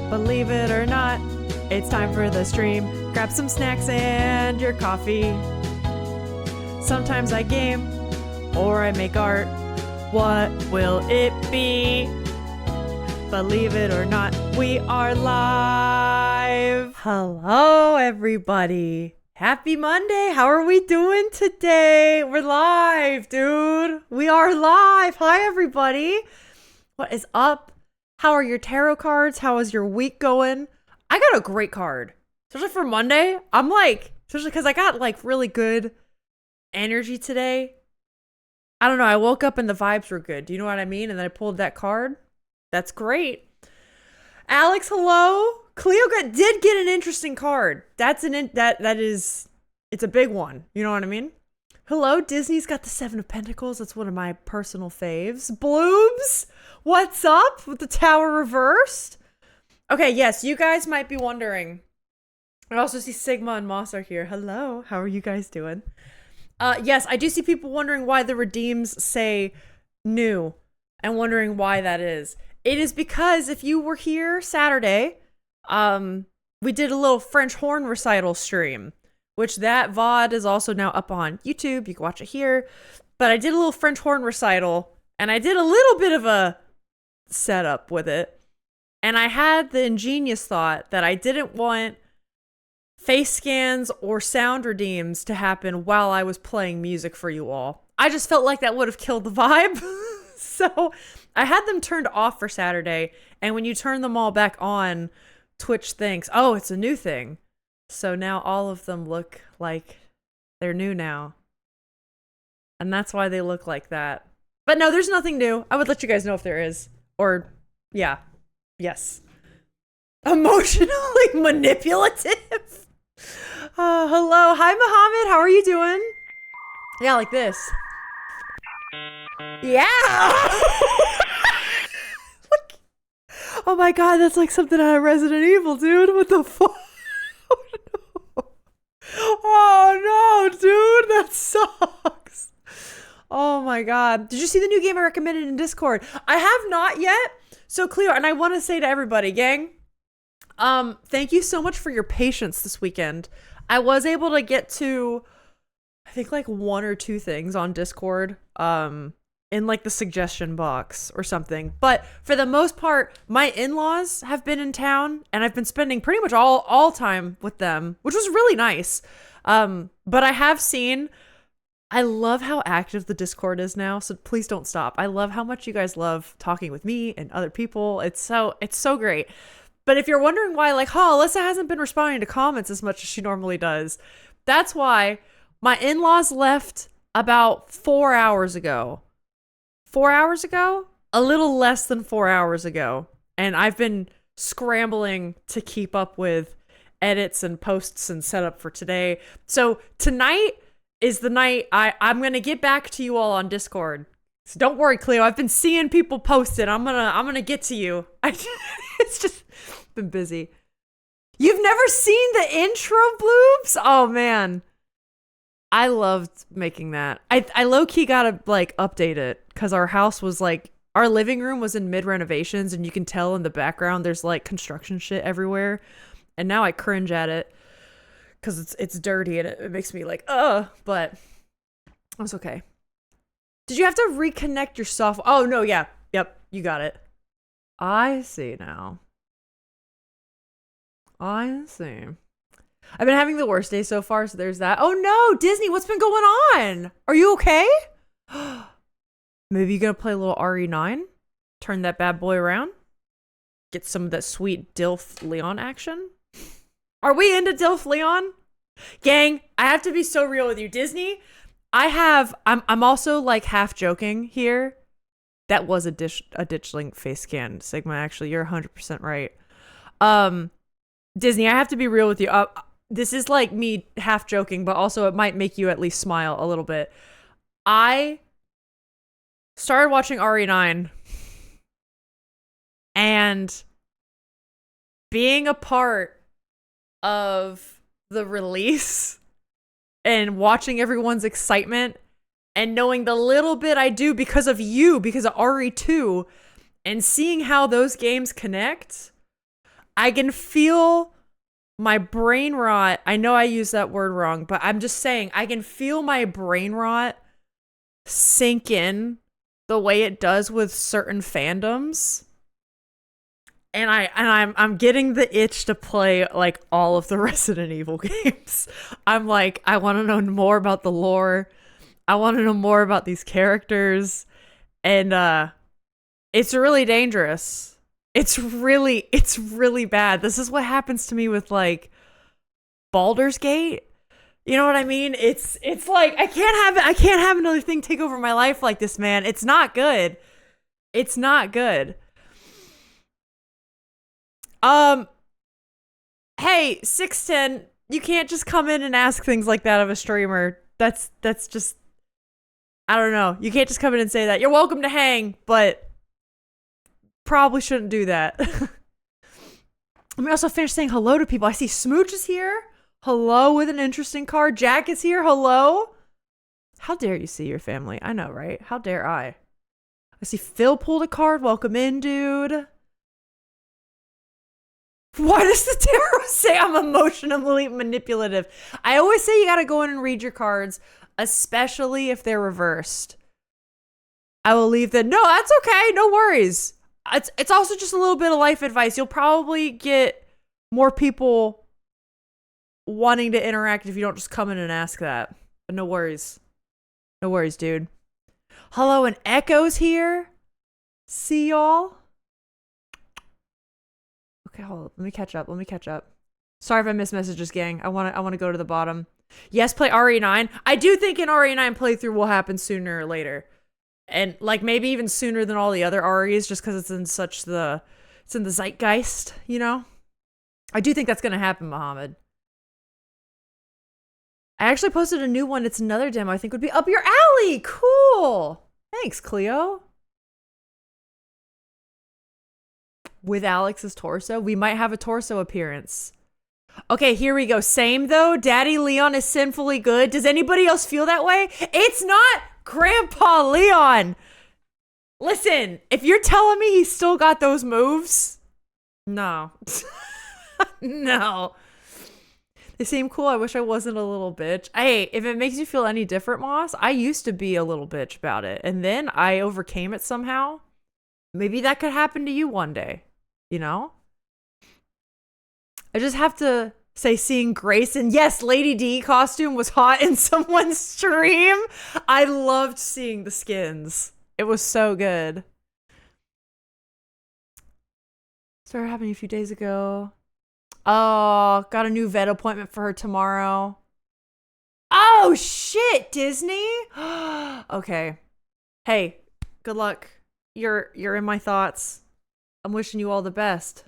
Believe it or not, it's time for the stream. Grab some snacks and your coffee. Sometimes I game or I make art. What will it be? Believe it or not, we are live. Hello, everybody. Happy Monday. How are we doing today? We're live, dude. We are live. Hi, everybody. What is up? How are your tarot cards? How is your week going? I got a great card. Especially for Monday. I'm like, especially because I got like really good energy today. I don't know. I woke up and the vibes were good. Do you know what I mean? And then I pulled that card. That's great. Alex, hello. Cleo did get an interesting card. It's a big one. You know what I mean? Hello, Disney's got the Seven of Pentacles. That's one of my personal faves. Bloobs, what's up with the Tower reversed? Okay, yes, you guys might be wondering. I also see Sigma and Moss are here. Hello, how are you guys doing? Yes, I do see people wondering why the redeems say new and wondering why that is. It is because if you were here Saturday, we did a little French horn recital stream, which that VOD is also now up on YouTube. You can watch it here. But I did a little French horn recital, and I did a little bit of a setup with it. And I had the ingenious thought that I didn't want face scans or sound redeems to happen while I was playing music for you all. I just felt like that would have killed the vibe. So I had them turned off for Saturday. And when you turn them all back on, Twitch thinks, oh, it's a new thing. So now all of them look like they're new now. And that's why they look like that. But no, there's nothing new. I would let you guys know if there is. Or, yeah. Yes. Emotionally manipulative. Hello. Hi, Muhammad. How are you doing? Yeah, like this. Yeah. Oh my god, that's like something out of Resident Evil, dude. What the fuck? Oh no, dude, that sucks. Oh my god. Did you see the new game I recommended in Discord? I have not yet. So Cleo, and I want to say to everybody, gang, thank you so much for your patience this weekend. I was able to get to, I think like one or two things on Discord, in like the suggestion box or something. But for the most part, my in-laws have been in town and I've been spending pretty much all time with them, which was really nice. But I have seen, I love how active the Discord is now. So please don't stop. I love how much you guys love talking with me and other people. It's so great. But if you're wondering why, like, Alyssa hasn't been responding to comments as much as she normally does, that's why my in-laws left about 4 hours ago. 4 hours ago? A little less than 4 hours ago. And I've been scrambling to keep up with edits and posts and setup for today. So tonight is the night I'm going to get back to you all on Discord. So don't worry, Cleo. I've been seeing people post it. I'm going to get to you. It's just been busy. You've never seen the intro bloobs? Oh man. I loved making that. I low-key gotta like update it because our house was like, our living room was in mid renovations and you can tell in the background there's like construction shit everywhere. And now I cringe at it because it's dirty and it makes me like, but it's okay. Did you have to reconnect your software? Oh no, yeah. Yep, you got it. I see now. I see. I've been having the worst day so far, so there's that. Oh no, Disney, what's been going on? Are you okay? Maybe you're gonna play a little RE9? Turn that bad boy around? Get some of that sweet Dilf Leon action? Are we into Dilf Leon? Gang, I have to be so real with you. Disney, I'm also like half joking here. That was a ditch link face scan, Sigma, actually. You're 100% right. Disney, I have to be real with you. This is like me half joking, but also it might make you at least smile a little bit. I started watching RE9 and being a part of the release and watching everyone's excitement and knowing the little bit I do because of you, because of RE2, and seeing how those games connect, I can feel my brain rot. I know I used that word wrong, but I'm just saying I can feel my brain rot sink in the way it does with certain fandoms. And I'm getting the itch to play like all of the Resident Evil games. I'm like, I want to know more about the lore. I want to know more about these characters. And it's really dangerous. It's really bad. This is what happens to me with like Baldur's Gate. You know what I mean? It's like I can't have another thing take over my life like this, man. It's not good. It's not good. Hey, 610, you can't just come in and ask things like that of a streamer. That's just, I don't know. You can't just come in and say that. You're welcome to hang, but probably shouldn't do that. Let me also finish saying hello to people. I see Smooch is here. Hello with an interesting card. Jack is here. Hello. How dare you see your family? I know, right? How dare I? I see Phil pulled a card. Welcome in, dude. Why does the tarot say I'm emotionally manipulative? I always say you gotta go in and read your cards, especially if they're reversed. I will leave that. No, that's okay. No worries. It's also just a little bit of life advice. You'll probably get more people wanting to interact if you don't just come in and ask that. But no worries. No worries, dude. Hello, and Echo's here. See y'all. Okay, hold on. Let me catch up. Sorry if I missed messages, gang. I want to go to the bottom. Yes, play RE9. I do think an RE9 playthrough will happen sooner or later. And like maybe even sooner than all the other REs, just because it's in the zeitgeist, you know? I do think that's gonna happen, Mohammed. I actually posted a new one. It's another demo I think would be up your alley. Cool. Thanks, Cleo. With Alex's torso. We might have a torso appearance. Okay, here we go. Same though. Daddy Leon is sinfully good. Does anybody else feel that way? It's not Grandpa Leon. Listen, if you're telling me he's still got those moves, no. No. They seem cool. I wish I wasn't a little bitch. Hey, if it makes you feel any different, Moss, I used to be a little bitch about it. And then I overcame it somehow. Maybe that could happen to you one day. You know? I just have to say seeing Grayson. Yes, Lady D costume was hot in someone's stream. I loved seeing the skins. It was so good. Started happening a few days ago. Oh, got a new vet appointment for her tomorrow. Oh, shit, Disney? Okay. Hey, good luck. You're in my thoughts. I'm wishing you all the best.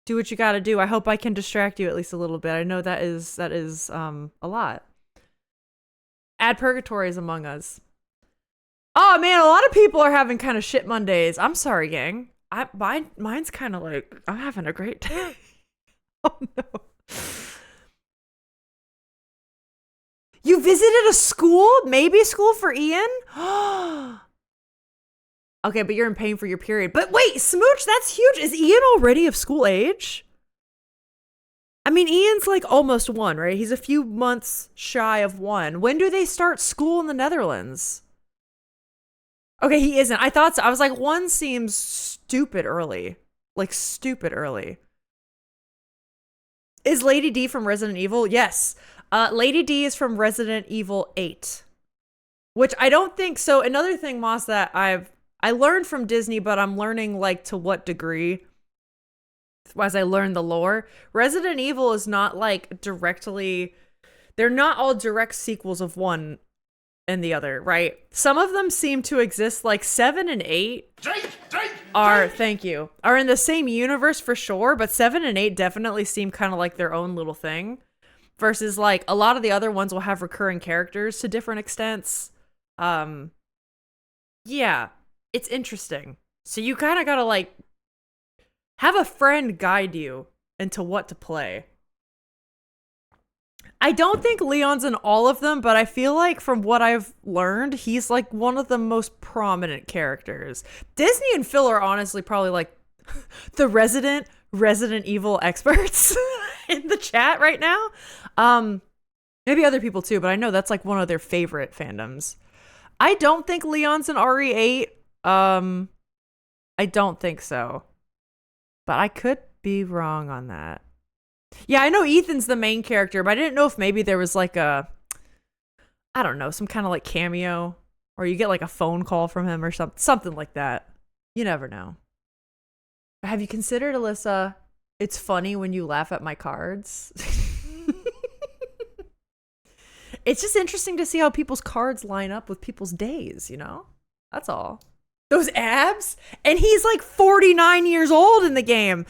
Do what you gotta do. I hope I can distract you at least a little bit. I know that is a lot. Ad Purgatory is among us. Oh man, a lot of people are having kind of shit Mondays. I'm sorry, gang. Mine's kind of like, I'm having a great day. Oh no. You visited a school? Maybe school for Ian? Okay, but you're in pain for your period. But wait, Smooch, that's huge. Is Ian already of school age? I mean, Ian's like almost 1, right? He's a few months shy of 1. When do they start school in the Netherlands? Okay, he isn't. I thought so. I was like, 1 seems stupid early. Like, stupid early. Is Lady D from Resident Evil? Yes. Lady D is from Resident Evil 8. Which I don't think... So, another thing, Moss, that I learned from Disney, but I'm learning, like, to what degree as I learn the lore. Resident Evil is not, like, directly... They're not all direct sequels of one and the other, right? Some of them seem to exist, like 7 and 8 are, thank you, are in the same universe for sure, but 7 and 8 definitely seem kind of like their own little thing. Versus, like, a lot of the other ones will have recurring characters to different extents. Yeah. It's interesting. So you kind of gotta, like, have a friend guide you into what to play. I don't think Leon's in all of them, but I feel like from what I've learned, he's, like, one of the most prominent characters. Disney and Phil are honestly probably, like, the Resident Evil experts in the chat right now. Maybe other people too, but I know that's like one of their favorite fandoms. I don't think Leon's an RE8. I don't think so. But I could be wrong on that. Yeah, I know Ethan's the main character, but I didn't know if maybe there was like I don't know, some kind of like cameo, or you get like a phone call from him or something like that. You never know. Have you considered, Alyssa, it's funny when you laugh at my cards? It's just interesting to see how people's cards line up with people's days, you know? That's all. Those abs? And he's like 49 years old in the game.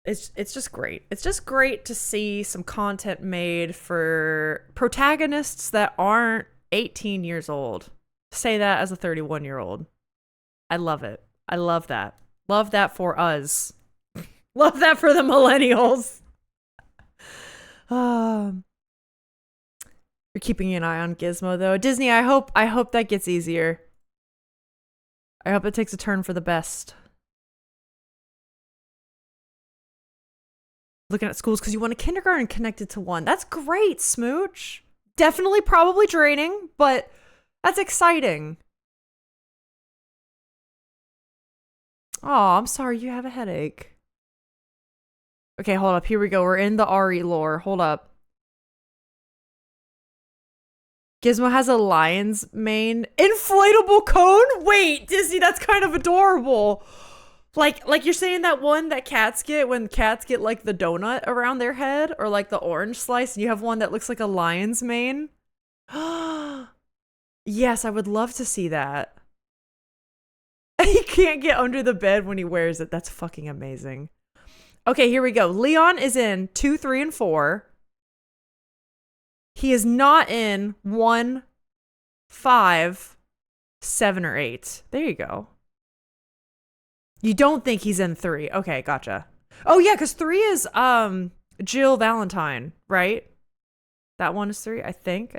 It's just great. It's just great to see some content made for protagonists that aren't 18 years old. Say that as a 31-year-old. I love it. I love that. Love that for us. Love that for the millennials. You're keeping an eye on Gizmo though. Disney, I hope that gets easier. I hope it takes a turn for the best. Looking at schools because you want a kindergarten connected to one. That's great, Smooch. Definitely probably draining, but that's exciting. Oh, I'm sorry you have a headache. Okay, hold up. Here we go. We're in the RE lore. Hold up. Gizmo has a lion's mane. Inflatable cone? Wait, Disney, that's kind of adorable. Like you're saying that one that cats get when cats get like the donut around their head or like the orange slice, and you have one that looks like a lion's mane. Yes, I would love to see that. He can't get under the bed when he wears it. That's fucking amazing. Okay, here we go. Leon is in 2, 3, and 4. He is not in 1, 5, 7, or 8. There you go. You don't think he's in 3. Okay, gotcha. Oh yeah, because 3 is Jill Valentine, right? That one is 3, I think.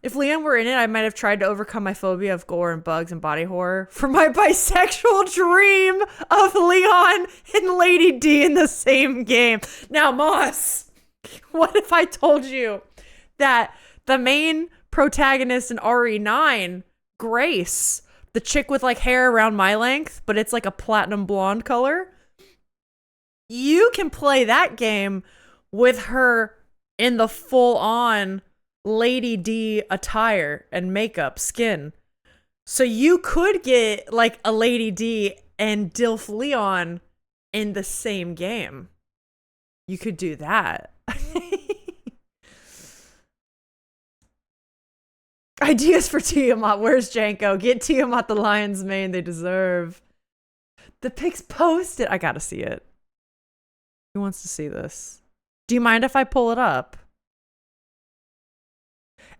If Leon were in it, I might have tried to overcome my phobia of gore and bugs and body horror for my bisexual dream of Leon and Lady D in the same game. Now, Moss, what if I told you that the main protagonist in RE9, Grace, the chick with like hair around my length, but it's like a platinum blonde color, you can play that game with her in the full-on Lady D attire and makeup skin. So you could get like a Lady D and Dilf Leon in the same game. You could do that. Ideas for Tiamat. Where's Janko? Get Tiamat the lion's mane they deserve. The pics posted. I gotta see it. Who wants to see this? Do you mind if I pull it up?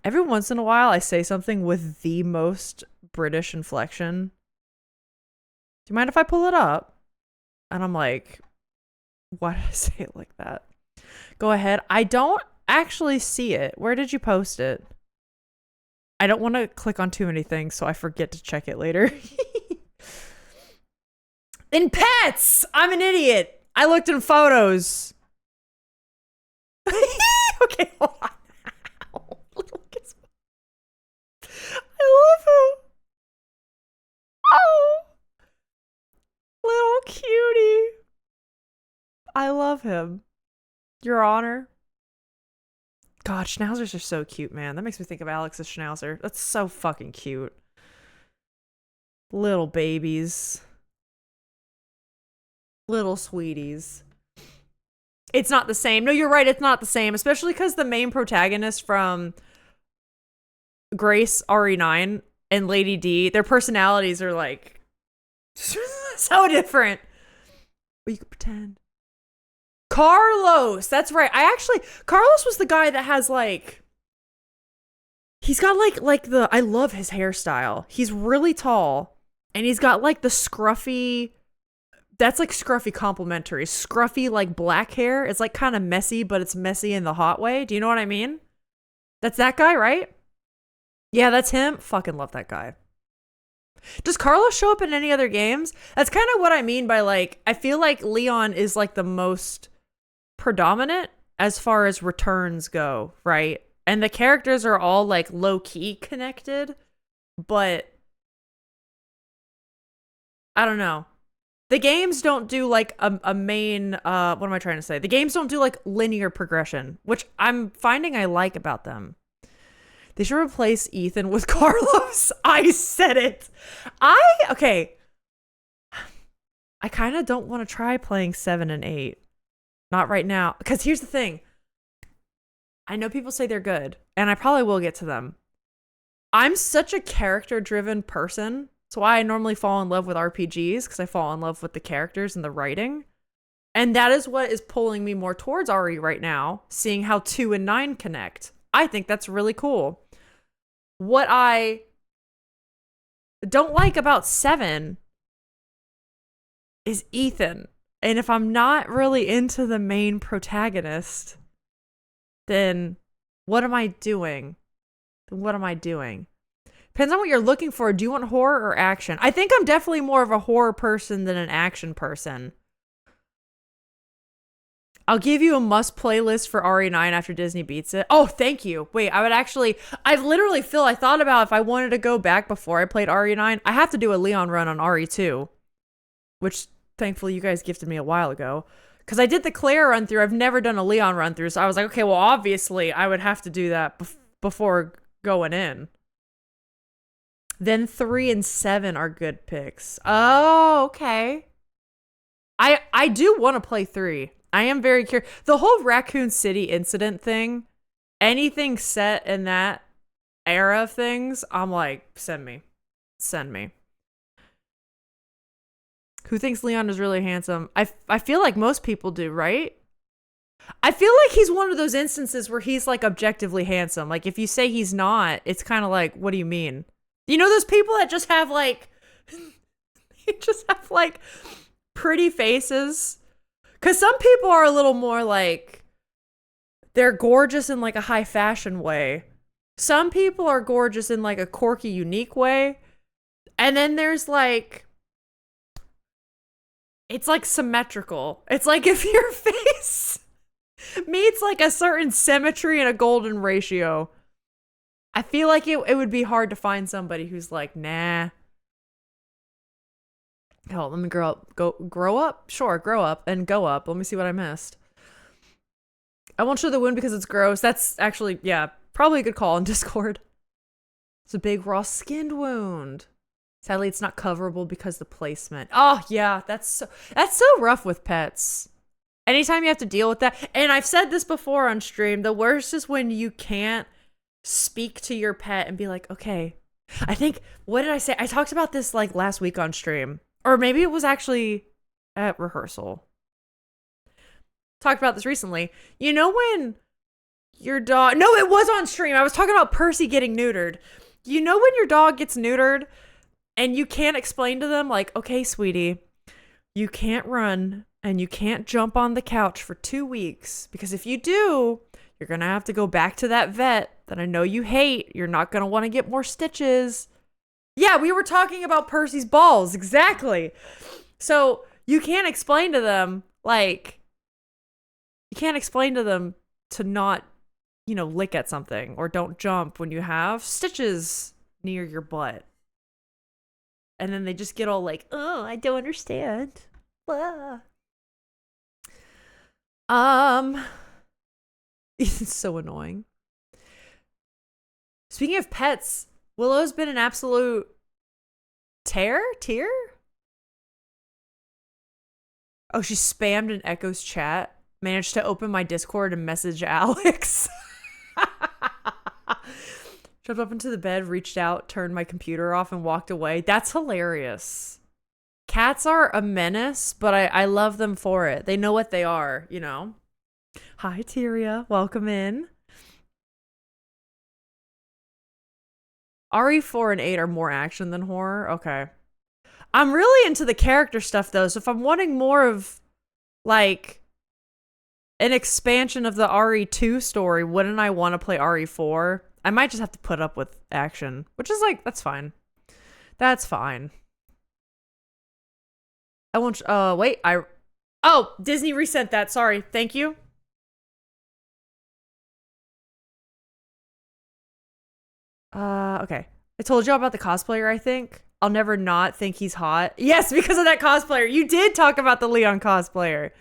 Every once in a while, I say something with the most British inflection. Do you mind if I pull it up? And I'm like, why did I say it like that? Go ahead. I don't actually see it. Where did you post it? I don't want to click on too many things, so I forget to check it later. In pets! I'm an idiot. I looked in photos. Okay, hold on. I love him. Oh, little cutie. I love him. Your Honor. God, schnauzers are so cute, man. That makes me think of Alex's schnauzer. That's so fucking cute. Little babies. Little sweeties. It's not the same. No, you're right. It's not the same, especially because the main protagonist from Grace, RE9, and Lady D, their personalities are like so different. But you could pretend. Carlos, that's right. Carlos was the guy that has like, he's got like the, I love his hairstyle. He's really tall and he's got like the scruffy, that's like scruffy complimentary. Scruffy like black hair. It's like kind of messy, but it's messy in the hot way. Do you know what I mean? That's that guy, right? Yeah, that's him. Fucking love that guy. Does Carlos show up in any other games? That's kind of what I mean by like, I feel like Leon is like the most predominant as far as returns go, right? And the characters are all like low key connected, but I don't know. The games don't do like a main, what am I trying to say? The games don't do like linear progression, which I'm finding I like about them. They should replace Ethan with Carlos. I said it. Okay. I kind of don't want to try playing 7 and 8. Not right now. Because here's the thing. I know people say they're good, and I probably will get to them. I'm such a character-driven person. That's why I normally fall in love with RPGs, because I fall in love with the characters and the writing. And that is what is pulling me more towards RE right now, seeing how 2 and 9 connect. I think that's really cool. What I don't like about 7 is Ethan. And if I'm not really into the main protagonist, then what am I doing? What am I doing? Depends on what you're looking for. Do you want horror or action? I think I'm definitely more of a horror person than an action person. I'll give you a must playlist for RE9 after Disney beats it. Oh, thank you. Wait, I literally feel I thought about if I wanted to go back before I played RE9, I have to do a Leon run on RE2, which thankfully you guys gifted me a while ago. Because I did the Claire run through. I've never done a Leon run through. So I was like, okay, well, obviously I would have to do that before going in. Then 3 and 7 are good picks. Oh, okay. I do want to play 3. I am very curious. The whole Raccoon City incident thing, anything set in that era of things, I'm like, send me. Send me. Who thinks Leon is really handsome? I feel like most people do, right? I feel like he's one of those instances where he's like objectively handsome. Like if you say he's not, it's kind of like, what do you mean? You know those people that just have like, they just have like pretty faces? Because some people are a little more like, they're gorgeous in like a high fashion way. Some people are gorgeous in like a quirky, unique way. And then there's like, it's like symmetrical. It's like if your face meets like a certain symmetry and a golden ratio. I feel like it would be hard to find somebody who's like, nah. Oh, let me grow up. Grow up? Sure, grow up and go up. Let me see what I missed. I won't show the wound because it's gross. That's actually, yeah, probably a good call on Discord. It's a big raw skinned wound. Sadly, it's not coverable because the placement. Oh, yeah, that's so rough with pets. Anytime you have to deal with that. And I've said this before on stream. The worst is when you can't speak to your pet and be like, okay. I think, what did I say? I talked about this like last week on stream. Or maybe it was actually at rehearsal. Talked about this recently. You know when your dog... No, it was on stream. I was talking about Percy getting neutered. You know when your dog gets neutered and you can't explain to them like, okay, sweetie, you can't run and you can't jump on the couch for 2 weeks. Because if you do, you're going to have to go back to that vet that I know you hate. You're not going to want to get more stitches. Yeah, we were talking about Percy's balls. Exactly. So you can't explain to them, like, you can't explain to them to not, you know, lick at something or don't jump when you have stitches near your butt. And then they just get all like, oh, I don't understand. It's so annoying. Speaking of pets, Willow's been an absolute tear? Oh, she spammed in Echo's chat. Managed to open my Discord and message Alex. Jumped up into the bed, reached out, turned my computer off, and walked away. That's hilarious. Cats are a menace, but I love them for it. They know what they are, you know? Hi, Tyria. Welcome in. RE4 and 8 are more action than horror. Okay. I'm really into the character stuff, though. So if I'm wanting more of, like, an expansion of the RE2 story, wouldn't I want to play RE4? I might just have to put up with action, which is, like, that's fine. That's fine. I won't. Wait. Oh, Disney resent that. Sorry. Thank you. Okay. I told you about the cosplayer, I think. I'll never not think he's hot. Yes, because of that cosplayer. You did talk about the Leon cosplayer.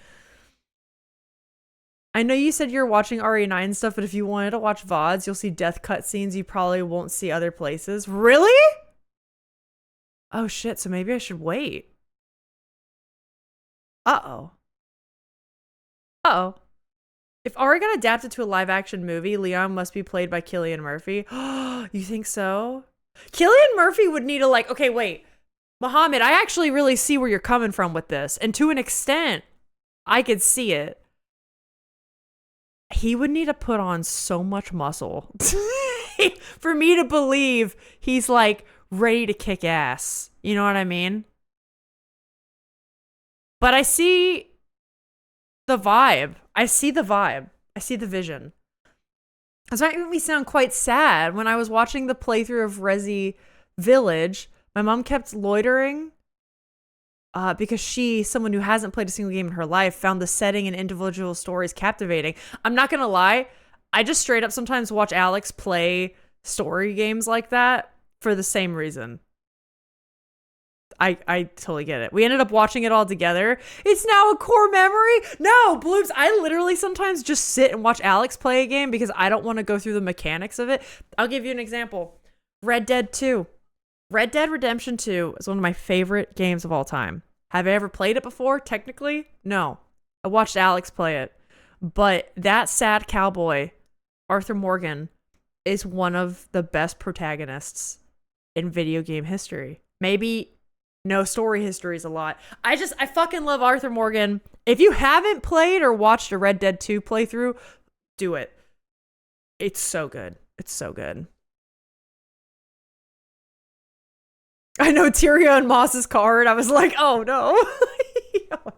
I know you said you're watching RE9 stuff, but if you wanted to watch VODs, you'll see death cutscenes you probably won't see other places. Really? Oh shit, so maybe I should wait. Uh-oh. Uh-oh. If Ari got adapted to a live-action movie, Leon must be played by Cillian Murphy. You think so? Cillian Murphy would need a, like, okay, wait. Muhammad, I actually really see where you're coming from with this. And to an extent, I could see it. He would need to put on so much muscle for me to believe he's, like, ready to kick ass. You know what I mean? But I see the vibe. I see the vibe. I see the vision. It's making me sound quite sad. When I was watching the playthrough of Resi Village, my mom kept loitering because she, someone who hasn't played a single game in her life, found the setting and individual stories captivating. I'm not going to lie. I just straight up sometimes watch Alex play story games like that for the same reason. I totally get it. We ended up watching it all together. It's now a core memory. No, Bloops, I literally sometimes just sit and watch Alex play a game because I don't want to go through the mechanics of it. I'll give you an example. Red Dead 2. Red Dead Redemption 2 is one of my favorite games of all time. Have I ever played it before? Technically, no. I watched Alex play it. But that sad cowboy, Arthur Morgan, is one of the best protagonists in video game history. Maybe no, story history is a lot. I fucking love Arthur Morgan. If you haven't played or watched a Red Dead 2 playthrough, do it. It's so good. It's so good. I know Tyrion and Moss's card. I was like, oh no. Oh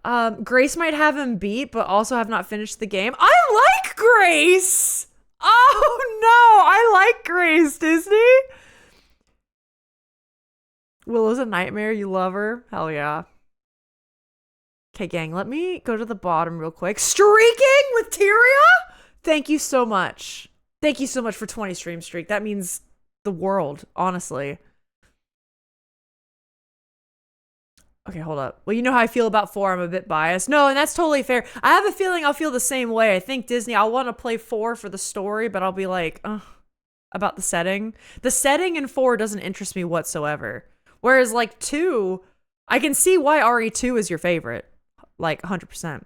no. Grace might have him beat, but also have not finished the game. I like Grace. Oh no, I like Grace, Disney. Willow's a nightmare. You love her. Hell yeah. Okay, gang, let me go to the bottom real quick. Streaking with Tyria? Thank you so much. Thank you so much for 20 stream streak. That means the world, honestly. Okay, hold up. Well, you know how I feel about 4. I'm a bit biased. No, and that's totally fair. I have a feeling I'll feel the same way. I think Disney, I'll want to play 4 for the story, but I'll be like, about the setting. The setting in 4 doesn't interest me whatsoever. Whereas, like, 2, I can see why RE2 is your favorite. Like, 100%.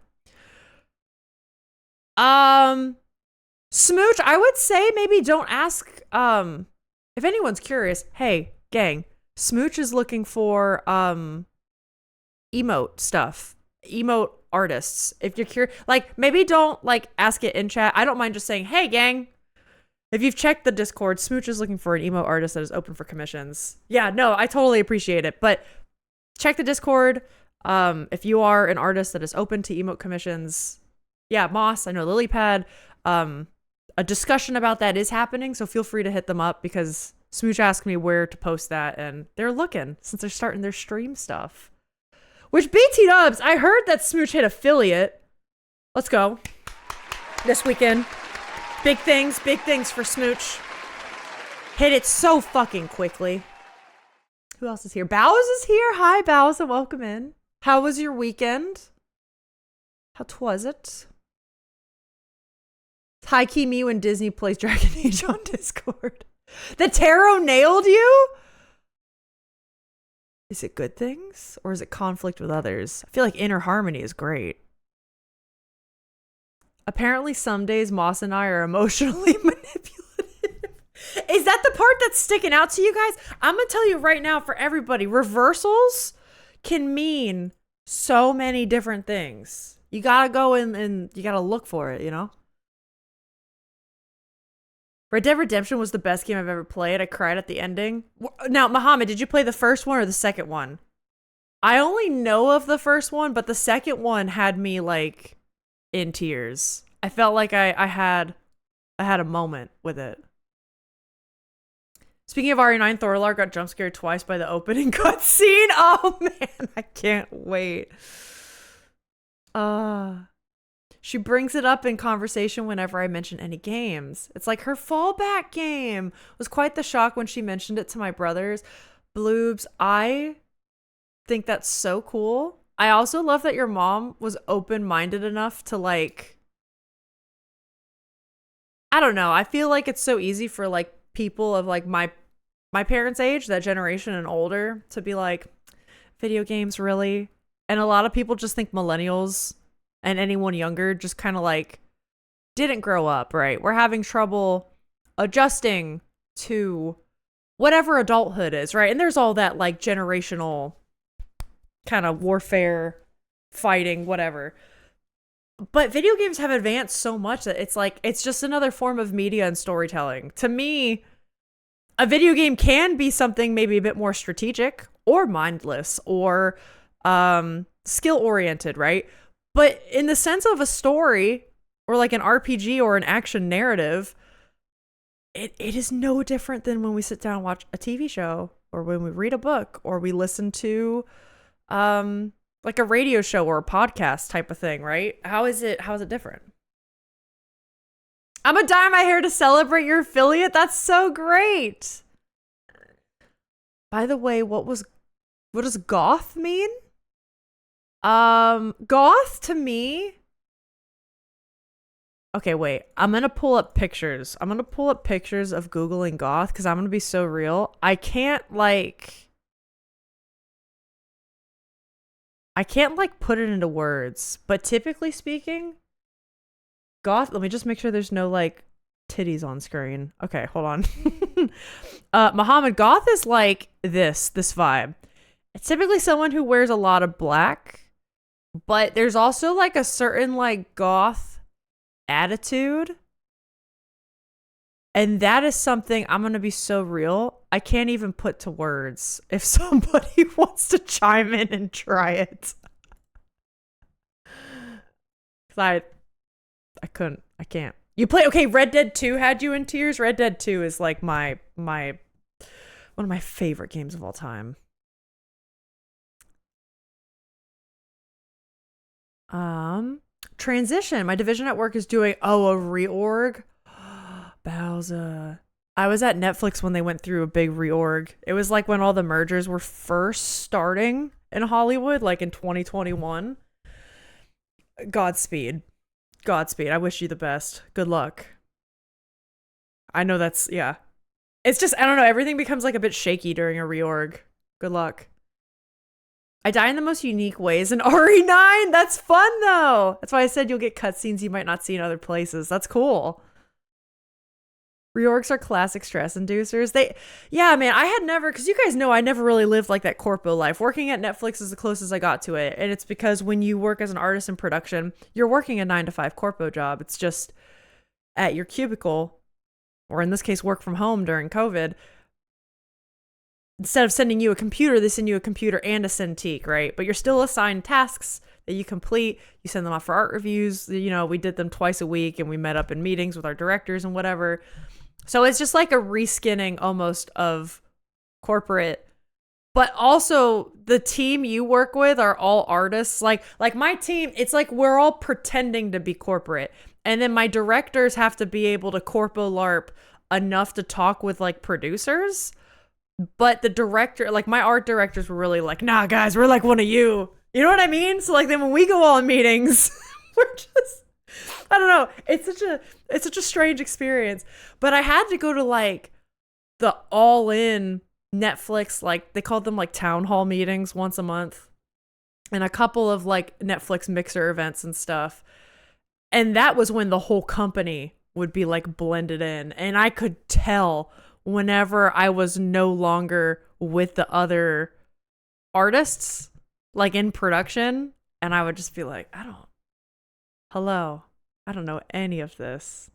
Smooch, I would say maybe don't ask, if anyone's curious, hey, gang, Smooch is looking for, emote stuff. Emote artists. If you're curious, like, maybe don't, like, ask it in chat. I don't mind just saying, hey, gang. If you've checked the Discord, Smooch is looking for an emo artist that is open for commissions. Yeah, no, I totally appreciate it. But check the Discord. If you are an artist that is open to emote commissions, yeah, Moss, I know Lilypad, a discussion about that is happening. So feel free to hit them up because Smooch asked me where to post that. And they're looking since they're starting their stream stuff. Which BT Dubs, I heard that Smooch hit affiliate. Let's go. This weekend. Big things for Smooch. Hit it so fucking quickly. Who else is here? Bows is here. Hi, Bows, and welcome in. How was your weekend? How twas it? High key me when Disney plays Dragon Age on Discord. The tarot nailed you? Is it good things? Or is it conflict with others? I feel like inner harmony is great. Apparently some days Moss and I are emotionally manipulative. Is that the part that's sticking out to you guys? I'm going to tell you right now for everybody, reversals can mean so many different things. You got to go in and you got to look for it, you know? Red Dead Redemption was the best game I've ever played. I cried at the ending. Now, Muhammad, did you play the first one or the second one? I only know of the first one, but the second one had me like in tears. I felt like I had a moment with it. Speaking of RE9, Thorlar got jump scared twice by the opening cutscene. Oh man, I can't wait. She brings it up in conversation whenever I mention any games. It's like her fallback game. It was quite the shock when she mentioned it to my brothers. Bloobs, I think that's so cool. I also love that your mom was open-minded enough to like, I don't know. I feel like it's so easy for like people of like my parents' age, that generation and older, to be like, video games, really? And a lot of people just think millennials and anyone younger just kind of like didn't grow up, right? We're having trouble adjusting to whatever adulthood is, right? And there's all that like generational kind of warfare, fighting, whatever. But video games have advanced so much that it's like, it's just another form of media and storytelling. To me, a video game can be something maybe a bit more strategic or mindless or skill oriented, right? But in the sense of a story or like an RPG or an action narrative, it is no different than when we sit down and watch a TV show or when we read a book or we listen to like a radio show or a podcast type of thing, right? How is it different? I'm gonna dye my hair to celebrate your affiliate. That's so great. By the way, what does goth mean? Goth to me. Okay, wait. I'm gonna pull up pictures. I'm gonna pull up pictures of Googling goth because I'm gonna be so real. I can't put it into words, but typically speaking, goth, let me just make sure there's no like titties on screen. Okay, hold on. Muhammad, goth is like this vibe. It's typically someone who wears a lot of black, but there's also like a certain like goth attitude. And that is something, I'm going to be so real, I can't even put to words. If somebody wants to chime in and try it. I can't. You play, okay, Red Dead 2 had you in tears? Red Dead 2 is like my one of my favorite games of all time. Transition. My division at work is doing, a reorg. Bowser. I was at Netflix when they went through a big reorg. It was like when all the mergers were first starting in Hollywood, like in 2021. Godspeed. I wish you the best. Good luck. I know that's, yeah. It's just, I don't know, everything becomes like a bit shaky during a reorg. Good luck. I die in the most unique ways in RE9. That's fun though. That's why I said you'll get cutscenes you might not see in other places. That's cool. Reorgs are classic stress inducers. Yeah, man, I had never, because you guys know I never really lived like that corpo life. Working at Netflix is the closest I got to it. And it's because when you work as an artist in production, you're working a 9-to-5 corpo job. It's just at your cubicle, or in this case, work from home during COVID. Instead of sending you a computer, they send you a computer and a Cintiq, right? But you're still assigned tasks that you complete. You send them off for art reviews. You know, we did them twice a week and we met up in meetings with our directors and whatever. So it's just like a reskinning almost of corporate. But also the team you work with are all artists. Like my team, it's like we're all pretending to be corporate. And then my directors have to be able to corpo LARP enough to talk with like producers. But the director, like my art directors were really like, nah, guys, we're like one of you. You know what I mean? So like then when we go on meetings, we're just, I don't know. It's such a strange experience. But I had to go to like the all-in Netflix, like they called them like town hall meetings once a month. And a couple of like Netflix mixer events and stuff. And that was when the whole company would be like blended in. And I could tell whenever I was no longer with the other artists, like in production, and I would just be like, I don't know any of this.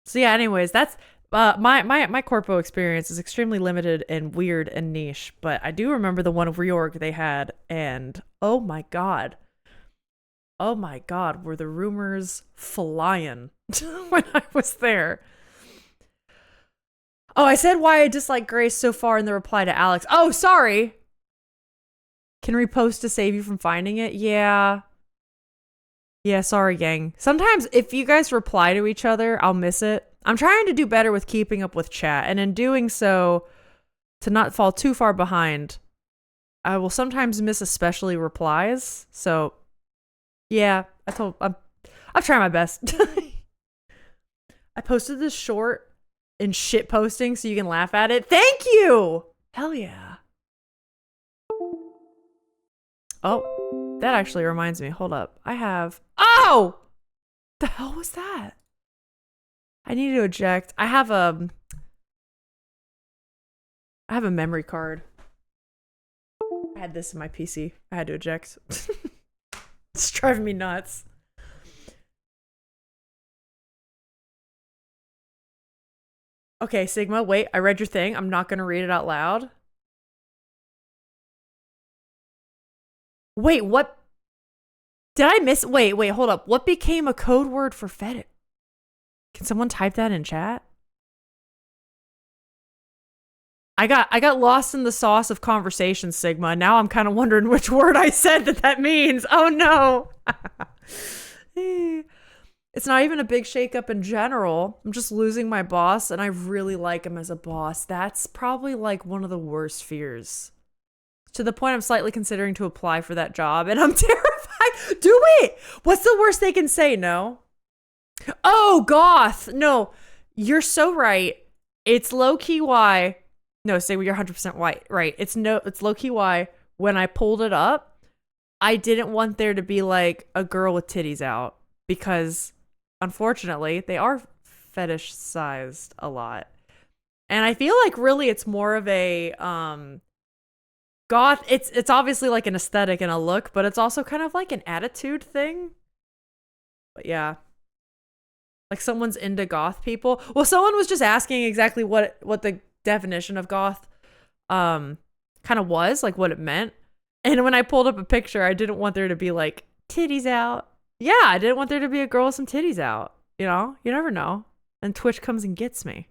So yeah, anyways, that's my corpo experience is extremely limited and weird and niche, but I do remember the one reorg they had, and oh my god, were the rumors flying when I was there. Oh, I said why I dislike Grace so far in the reply to Alex. Oh, sorry. Can repost to save you from finding it? Yeah. Yeah, sorry, gang. Sometimes if you guys reply to each other, I'll miss it. I'm trying to do better with keeping up with chat, and in doing so, to not fall too far behind, I will sometimes miss especially replies. So, yeah, I'm trying my best. I posted this short in shit posting so you can laugh at it. Thank you! Hell yeah. Oh, that actually reminds me. Hold up. I have... Oh! The hell was that? I need to eject. I have a memory card. I had this in my PC. I had to eject. It's driving me nuts. Okay, Sigma, wait. I read your thing. I'm not going to read it out loud. Wait, what? Did I miss? Wait, hold up. What became a code word for fetish? Can someone type that in chat? I got lost in the sauce of conversation, Sigma. Now I'm kind of wondering which word I said that means. Oh no. It's not even a big shakeup in general. I'm just losing my boss, and I really like him as a boss. That's probably like one of the worst fears. To the point I'm slightly considering to apply for that job, and I'm terrified. Do it! What's the worst they can say? No? Oh, goth! No, you're so right. It's low-key why... No, say you're 100% right. It's low-key why when I pulled it up, I didn't want there to be like a girl with titties out, because unfortunately they are fetish sized a lot. And I feel like really it's more of a goth. It's obviously like an aesthetic and a look, but it's also kind of like an attitude thing. But yeah. Like someone's into goth people. Well, someone was just asking exactly what the definition of goth kind of was, like what it meant. And when I pulled up a picture, I didn't want there to be like titties out. Yeah, I didn't want there to be a girl with some titties out. You know, you never know. And Twitch comes and gets me.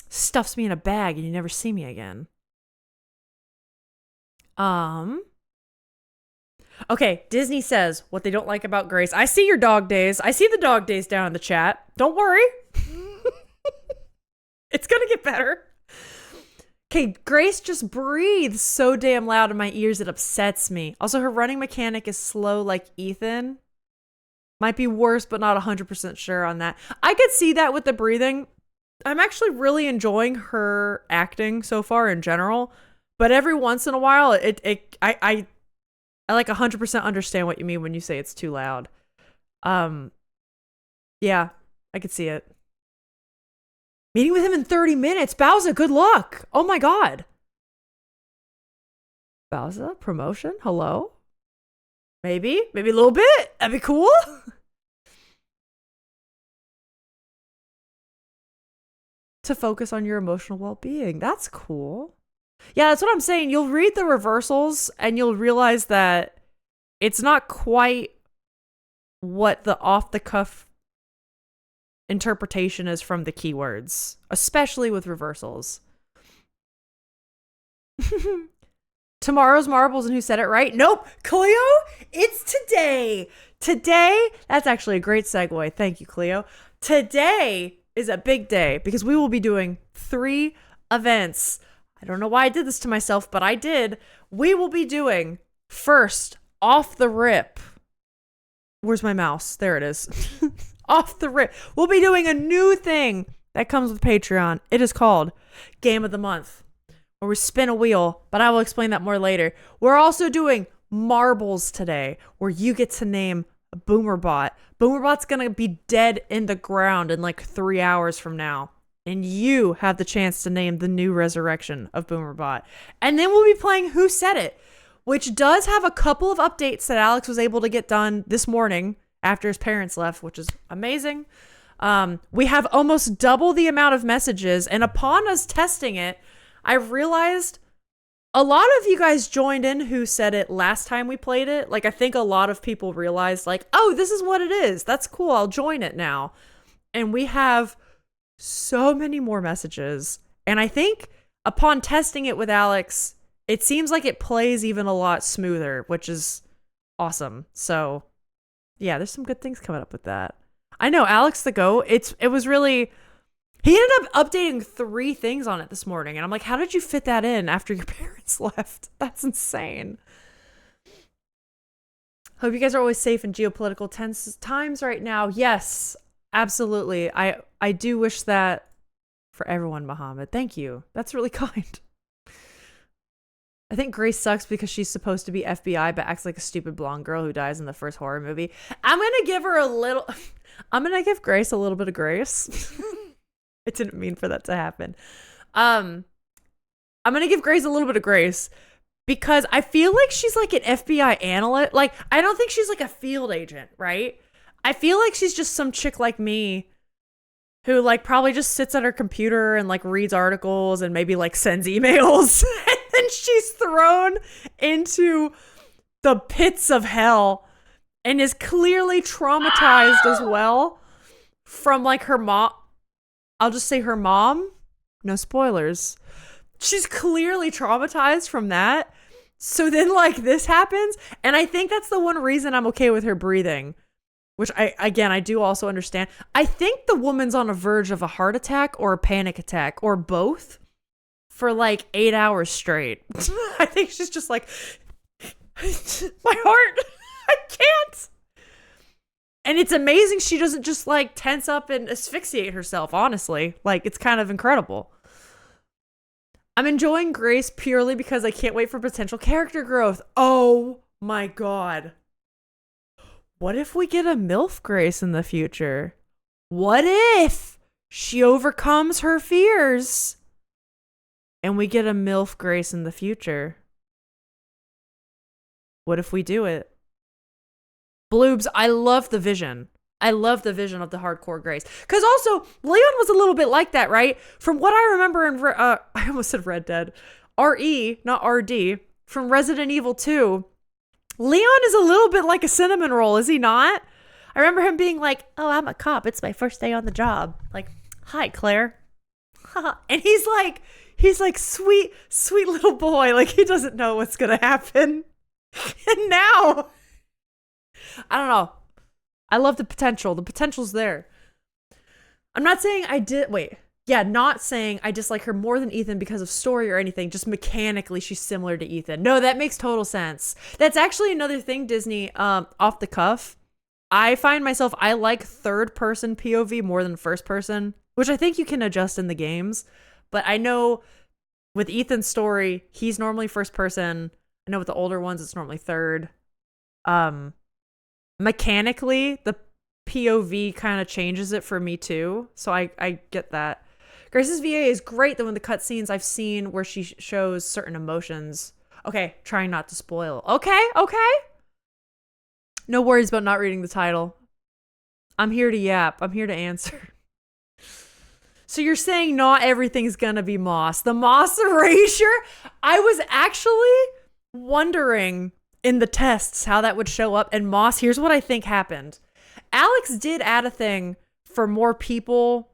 Stuffs me in a bag and you never see me again. Okay, Disney says what they don't like about Grace. I see your dog days. I see the dog days down in the chat. Don't worry. It's gonna get better. Okay, Grace just breathes so damn loud in my ears it upsets me. Also, her running mechanic is slow like Ethan. Might be worse, but not 100% sure on that. I could see that with the breathing. I'm actually really enjoying her acting so far in general, but every once in a while, I like 100% understand what you mean when you say it's too loud. Yeah, I could see it. Meeting with him in 30 minutes. Bowser, good luck. Oh my God. Bowser, promotion? Hello? Maybe a little bit. That'd be cool. To focus on your emotional well-being. That's cool. Yeah, that's what I'm saying. You'll read the reversals and you'll realize that it's not quite what the off-the-cuff interpretation is from the keywords, especially with reversals. Tomorrow's marbles and who said it right? Nope. Cleo, it's today. Today, that's actually a great segue. Thank you, Cleo. Today is a big day because we will be doing 3 events. I don't know why I did this to myself, but I did. We will be doing first, off the rip. Where's my mouse? There it is. Off the rip. We'll be doing a new thing that comes with Patreon. It is called Game of the Month, where we spin a wheel, but I will explain that more later. We're also doing marbles today, where you get to name a Boomerbot. Boomerbot's gonna be dead in the ground in like 3 hours from now. And you have the chance to name the new resurrection of Boomerbot. And then we'll be playing Who Said It, which does have a couple of updates that Alex was able to get done this morning after his parents left, which is amazing. We have almost double the amount of messages. And upon us testing it, I realized a lot of you guys joined in Who Said It last time we played it. Like, I think a lot of people realized, like, oh, this is what it is. That's cool. I'll join it now. And we have so many more messages. And I think upon testing it with Alex, it seems like it plays even a lot smoother, which is awesome. So yeah, there's some good things coming up with that. I know Alex the Goat, it was really, he ended up updating 3 things on it this morning. And I'm like, how did you fit that in after your parents left? That's insane. Hope you guys are always safe in geopolitical tense times right now. Yes, absolutely. I do wish that for everyone, Muhammad. Thank you. That's really kind. I think Grace sucks because she's supposed to be FBI but acts like a stupid blonde girl who dies in the first horror movie. I'm going to give Grace a little bit of grace. I didn't mean for that to happen. I'm going to give Grace a little bit of grace because I feel like she's like an FBI analyst. Like, I don't think she's like a field agent, right? I feel like she's just some chick like me who like probably just sits at her computer and like reads articles and maybe like sends emails. And then she's thrown into the pits of hell and is clearly traumatized as well from like her mom. I'll just say her mom. No spoilers. She's clearly traumatized from that. So then like this happens. And I think that's the one reason I'm okay with her breathing. Which I do also understand. I think the woman's on a verge of a heart attack or a panic attack or both for like 8 hours straight. I think she's just like, my heart, I can't. And it's amazing she doesn't just like tense up and asphyxiate herself, honestly. Like, it's kind of incredible. I'm enjoying Grace purely because I can't wait for potential character growth. Oh my God. What if we get a MILF Grace in the future? What if she overcomes her fears and we get a MILF Grace in the future? What if we do it? Bloobs, I love the vision. I love the vision of the hardcore Grace. Because also, Leon was a little bit like that, right? From what I remember in, I almost said Red Dead. RE, not RD, from Resident Evil 2. Leon is a little bit like a cinnamon roll, is he not? I remember him being like, oh, I'm a cop. It's my first day on the job. Like, hi, Claire. And he's like, sweet, sweet little boy. Like, he doesn't know what's going to happen. And now, I don't know. I love the potential. The potential's there. I'm not saying not saying I dislike her more than Ethan because of story or anything. Just mechanically, she's similar to Ethan. No, that makes total sense. That's actually another thing, Disney, off the cuff. I find myself, I like third person POV more than first person, which I think you can adjust in the games. But I know with Ethan's story, he's normally first person. I know with the older ones, it's normally third. Mechanically, the POV kind of changes it for me too. So I get that. Grace's VA is great though in the cutscenes I've seen where she shows certain emotions. Okay, trying not to spoil. Okay. No worries about not reading the title. I'm here to yap. I'm here to answer. So you're saying not everything's gonna be Moss. The Moss erasure? I was actually wondering in the tests how that would show up. And Moss, here's what I think happened. Alex did add a thing for more people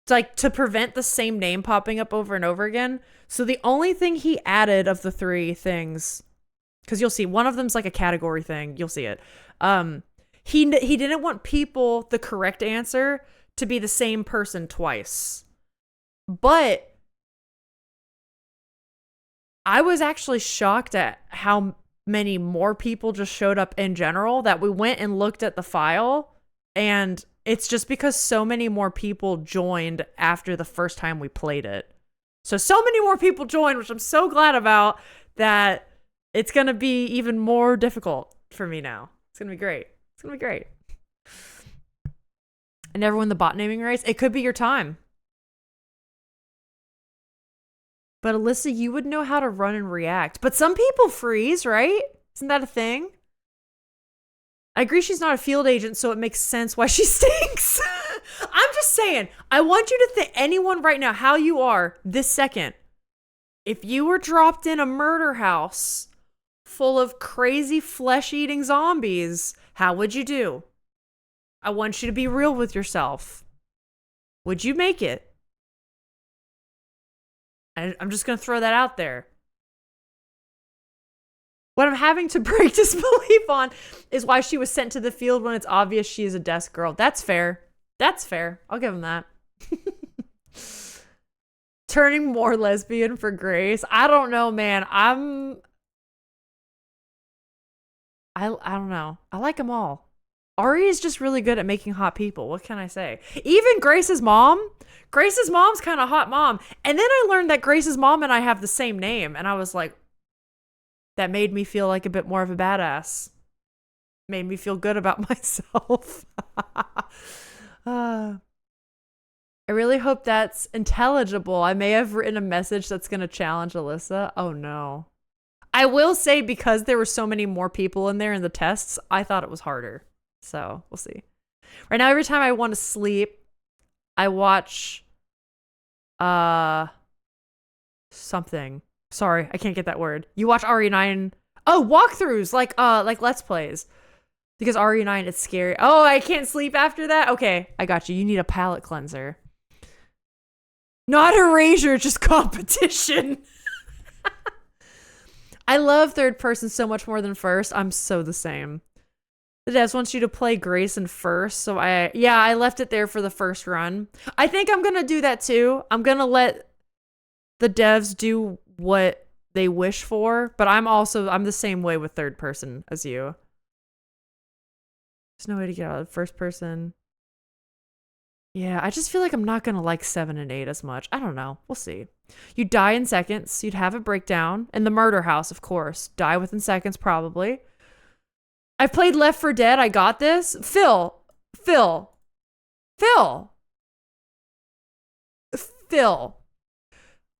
to prevent the same name popping up over and over again. So the only thing he added of the 3 things, because you'll see one of them's like a category thing. You'll see it. He didn't want people, the correct answer, to be the same person twice. But I was actually shocked at how many more people just showed up in general that we went and looked at the file, and it's just because so many more people joined after the first time we played it. So many more people joined, which I'm so glad about, that it's going to be even more difficult for me now. It's going to be great. It's going to be great. I never win the bot naming race. It could be your time. But Alyssa, you would know how to run and react. But some people freeze, right? Isn't that a thing? I agree she's not a field agent, so it makes sense why she stinks. I'm just saying, I want you to think, anyone right now, how you are this second. If you were dropped in a murder house full of crazy flesh-eating zombies, how would you do? I want you to be real with yourself. Would you make it? I'm just going to throw that out there. What I'm having to break disbelief on is why she was sent to the field when it's obvious she is a desk girl. That's fair. That's fair. I'll give him that. Turning more lesbian for Grace. I don't know, man. I don't know. I like them all. Ari is just really good at making hot people. What can I say? Even Grace's mom. Grace's mom's kind of hot mom. And then I learned that Grace's mom and I have the same name. And I was like, that made me feel like a bit more of a badass. Made me feel good about myself. I really hope that's intelligible. I may have written a message that's going to challenge Alyssa. Oh no. I will say, because there were so many more people in there in the tests, I thought it was harder. So we'll see. Right now, every time I want to sleep, I watch something. Sorry, I can't get that word. You watch RE9. Oh, walkthroughs, like Let's Plays. Because RE9, it's scary. Oh, I can't sleep after that? Okay, I got you. You need a palate cleanser. Not erasure, just competition. I love third person so much more than first. I'm so the same. The devs wants you to play Grace in first, so I left it there for the first run. I think I'm gonna do that too. I'm gonna let the devs do what they wish for, but I'm the same way with third person as you. There's no way to get out of first person. Yeah, I just feel like I'm not gonna like 7 and 8 as much. I don't know. We'll see. You die in seconds. You'd have a breakdown. In the murder house, of course. Die within seconds, probably. I've played Left 4 Dead. I got this. Phil.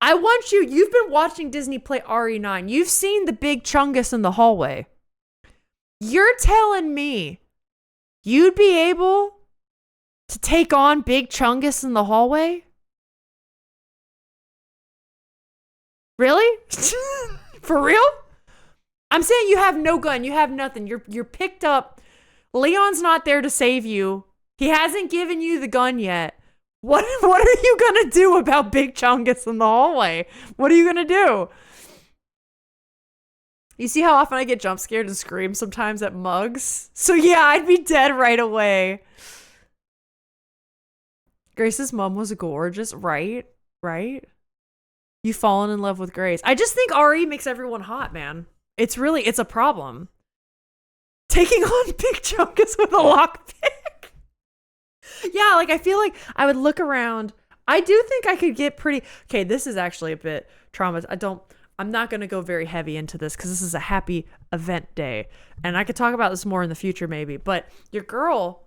I want you. You've been watching Disney play RE9. You've seen the big chungus in the hallway. You're telling me you'd be able to take on big chungus in the hallway? Really? For real? I'm saying you have no gun. You have nothing. You're picked up. Leon's not there to save you. He hasn't given you the gun yet. What are you gonna do about big chungus in the hallway? What are you gonna do? You see how often I get jump scared and scream sometimes at mugs? So yeah, I'd be dead right away. Grace's mom was gorgeous, right? Right? You've fallen in love with Grace. I just think RE makes everyone hot, man. It's a problem. Taking on big chungus with a lockpick. Yeah, like I feel like I would look around. I do think I could get pretty. Okay, this is actually a bit traumatized. I'm not going to go very heavy into this because this is a happy event day. And I could talk about this more in the future maybe. But your girl.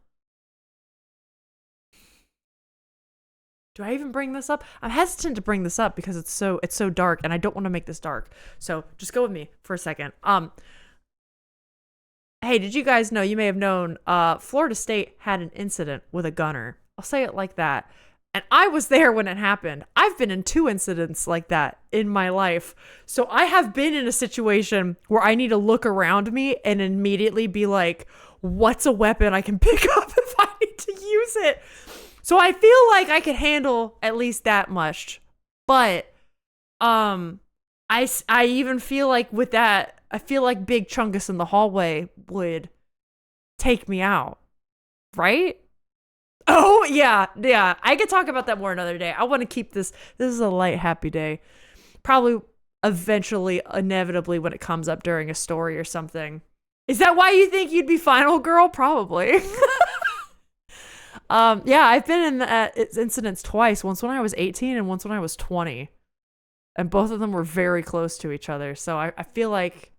Do I even bring this up? I'm hesitant to bring this up because it's so dark and I don't want to make this dark. So just go with me for a second. Hey, did you guys know, you may have known, Florida State had an incident with a gunner. I'll say it like that. And I was there when it happened. I've been in 2 incidents like that in my life. So I have been in a situation where I need to look around me and immediately be like, what's a weapon I can pick up if I need to use it? So I feel like I could handle at least that much. But I even feel like with that, I feel like big chungus in the hallway would take me out. Right? Oh, yeah. I could talk about that more another day. I want to keep this. This is a light, happy day. Probably eventually, inevitably, when it comes up during a story or something. Is that why you think you'd be final girl? Probably. Yeah, I've been in incidents twice. Once when I was 18 and once when I was 20. And both of them were very close to each other. So I feel like,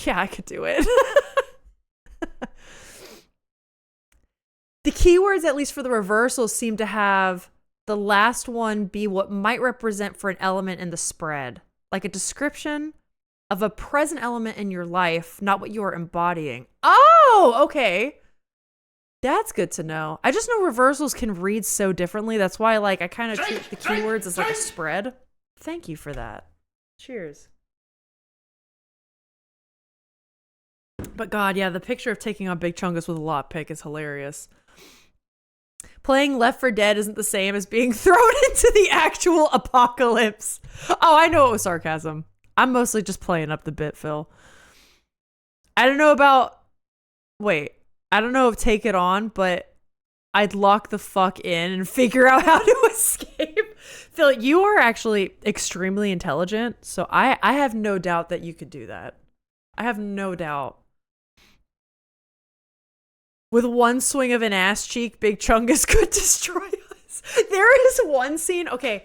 yeah, I could do it. The keywords, at least for the reversals, seem to have the last one be what might represent for an element in the spread. Like a description of a present element in your life, not what you are embodying. Oh, okay. That's good to know. I just know reversals can read so differently. That's why, like, I kind of treat the keywords as like a spread. Thank you for that. Cheers. But God, yeah, the picture of taking on big chungus with a lockpick is hilarious. playing Left 4 Dead isn't the same as being thrown into the actual apocalypse. Oh, I know it was sarcasm. I'm mostly just playing up the bit, Phil. I don't know if Take It On, but I'd lock the fuck in and figure out how to escape. Phil, you are actually extremely intelligent, so I have no doubt that you could do that. I have no doubt. With one swing of an ass cheek, Big Chungus could destroy us. There is one scene. Okay,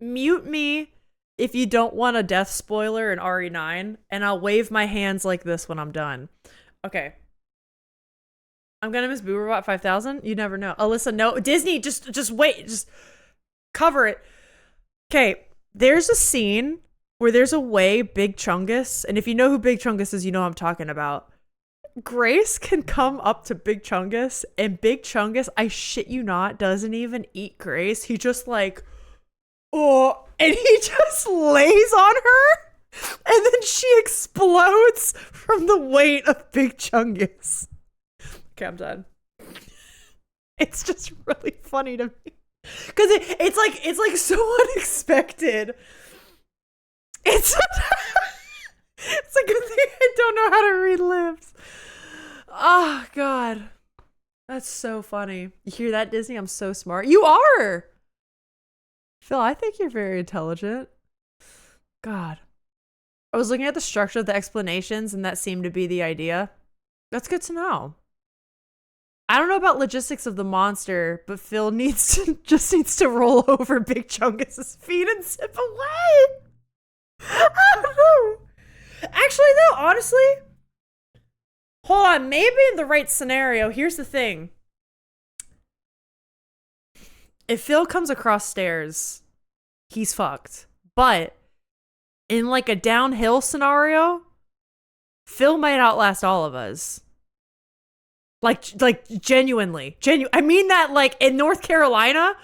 mute me if you don't want a death spoiler in RE9, and I'll wave my hands like this when I'm done. Okay. I'm gonna miss Boo Robot 5000. You never know. Alyssa, no. Disney, just wait. Just cover it. Okay, there's a scene where there's a way Big Chungus, and if you know who Big Chungus is, you know what I'm talking about. Grace can come up to Big Chungus, and Big Chungus, I shit you not, doesn't even eat Grace. He just like, oh, and he just lays on her, and then she explodes from the weight of Big Chungus. Okay, I'm done. It's just really funny to me because it's like so unexpected. It's a good thing I don't know how to read lips. Oh God, that's so funny. You hear that, Disney? I'm so smart. You are, Phil. I think you're very intelligent. God, I was looking at the structure of the explanations, and that seemed to be the idea. That's good to know. I don't know about logistics of the monster, but Phil needs to roll over Big Chungus's feet and zip away. I don't know. Actually, though, honestly, hold on. Maybe in the right scenario, here's the thing. If Phil comes across stairs, he's fucked. But in like a downhill scenario, Phil might outlast all of us. Like genuinely. I mean that like in North Carolina,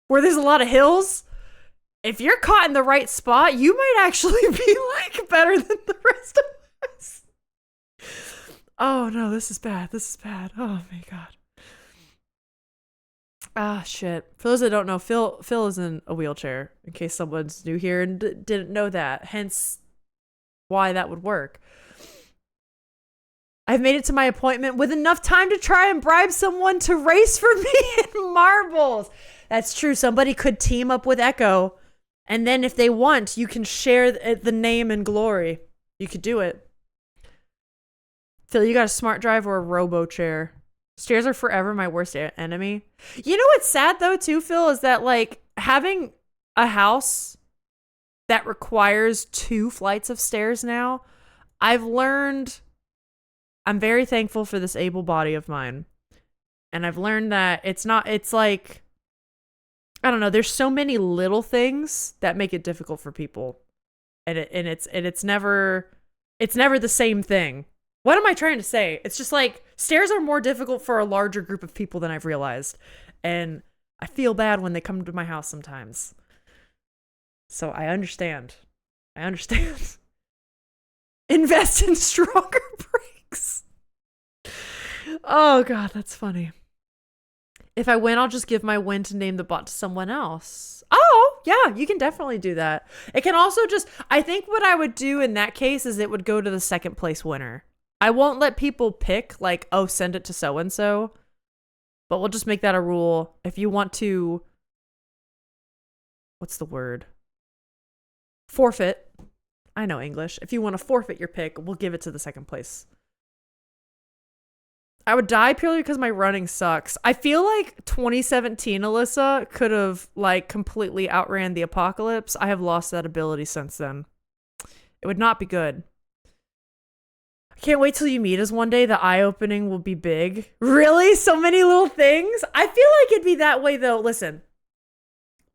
where there's a lot of hills, if you're caught in the right spot, you might actually be like better than the rest of us. Oh no, this is bad. This is bad. Oh my God. Ah, shit. For those that don't know, Phil is in a wheelchair, in case someone's new here and didn't know that. Hence why that would work. I've made it to my appointment with enough time to try and bribe someone to race for me in marbles. That's true. Somebody could team up with Echo, and then if they want, you can share the name and glory. You could do it. Phil, you got a smart drive or a robo chair? Stairs are forever my worst enemy. You know what's sad though too, Phil, is that like having a house that requires 2 flights of stairs now, I've learned I'm very thankful for this able body of mine. And I've learned that it's like, I don't know, there's so many little things that make it difficult for people. And it's never the same thing. What am I trying to say? It's just like stairs are more difficult for a larger group of people than I've realized. And I feel bad when they come to my house sometimes. So I understand. Invest in stronger brakes. Oh God, that's funny. If I win, I'll just give my win to name the bot to someone else. Oh, yeah, you can definitely do that. It can also I think what I would do in that case is it would go to the second place winner. I won't let people pick like, oh, send it to so-and-so, but we'll just make that a rule. If you want to, what's the word? Forfeit. I know English. If you want to forfeit your pick, we'll give it to the second place. I would die purely because my running sucks. I feel like 2017 Alyssa could have like completely outran the apocalypse. I have lost that ability since then. It would not be good. I can't wait till you meet us one day. The eye-opening will be big. Really? So many little things? I feel like it'd be that way though. Listen,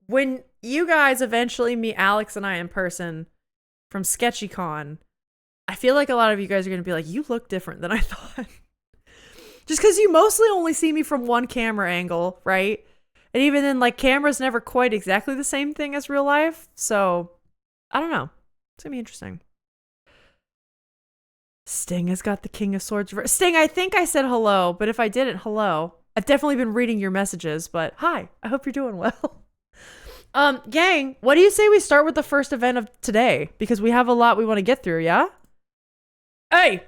when you guys eventually meet Alex and I in person from SketchyCon, I feel like a lot of you guys are going to be like, you look different than I thought. Just because you mostly only see me from one camera angle, right? And even then, like, camera's never quite exactly the same thing as real life. So, I don't know. It's going to be interesting. Sting has got the King of Swords. Sting, I think I said hello, but if I didn't, hello. I've definitely been reading your messages, but hi, I hope you're doing well. Gang, what do you say we start with the first event of today? Because we have a lot we want to get through, yeah? Hey!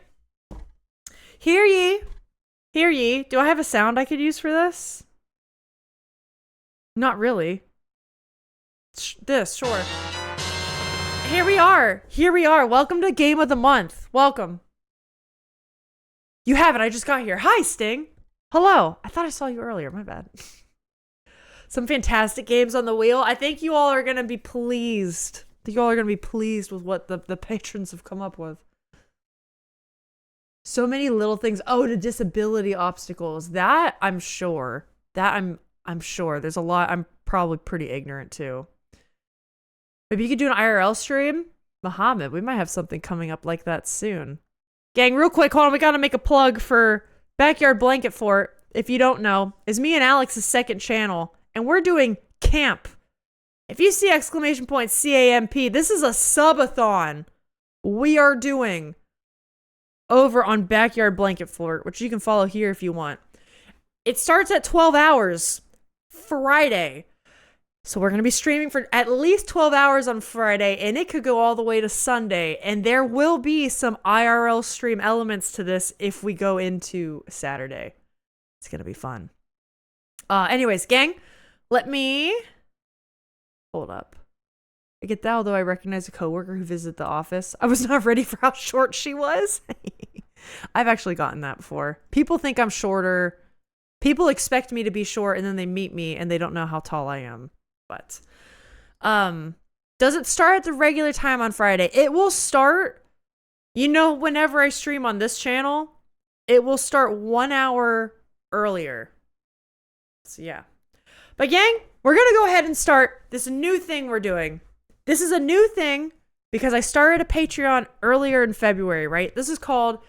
Hear ye. Hear ye. Do I have a sound I could use for this? Not really. This, sure. Here we are. Here we are. Welcome to Game of the Month. Welcome. You haven't. I just got here. Hi, Sting. Hello. I thought I saw you earlier. My bad. Some fantastic games on the wheel. I think you all are going to be pleased. I think you all are going to be pleased with what the patrons have come up with. So many little things. Oh, the disability obstacles. That I'm sure. I'm sure. There's a lot. I'm probably pretty ignorant too. Maybe you could do an IRL stream? Muhammad, we might have something coming up like that soon. Gang, real quick, hold on. We got to make a plug for Backyard Blanket Fort. If you don't know, is me and Alex's second channel. And we're doing camp. If you see exclamation point CAMP, this is a subathon we are doing over on Backyard Blanket Fort, which you can follow here if you want. It starts at 12 hours Friday. So we're going to be streaming for at least 12 hours on Friday, and it could go all the way to Sunday. And there will be some IRL stream elements to this if we go into Saturday. It's going to be fun. Anyways, gang, let me... Hold up. I get that, although I recognize a coworker who visited the office. I was not ready for how short she was. I've actually gotten that before. People think I'm shorter. People expect me to be short, and then they meet me, and they don't know how tall I am. But, does it start at the regular time on Friday? It will start, whenever I stream on this channel, it will start 1 hour earlier. So, yeah. But, gang, we're going to go ahead and start this new thing we're doing. This is a new thing because I started a Patreon earlier in February, right? This is called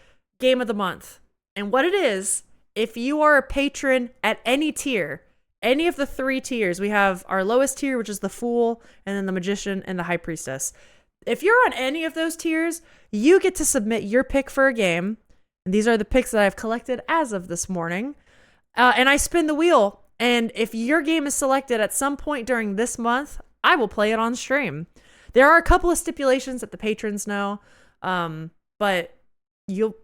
Game of the Month. And what it is, if you are a patron at any tier, any of the 3 tiers, we have our lowest tier, which is the Fool, and then the Magician, and the High Priestess. If you're on any of those tiers, you get to submit your pick for a game. And these are the picks that I've collected as of this morning. And I spin the wheel. And if your game is selected at some point during this month, I will play it on stream. There are a couple of stipulations that the patrons know, but you're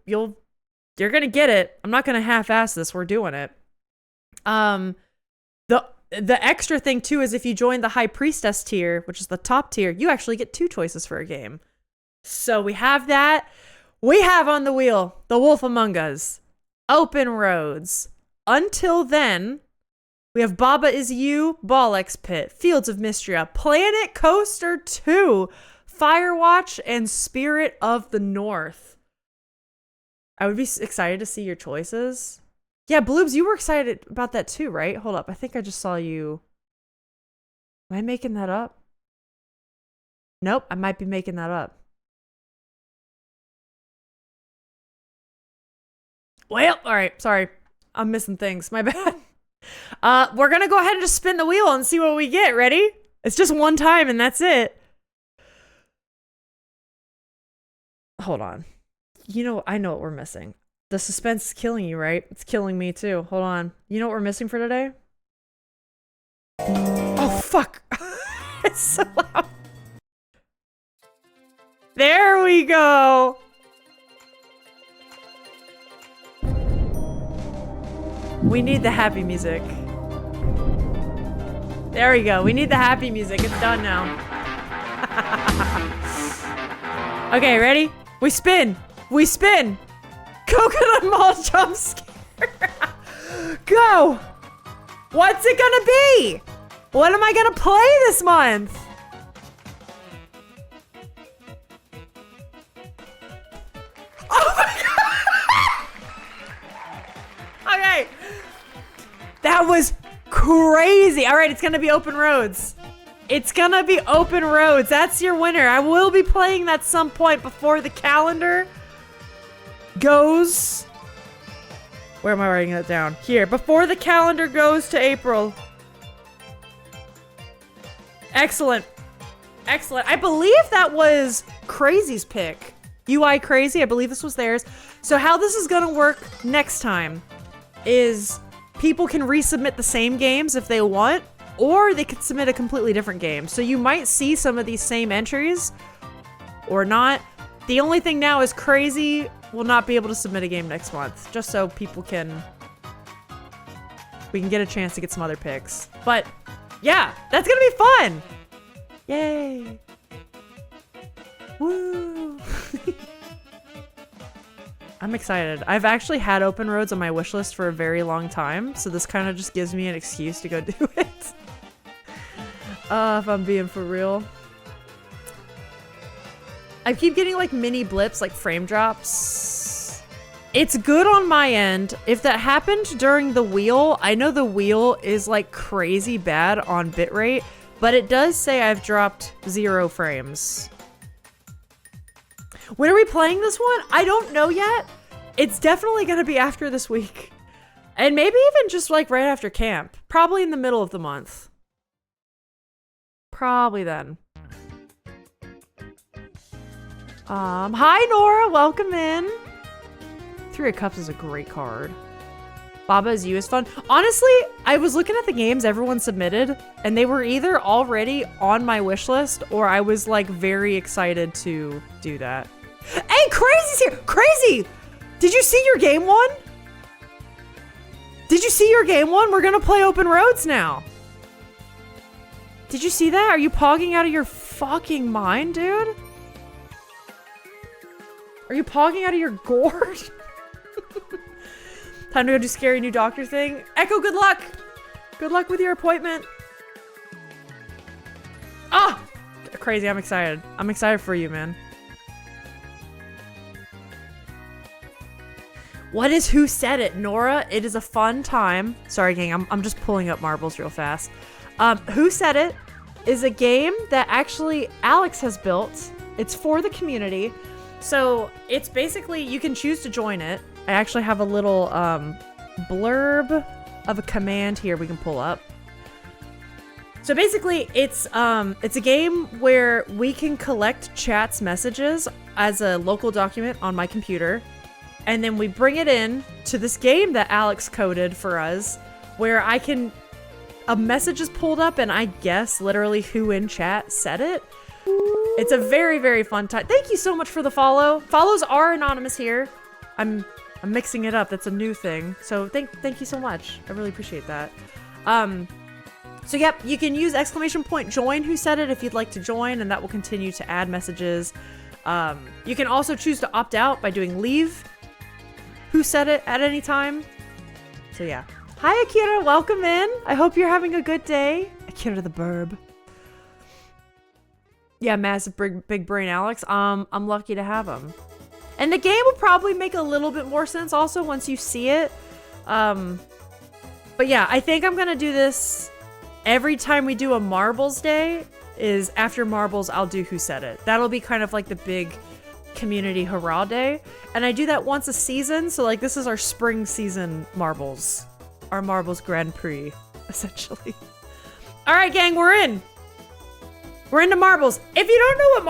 gonna get it. I'm not gonna half-ass this. We're doing it. The extra thing too is if you join the High Priestess tier, which is the top tier, you actually get 2 choices for a game. So we have that. We have on the wheel The Wolf Among Us, Open Roads. Until then, we have Baba Is You, Ball X Pit, Fields of Mystria, Planet Coaster 2, Firewatch, and Spirit of the North. I would be excited to see your choices. Yeah, Bloobs, you were excited about that too, right? Hold up. I think I just saw you. Am I making that up? Nope, I might be making that up. Well, all right. Sorry. I'm missing things. My bad. We're going to go ahead and just spin the wheel and see what we get. Ready? It's just one time and that's it. Hold on. I know what we're missing. The suspense is killing you, right? It's killing me too. Hold on. You know what we're missing for today? Oh, fuck. It's so loud. There we go. We need the happy music. There we go. We need the happy music. It's done now. Okay, ready? We spin. We spin. Coconut Mall jump scare. Go. What's it gonna be? What am I gonna play this month? Oh my god. Okay. That was crazy. All right, it's gonna be Open Roads. It's gonna be Open Roads. That's your winner. I will be playing that some point before the calendar goes. Where am I writing that down? Here. Before the calendar goes to April. Excellent. Excellent. I believe that was Crazy's pick. UI Crazy. I believe this was theirs. So how this is gonna work next time is people can resubmit the same games if they want, or they could submit a completely different game. So you might see some of these same entries or not. The only thing now is Crazy will not be able to submit a game next month, just so people we can get a chance to get some other picks. But yeah, that's gonna be fun. Yay. Woo. I'm excited. I've actually had open roads on my wish list for a very long time, so this kind of just gives me an excuse to go do it. If I'm being for real. I keep getting like mini blips, like frame drops. It's good on my end. If that happened during the wheel, I know the wheel is like crazy bad on bitrate, but it does say I've dropped 0 frames. When are we playing this one? I don't know yet. It's definitely gonna be after this week. And maybe even just like right after camp. Probably in the middle of the month. Probably then. Hi Nora, welcome in. 3 of Cups is a great card. Baba is You is fun. Honestly, I was looking at the games everyone submitted, and they were either already on my wish list, or I was like very excited to do that. Hey, Crazy's here! Crazy! Did you see your game one? Did you see your game one? We're gonna play open roads now. Did you see that? Are you pogging out of your fucking mind, dude? Are you pogging out of your gourd? Time to go do scary new doctor thing. Echo, good luck! Good luck with your appointment. Ah! Crazy, I'm excited. I'm excited for you, man. What is Who Said It, Nora? It is a fun time. Sorry, gang, I'm just pulling up marbles real fast. Who Said It is a game that actually Alex has built. It's for the community. So it's basically, you can choose to join it. I actually have a little blurb of a command here we can pull up. So basically, it's a game where we can collect chat's messages as a local document on my computer, and then we bring it in to this game that Alex coded for us, where a message is pulled up and I guess literally who in chat said it. It's a very, very fun time. Thank you so much for the follow. Follows are anonymous here. I'm mixing it up. That's a new thing. So thank you so much. I really appreciate that. So yep, you can use !join Who Said It if you'd like to join, and that will continue to add messages. You can also choose to opt out by doing leave Who Said It at any time. So yeah. Hi Akira, welcome in. I hope you're having a good day. Akira the Burb. Yeah, massive big brain Alex. I'm lucky to have him. And the game will probably make a little bit more sense also once you see it. But yeah, I think I'm gonna do this every time we do a Marbles Day. Is after Marbles, I'll do Who Said It. That'll be kind of like the big community hurrah day. And I do that once a season, so like this is our spring season Marbles. Our Marbles Grand Prix, essentially. Alright gang, we're in! We're into Marbles. If you don't know what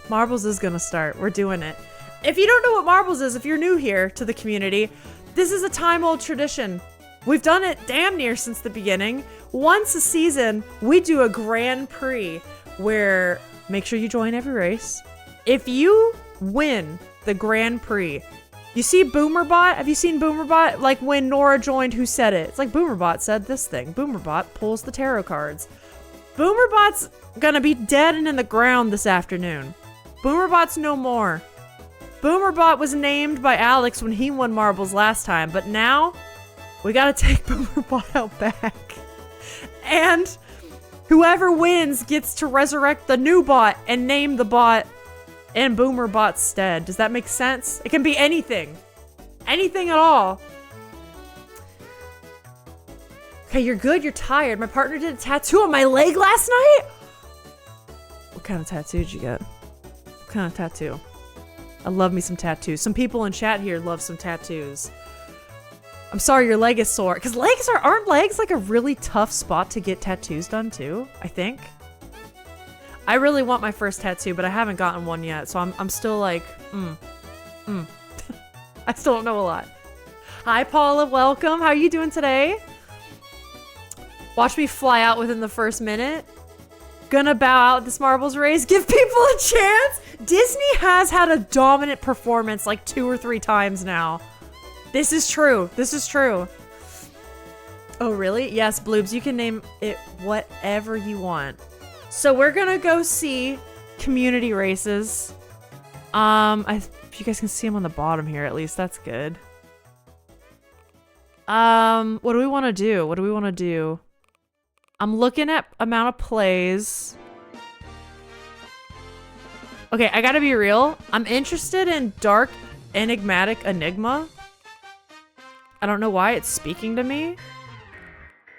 Marbles is gonna start. We're doing it. If you don't know what Marbles is, if you're new here to the community, this is a time-old tradition. We've done it damn near since the beginning. Once a season, we do a Grand Prix where, make sure you join every race. If you win the Grand Prix, you see Boomerbot? Have you seen Boomerbot? Like when Nora joined Who Said It? It's like Boomerbot said this thing. Boomerbot pulls the tarot cards. Boomerbot's gonna be dead and in the ground this afternoon. Boomerbot's no more. Boomerbot was named by Alex when he won Marbles last time, but now we gotta take Boomerbot out back. And whoever wins gets to resurrect the new bot and name the bot in Boomerbot's stead. Does that make sense? It can be anything. Anything at all. Okay, you're good, you're tired. My partner did a tattoo on my leg last night? What kind of tattoo did you get? What kind of tattoo? I love me some tattoos. Some people in chat here love some tattoos. I'm sorry your leg is sore. Because aren't legs like a really tough spot to get tattoos done too, I think? I really want my first tattoo, but I haven't gotten one yet. So I'm still like, I still don't know a lot. Hi, Paula. Welcome. How are you doing today? Watch me fly out within the first minute. Gonna bow out this marbles race. Give people a chance. Disney has had a dominant performance like 2 or 3 times now. This is true. This is true. Oh, really? Yes, Bloobs. You can name it whatever you want. So we're gonna go see community races. If you guys can see them on the bottom here, at least that's good. What do we want to do? What do we want to do? I'm looking at amount of plays. Okay, I gotta be real. I'm interested in Dark Enigmatic Enigma. I don't know why it's speaking to me.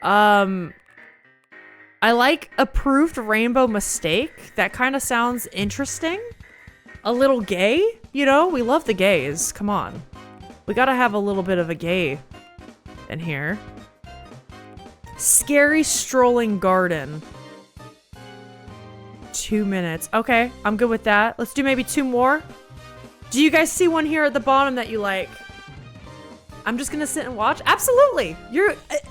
I like Approved Rainbow Mistake. That kind of sounds interesting. A little gay, you know? We love the gays. Come on. We gotta have a little bit of a gay in here. Scary Strolling Garden. 2 minutes. Okay, I'm good with that. Let's do maybe 2 more. Do you guys see one here at the bottom that you like? I'm just gonna sit and watch. Absolutely.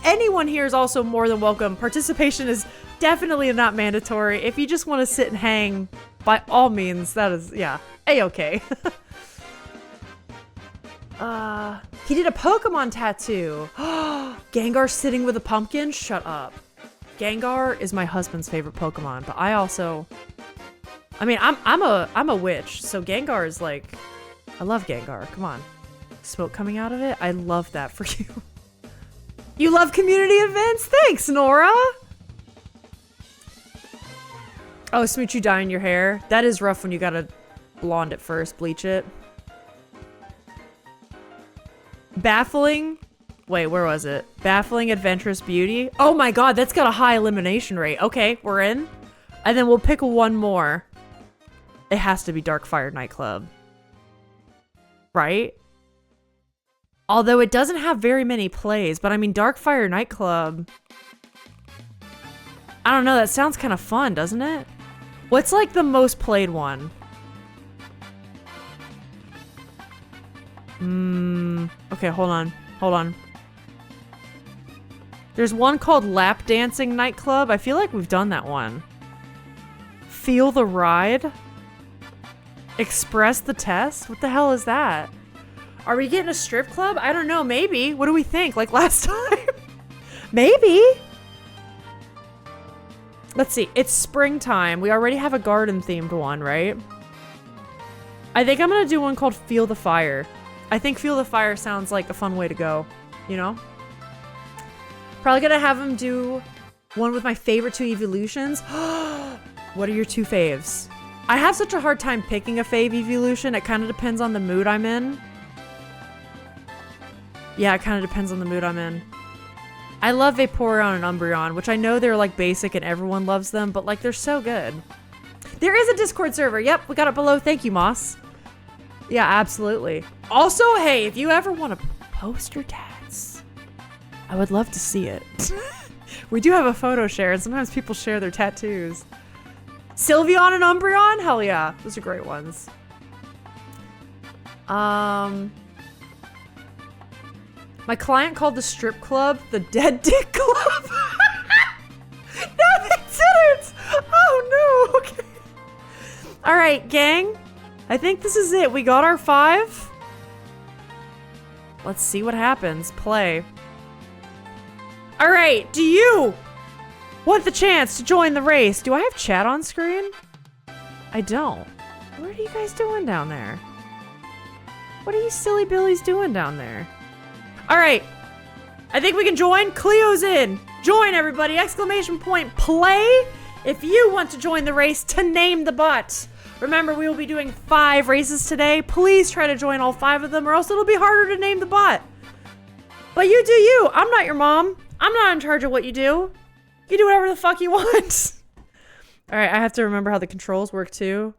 Anyone here is also more than welcome. Participation is definitely not mandatory. If you just want to sit and hang, by all means, that is, yeah, A-okay. He did a Pokemon tattoo. Gengar sitting with a pumpkin? Shut up. Gengar is my husband's favorite Pokemon, but I also, I mean, I'm a witch, so Gengar is like, I love Gengar. Come on. Smoke coming out of it? I love that for you. You love community events? Thanks, Nora! Oh, Smooch, you dyeing your hair? That is rough when you gotta blonde it first, bleach it. Baffling? Wait, where was it? Baffling Adventurous Beauty? Oh my god, that's got a high elimination rate. Okay, we're in. And then we'll pick one more. It has to be Darkfire Nightclub. Right? Although it doesn't have very many plays, but I mean, Darkfire Nightclub... I don't know, that sounds kind of fun, doesn't it? What's like the most played one? Okay, hold on. There's one called Lap Dancing Nightclub. I feel like we've done that one. Feel the Ride? Express the Test? What the hell is that? Are we getting a strip club? I don't know, maybe. What do we think? Like last time? Maybe. Let's see, it's springtime. We already have a garden themed one, right? I think I'm gonna do one called Feel the Fire. I think Feel the Fire sounds like a fun way to go, you know? Probably gonna have him do one with my favorite 2 evolutions. What are your 2 faves? I have such a hard time picking a fave evolution. It kind of depends on the mood I'm in. Yeah, it kind of depends on the mood I'm in. I love Vaporeon and Umbreon, which I know they're like basic and everyone loves them, but like they're so good. There is a Discord server. Yep, we got it below. Thank you, Moss. Yeah, absolutely. Also, hey, if you ever want to post your tats, I would love to see it. We do have a photo share, and sometimes people share their tattoos. Sylveon and Umbreon? Hell yeah. Those are great ones. My client called the strip club the Dead Dick Club. No, they didn't. Oh no. Okay. All right, gang. I think this is it. We got our 5. Let's see what happens. Play. All right. Do you want the chance to join the race? Do I have chat on screen? I don't. What are you guys doing down there? What are you silly billies doing down there? All right, I think we can join. Cleo's in. Join, everybody. Exclamation point, play if you want to join the race to name the butt. Remember, we will be doing 5 races today. Please try to join all 5 of them or else it'll be harder to name the butt. But you do you. I'm not your mom. I'm not in charge of what you do. You do whatever the fuck you want. All right, I have to remember how the controls work too.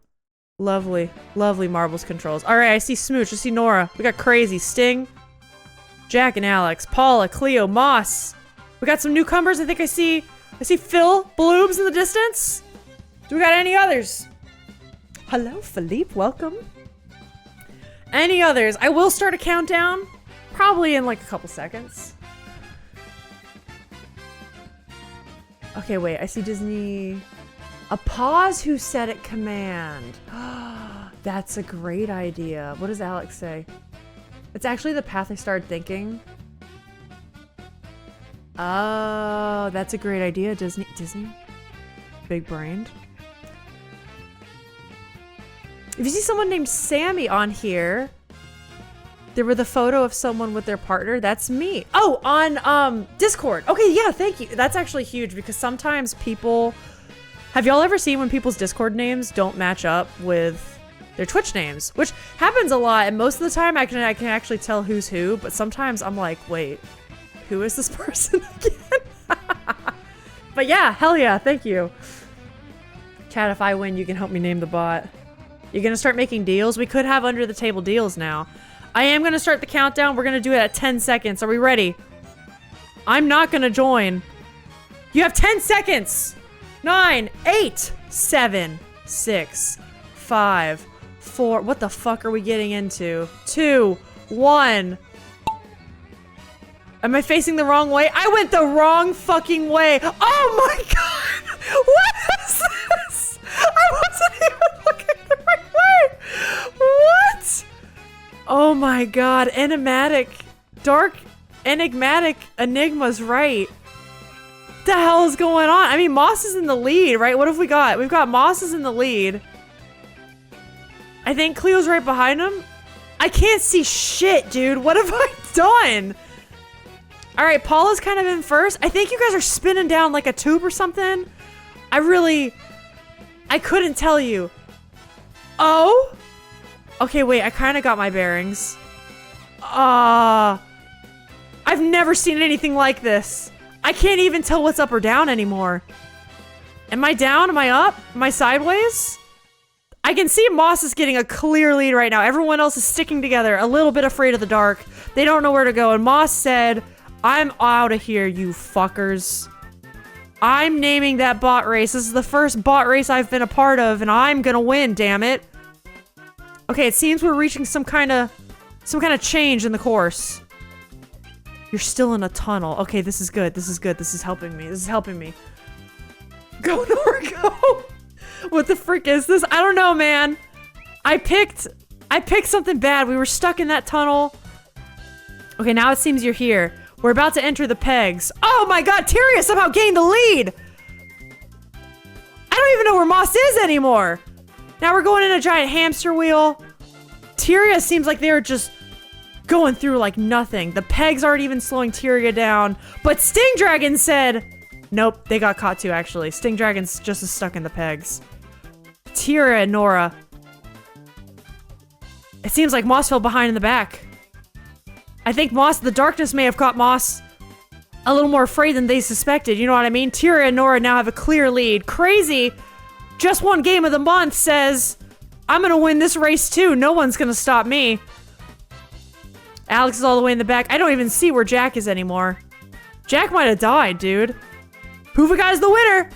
Lovely, lovely marbles controls. All right, I see Smooch. I see Nora. We got Crazy, Sting, Jack and Alex, Paula, Cleo, Moss. We got some newcomers. I think I see Phil Bloobs in the distance. Do we got any others? Hello, Philippe. Welcome. Any others? I will start a countdown. Probably in like a couple seconds. Okay, wait, I see Disney. A pause who set it command. That's a great idea. What does Alex say? It's actually the path I started thinking. Oh, that's a great idea, Disney. Big brained. If you see someone named Sammy on here, there were the photo of someone with their partner. That's me. Oh, on Discord. Okay, yeah, thank you. That's actually huge because sometimes people... Have y'all ever seen when people's Discord names don't match up with their Twitch names? Which happens a lot, and most of the time I can actually tell who's who, but sometimes I'm like, wait, who is this person again? But yeah, hell yeah, thank you. Cat, if I win, you can help me name the bot. You're gonna start making deals? We could have under the table deals now. I am gonna start the countdown. We're gonna do it at 10 seconds. Are we ready? I'm not gonna join. You have 10 seconds! 9, 8, 7, 6, 5, 4. What the fuck are we getting into? 2, 1. Am I facing the wrong way? I went the wrong fucking way. Oh my god! What is this? I wasn't even looking the right way. What? Oh my god. Enigmatic. Dark, enigmatic enigma's right. What the hell is going on? I mean, Moss is in the lead, right? What have we got? We've got Moss is in the lead. I think Cleo's right behind him. I can't see shit, dude. What have I done? All right, Paula's kind of in first. I think you guys are spinning down like a tube or something. I couldn't tell you. Oh? Okay, wait, I kind of got my bearings. I've never seen anything like this. I can't even tell what's up or down anymore. Am I down? Am I up? Am I sideways? I can see Moss is getting a clear lead right now. Everyone else is sticking together, a little bit afraid of the dark. They don't know where to go. And Moss said, I'm out of here, you fuckers. I'm naming that bot race. This is the first bot race I've been a part of, and I'm gonna win, damn it. Okay, it seems we're reaching some kind of change in the course. You're still in a tunnel. Okay, this is good. This is good. This is helping me. This is helping me. Go, Nora, go! What the frick is this? I don't know, man. I picked something bad. We were stuck in that tunnel. Okay, now it seems you're here. We're about to enter the pegs. Oh my god, Tyria somehow gained the lead! I don't even know where Moss is anymore! Now we're going in a giant hamster wheel. Tyria seems like they're just going through like nothing. The pegs aren't even slowing Tyria down. But Sting Dragon said... Nope, they got caught too, actually. Sting Dragon's just as stuck in the pegs. Tyria and Nora. It seems like Moss fell behind in the back. I think the darkness may have caught Moss a little more afraid than they suspected, you know what I mean? Tyria and Nora now have a clear lead. Crazy, just one game of the month says, I'm gonna win this race too, no one's gonna stop me. Alex is all the way in the back. I don't even see where Jack is anymore. Jack might have died, dude. Puvaga's the winner!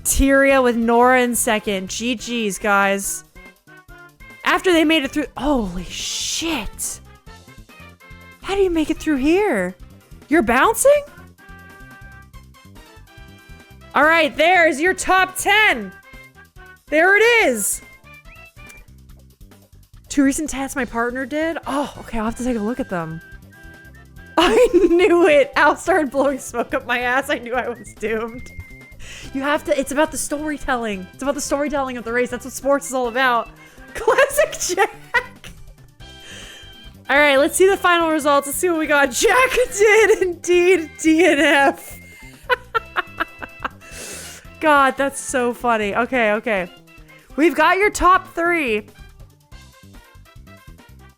Tyria with Nora in second. GG's, guys. After they made it through- Holy shit! How do you make it through here? You're bouncing? Alright, there's your top 10! There it is! 2 recent tests my partner did? Oh, okay, I'll have to take a look at them. I knew it! Al started blowing smoke up my ass. I knew I was doomed. You have to- it's about the storytelling. It's about the storytelling of the race. That's what sports is all about. Classic Jack! Alright, let's see the final results. Let's see what we got. Jack did indeed DNF. God, that's so funny. Okay, okay. We've got your top 3.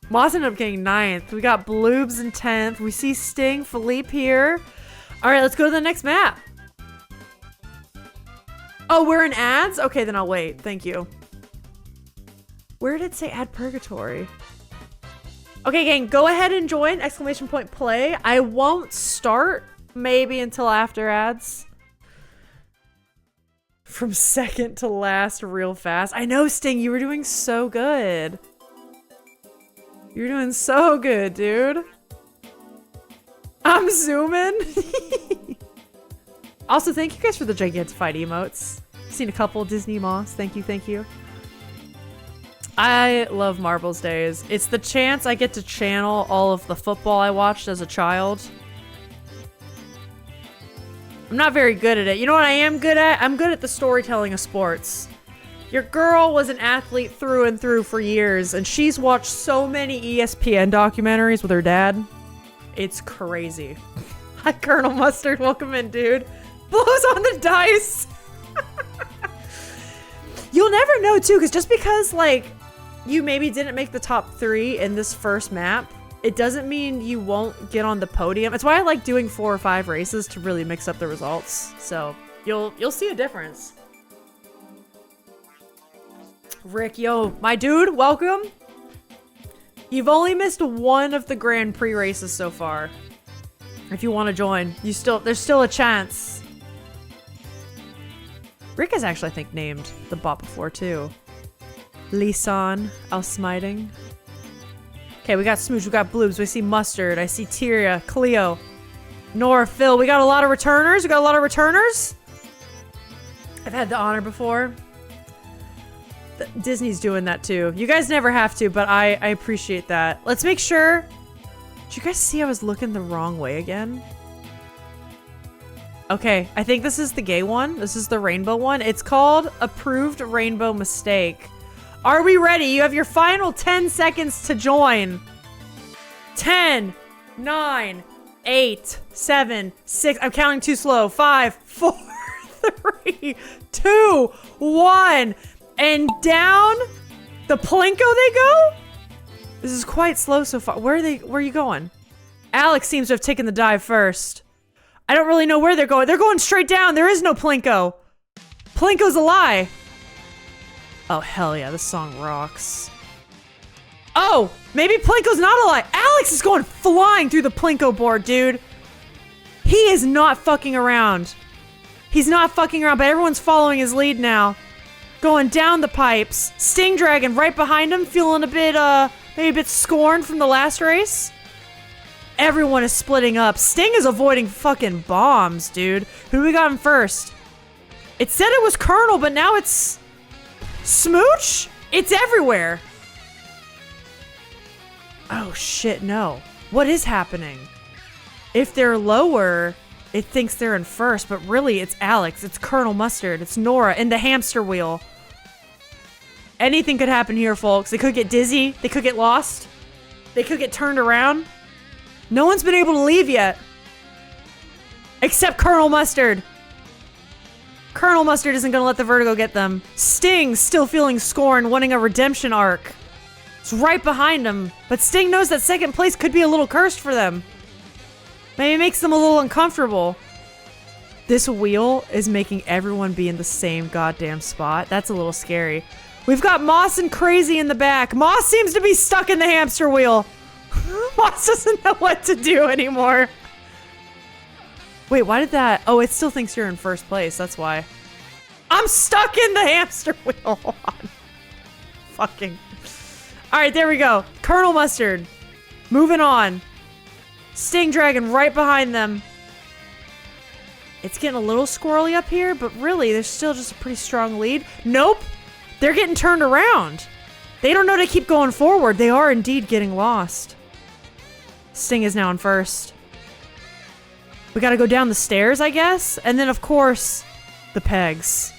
Moss ended up getting 9th. We got Bloobs in 10th. We see Sting, Philippe here. Alright, let's go to the next map. Oh, we're in ads? Okay, then I'll wait. Thank you. Where did it say add purgatory? Okay, gang, go ahead and join! Exclamation point play. I won't start maybe until after ads. From second to last real fast. I know, Sting, you were doing so good. You're doing so good, dude. I'm zooming. Also, thank you guys for the Gigantified emotes. Seen a couple. Disney Moss. Thank you, thank you. I love Marbles Days. It's the chance I get to channel all of the football I watched as a child. I'm not very good at it. You know what I am good at? I'm good at the storytelling of sports. Your girl was an athlete through and through for years, and she's watched so many ESPN documentaries with her dad. It's crazy. Hi, Colonel Mustard. Welcome in, dude. Blows on the dice. You'll never know, too, because just because, like, you maybe didn't make the top 3 in this first map, it doesn't mean you won't get on the podium. It's why I like doing 4 or 5 races to really mix up the results. So you'll see a difference. Rick, yo, my dude, welcome. You've only missed one of the Grand Prix races so far. If you want to join, there's still a chance. Rick is actually, I think, named the bot before too. Lisan, Smiting. Okay, we got Smooch, we got Bloobs, we see Mustard, I see Tyria, Cleo, Nora, Phil. We got a lot of returners. I've had the honor before. Disney's doing that too. You guys never have to, but I appreciate that. Let's make sure. Did you guys see I was looking the wrong way again? Okay, I think this is the gay one. This is the rainbow one. It's called Approved Rainbow Mistake. Are we ready? You have your final 10 seconds to join. 10, 9, 8, 7, 6. I'm counting too slow. 5, 4, 3, 2, 1. And down the Plinko they go? This is quite slow so far. Where are you going? Alex seems to have taken the dive first. I don't really know where they're going. They're going straight down. There is no Plinko. Plinko's a lie. Oh, hell yeah. This song rocks. Oh, maybe Plinko's not a lie. Alex is going flying through the Plinko board, dude. He is not fucking around. He's not fucking around, but everyone's following his lead now. Going down the pipes. Sting Dragon right behind him, feeling a bit, maybe a bit scorned from the last race. Everyone is splitting up. Sting is avoiding fucking bombs, dude. Who we got in first? It said it was Colonel, but now it's Smooch? It's everywhere. Oh shit, no. What is happening? If they're lower, it thinks they're in first, but really it's Alex, it's Colonel Mustard, it's Nora in the hamster wheel. Anything could happen here, folks. They could get dizzy, they could get lost, they could get turned around. No one's been able to leave yet. Except Colonel Mustard. Colonel Mustard isn't gonna let the vertigo get them. Sting still feeling scorn, wanting a redemption arc. It's right behind him, but Sting knows that second place could be a little cursed for them. Maybe it makes them a little uncomfortable. This wheel is making everyone be in the same goddamn spot. That's a little scary. We've got Moss and Crazy in the back. Moss seems to be stuck in the hamster wheel. Moss doesn't know what to do anymore. Wait, why did that? Oh, it still thinks you're in first place. That's why. I'm stuck in the hamster wheel. Hold on. Fucking. All right, there we go. Colonel Mustard. Moving on. Sting Dragon right behind them. It's getting a little squirrely up here, but really, there's still just a pretty strong lead. Nope. They're getting turned around. They don't know to keep going forward. They are indeed getting lost. Sting is now in first. We gotta go down the stairs, I guess. And then, of course, the pegs.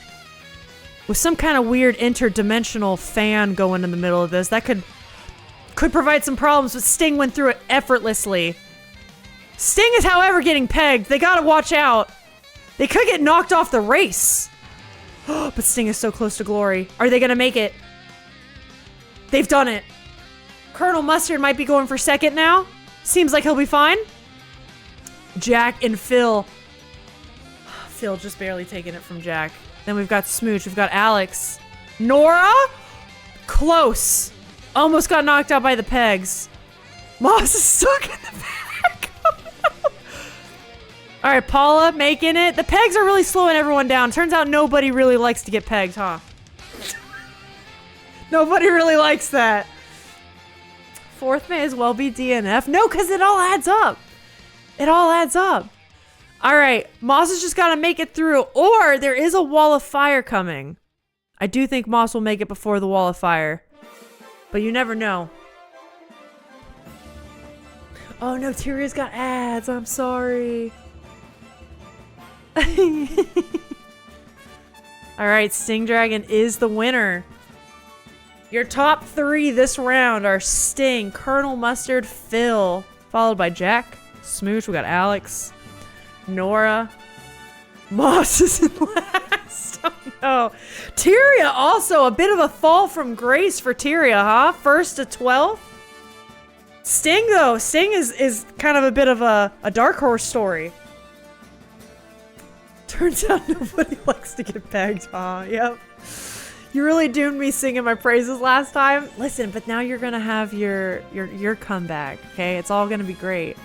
With some kind of weird interdimensional fan going in the middle of this, that could provide some problems, but Sting went through it effortlessly. Sting is, however, getting pegged. They gotta watch out. They could get knocked off the race. But Sting is so close to glory. Are they gonna make it? They've done it. Colonel Mustard might be going for second now. Seems like he'll be fine. Jack and Phil. Phil just barely taking it from Jack. Then we've got Smooch. We've got Alex. Nora? Close. Almost got knocked out by the pegs. Moss is stuck in the back. All right, Paula making it. The pegs are really slowing everyone down. Turns out nobody really likes to get pegged, huh? Nobody really likes that. Fourth may as well be DNF. No, because it all adds up. It all adds up. All right, Moss has just got to make it through, or there is a wall of fire coming. I do think Moss will make it before the wall of fire, but you never know. Oh no, Tyria's got ads. I'm sorry. All right, Sting Dragon is the winner. Your top 3 this round are Sting, Colonel Mustard, Phil, followed by Jack, Smooch. We got Alex, Nora. Moss is in last. Oh no. Tyria also a bit of a fall from grace for Tyria, huh? 1st to 12th. Sting though, Sting is kind of a bit of a dark horse story. Turns out nobody likes to get pegged, huh? Yep. You really doomed me singing my praises last time. Listen, but now you're gonna have your comeback, okay? It's all gonna be great.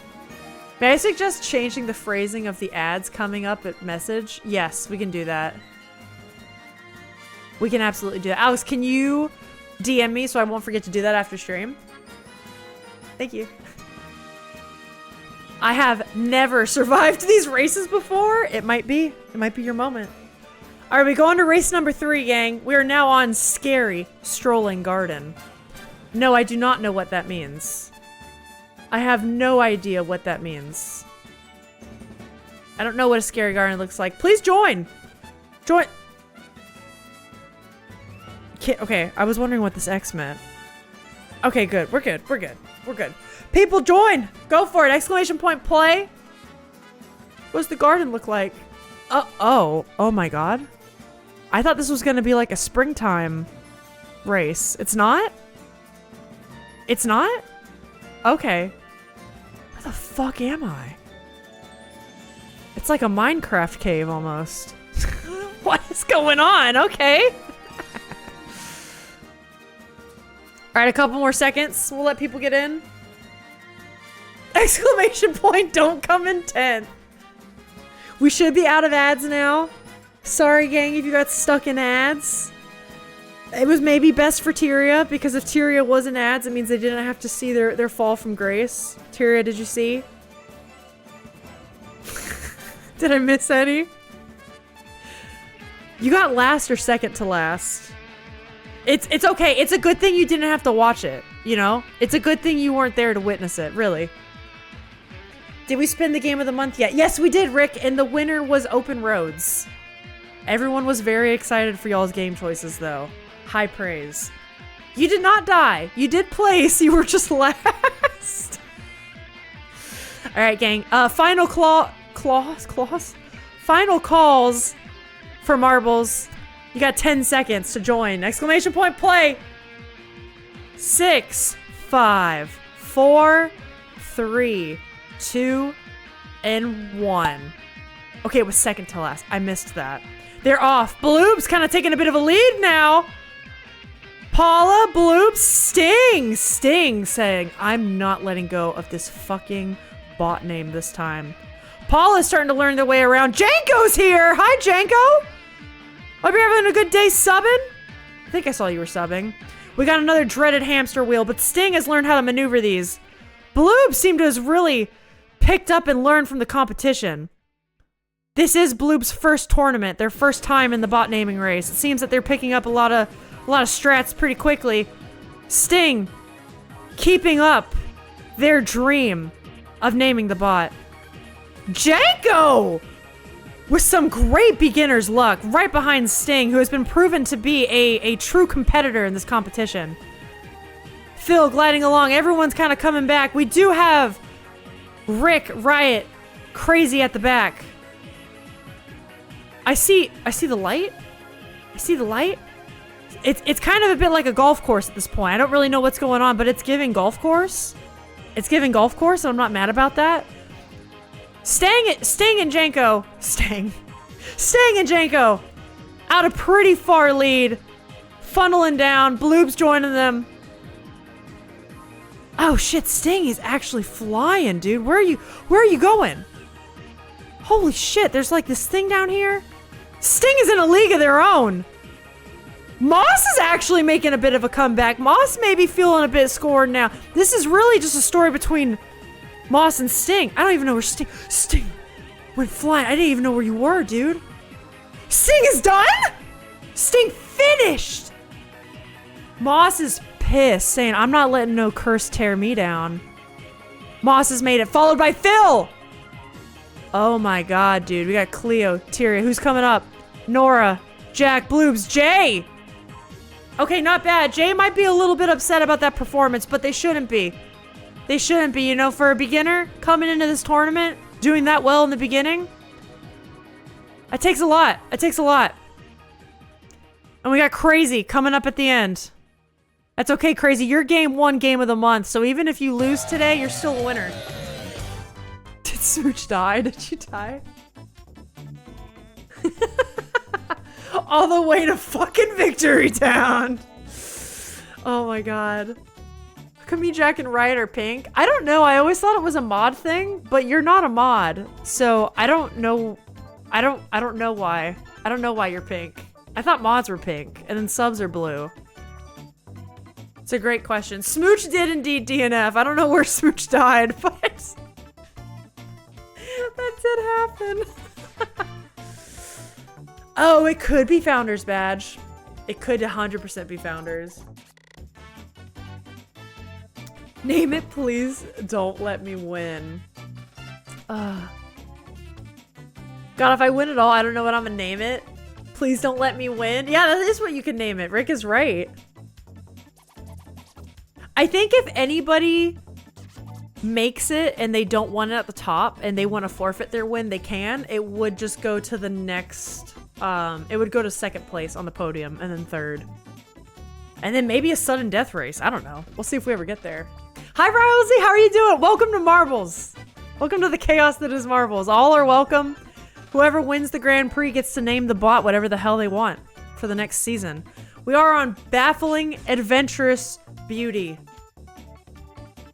May I suggest changing the phrasing of the ads coming up at message? Yes, we can do that. We can absolutely do that. Alex, can you DM me so I won't forget to do that after stream? Thank you. I have never survived these races before. It might be your moment. All right, we go on to race number 3, gang. We are now on Scary Strolling Garden. No, I do not know what that means. I have no idea what that means. I don't know what a scary garden looks like. Please join. Join. Okay, I was wondering what this X meant. Okay, good. We're good. We're good. We're good. People join. Go for it. Exclamation point play. What does the garden look like? Oh my god. I thought this was going to be like a springtime race. It's not? It's not? Okay. Where the fuck am I? It's like a Minecraft cave almost. What is going on? Okay. Alright, a couple more seconds. We'll let people get in. Exclamation point, don't come in 10th. We should be out of ads now. Sorry, gang, if you got stuck in ads. It was maybe best for Tyria, because if Tyria was in ads, it means they didn't have to see their fall from grace. Tyria, did you see? Did I miss any? You got last or second to last. It's okay. It's a good thing you didn't have to watch it, you know? It's a good thing you weren't there to witness it, really. Did we spin the game of the month yet? Yes, we did, Rick, and the winner was Open Roads. Everyone was very excited for y'all's game choices, though. High praise. You did not die. You did place. You were just last. All right, gang. Final Final calls for marbles. You got 10 seconds to join. Exclamation point play. 6, 5, 4, 3, 2, and 1. Okay, it was second to last. I missed that. They're off. Bloop's kind of taking a bit of a lead now. Paula, Bloop, Sting. Sting saying, I'm not letting go of this fucking bot name this time. Paula's starting to learn their way around. Janko's here. Hi, Janko. Hope you're having a good day subbing. I think I saw you were subbing. We got another dreaded hamster wheel, but Sting has learned how to maneuver these. Bloop seemed to have really picked up and learned from the competition. This is Bloop's first tournament, their first time in the bot naming race. It seems that they're picking up a lot of strats pretty quickly. Sting keeping up their dream of naming the bot. Janko with some great beginner's luck right behind Sting, who has been proven to be a true competitor in this competition. Phil gliding along. Everyone's kind of coming back. We do have Rick, Riot, Crazy at the back. I see the light. I see the light. It's kind of a bit like a golf course at this point. I don't really know what's going on, but it's giving golf course. It's giving golf course, and I'm not mad about that. Sting and Janko. Sting and Janko out a pretty far lead. Funneling down. Bloop's joining them. Oh shit, Sting is actually flying, dude. Where are you going? Holy shit, there's like this thing down here. Sting is in a league of their own. Moss is actually making a bit of a comeback. Moss may be feeling a bit scored now. This is really just a story between Moss and Sting. I don't even know where Sting went flying. I didn't even know where you were, dude. Sting is done? Sting finished. Moss is pissed, saying, I'm not letting no curse tear me down. Moss has made it, followed by Phil. Oh my god, dude. We got Cleo, Tyria. Who's coming up? Nora, Jack, Bloobs, Jay. Okay, not bad. Jay might be a little bit upset about that performance, but they shouldn't be. They shouldn't be, you know, for a beginner coming into this tournament, doing that well in the beginning. It takes a lot. It takes a lot. And we got Crazy coming up at the end. That's okay, Crazy. You're game 1 game of the month, so even if you lose today, you're still a winner. Did Smooch die? Did you die? All the way to fucking Victory Town. Oh my god. How come me, Jack, and Riot are pink? I don't know. I always thought it was a mod thing, but you're not a mod. So I don't know. I don't know why. I don't know why you're pink. I thought mods were pink and then subs are blue. It's a great question. Smooch did indeed DNF. I don't know where Smooch died, but that did happen. Oh, it could be Founders Badge. It could 100% be Founders. Name it, please. Don't let me win. God, if I win it all, I don't know what I'm gonna name it. Please don't let me win. Yeah, that is what you can name it. Rick is right. I think if anybody makes it and they don't want it at the top and they want to forfeit their win, they can. It would just go to the next, it would go to 2nd place on the podium and then 3rd. And then maybe a sudden death race. I don't know. We'll see if we ever get there. Hi, Rousey. How are you doing? Welcome to Marbles. Welcome to the chaos that is Marbles. All are welcome. Whoever wins the Grand Prix gets to name the bot whatever the hell they want for the next season. We are on Baffling Adventurous Beauty.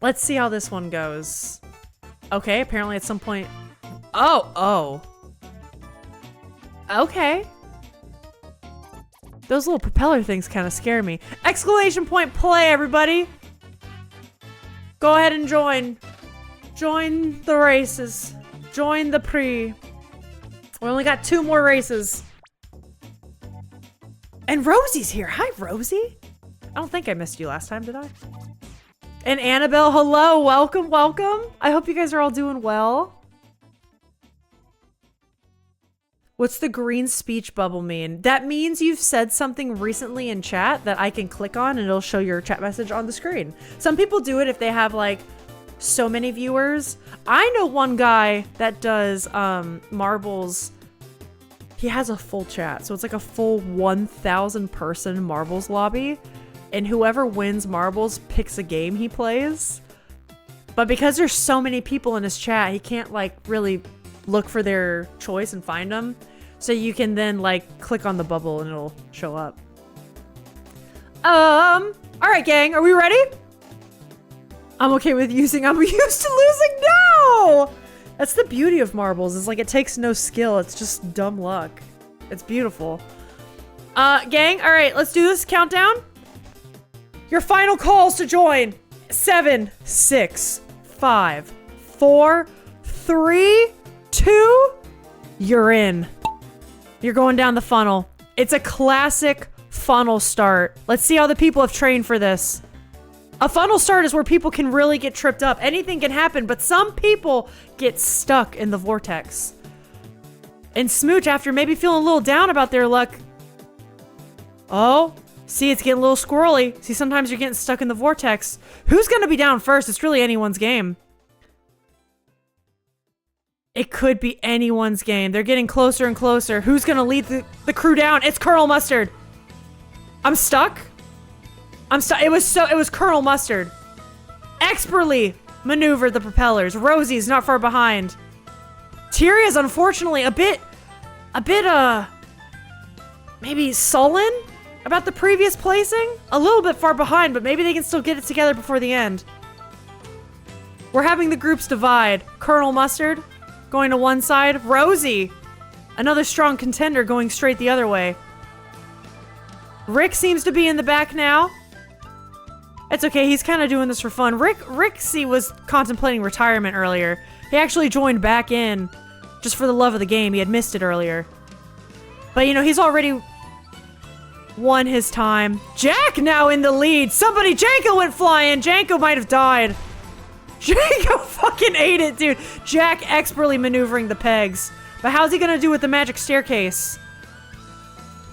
Let's see how this one goes. Okay, apparently at some point... Oh. Okay. Those little propeller things kind of scare me. Exclamation point play, everybody! Go ahead and join. Join the races. Join the Prix. We only got 2 more races. And Rosie's here. Hi, Rosie. I don't think I missed you last time, did I? And Annabelle, hello. Welcome, welcome. I hope you guys are all doing well. What's the green speech bubble mean? That means you've said something recently in chat that I can click on and it'll show your chat message on the screen. Some people do it if they have like so many viewers. I know one guy that does Marbles. He has a full chat, so it's like a full 1,000 person Marbles lobby, and whoever wins Marbles picks a game he plays. But because there's so many people in his chat, he can't like really look for their choice and find them. So you can then like click on the bubble and it'll show up. All right, gang, are we ready? I'm okay with using, I'm used to losing. No! That's the beauty of Marbles, is like it takes no skill, it's just dumb luck. It's beautiful. Gang, all right, let's do this countdown. Your final calls to join. 7, 6, 5, 4, 3, 2, you're in. You're going down the funnel. It's a classic funnel start. Let's see how the people have trained for this. A funnel start is where people can really get tripped up. Anything can happen, but some people get stuck in the vortex. And Smooch, after maybe feeling a little down about their luck. Oh, see, it's getting a little squirrely. See, sometimes you're getting stuck in the vortex. Who's going to be down first? It's really anyone's game. It could be anyone's game. They're getting closer and closer. Who's going to lead the crew down? It's Colonel Mustard. I'm stuck. It was Colonel Mustard. Expertly maneuvered the propellers. Rosie's not far behind. Tyria's unfortunately a bit, maybe sullen about the previous placing. A little bit far behind, but maybe they can still get it together before the end. We're having the groups divide. Colonel Mustard going to one side. Rosie, another strong contender, going straight the other way. Rick seems to be in the back now. It's okay, he's kind of doing this for fun. Rixie was contemplating retirement earlier. He actually joined back in just for the love of the game. He had missed it earlier. But you know, he's already won his time. Jack now in the lead. Somebody, Janko went flying. Janko might have died. Janko fucking ate it, dude. Jack expertly maneuvering the pegs. But how's he gonna do with the magic staircase?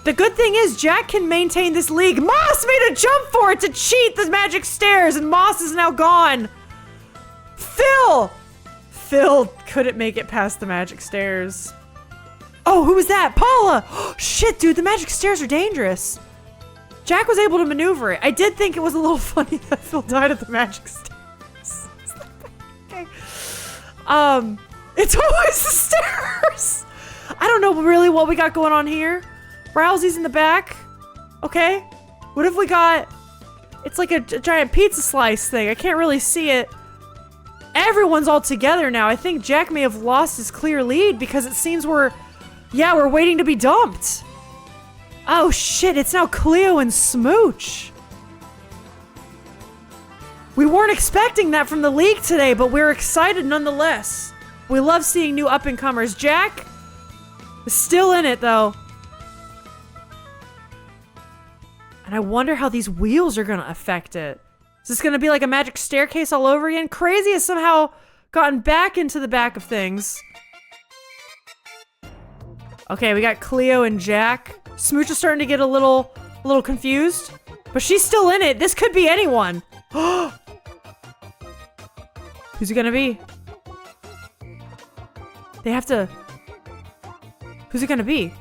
The good thing is Jack can maintain this league. Moss made a jump for it to cheat the magic stairs, and Moss is now gone. Phil couldn't make it past the magic stairs. Oh, who was that? Paula! Shit, dude, the magic stairs are dangerous. Jack was able to maneuver it. I did think it was a little funny that Phil died at the magic stairs. Okay. It's always the stairs! I don't know really what we got going on here. Rousey's in the back. Okay. What if we got... It's like a giant pizza slice thing. I can't really see it. Everyone's all together now. I think Jack may have lost his clear lead because it seems we're waiting to be dumped. Oh shit, it's now Cleo and Smooch. We weren't expecting that from the league today, but we're excited nonetheless. We love seeing new up-and-comers. Jack is still in it though. And I wonder how these wheels are gonna affect it. Is this gonna be like a magic staircase all over again? Crazy has somehow gotten back into the back of things. Okay, we got Cleo and Jack. Smooch is starting to get a little confused, but she's still in it. This could be anyone. Who's it gonna be? They have to... Who's it gonna be?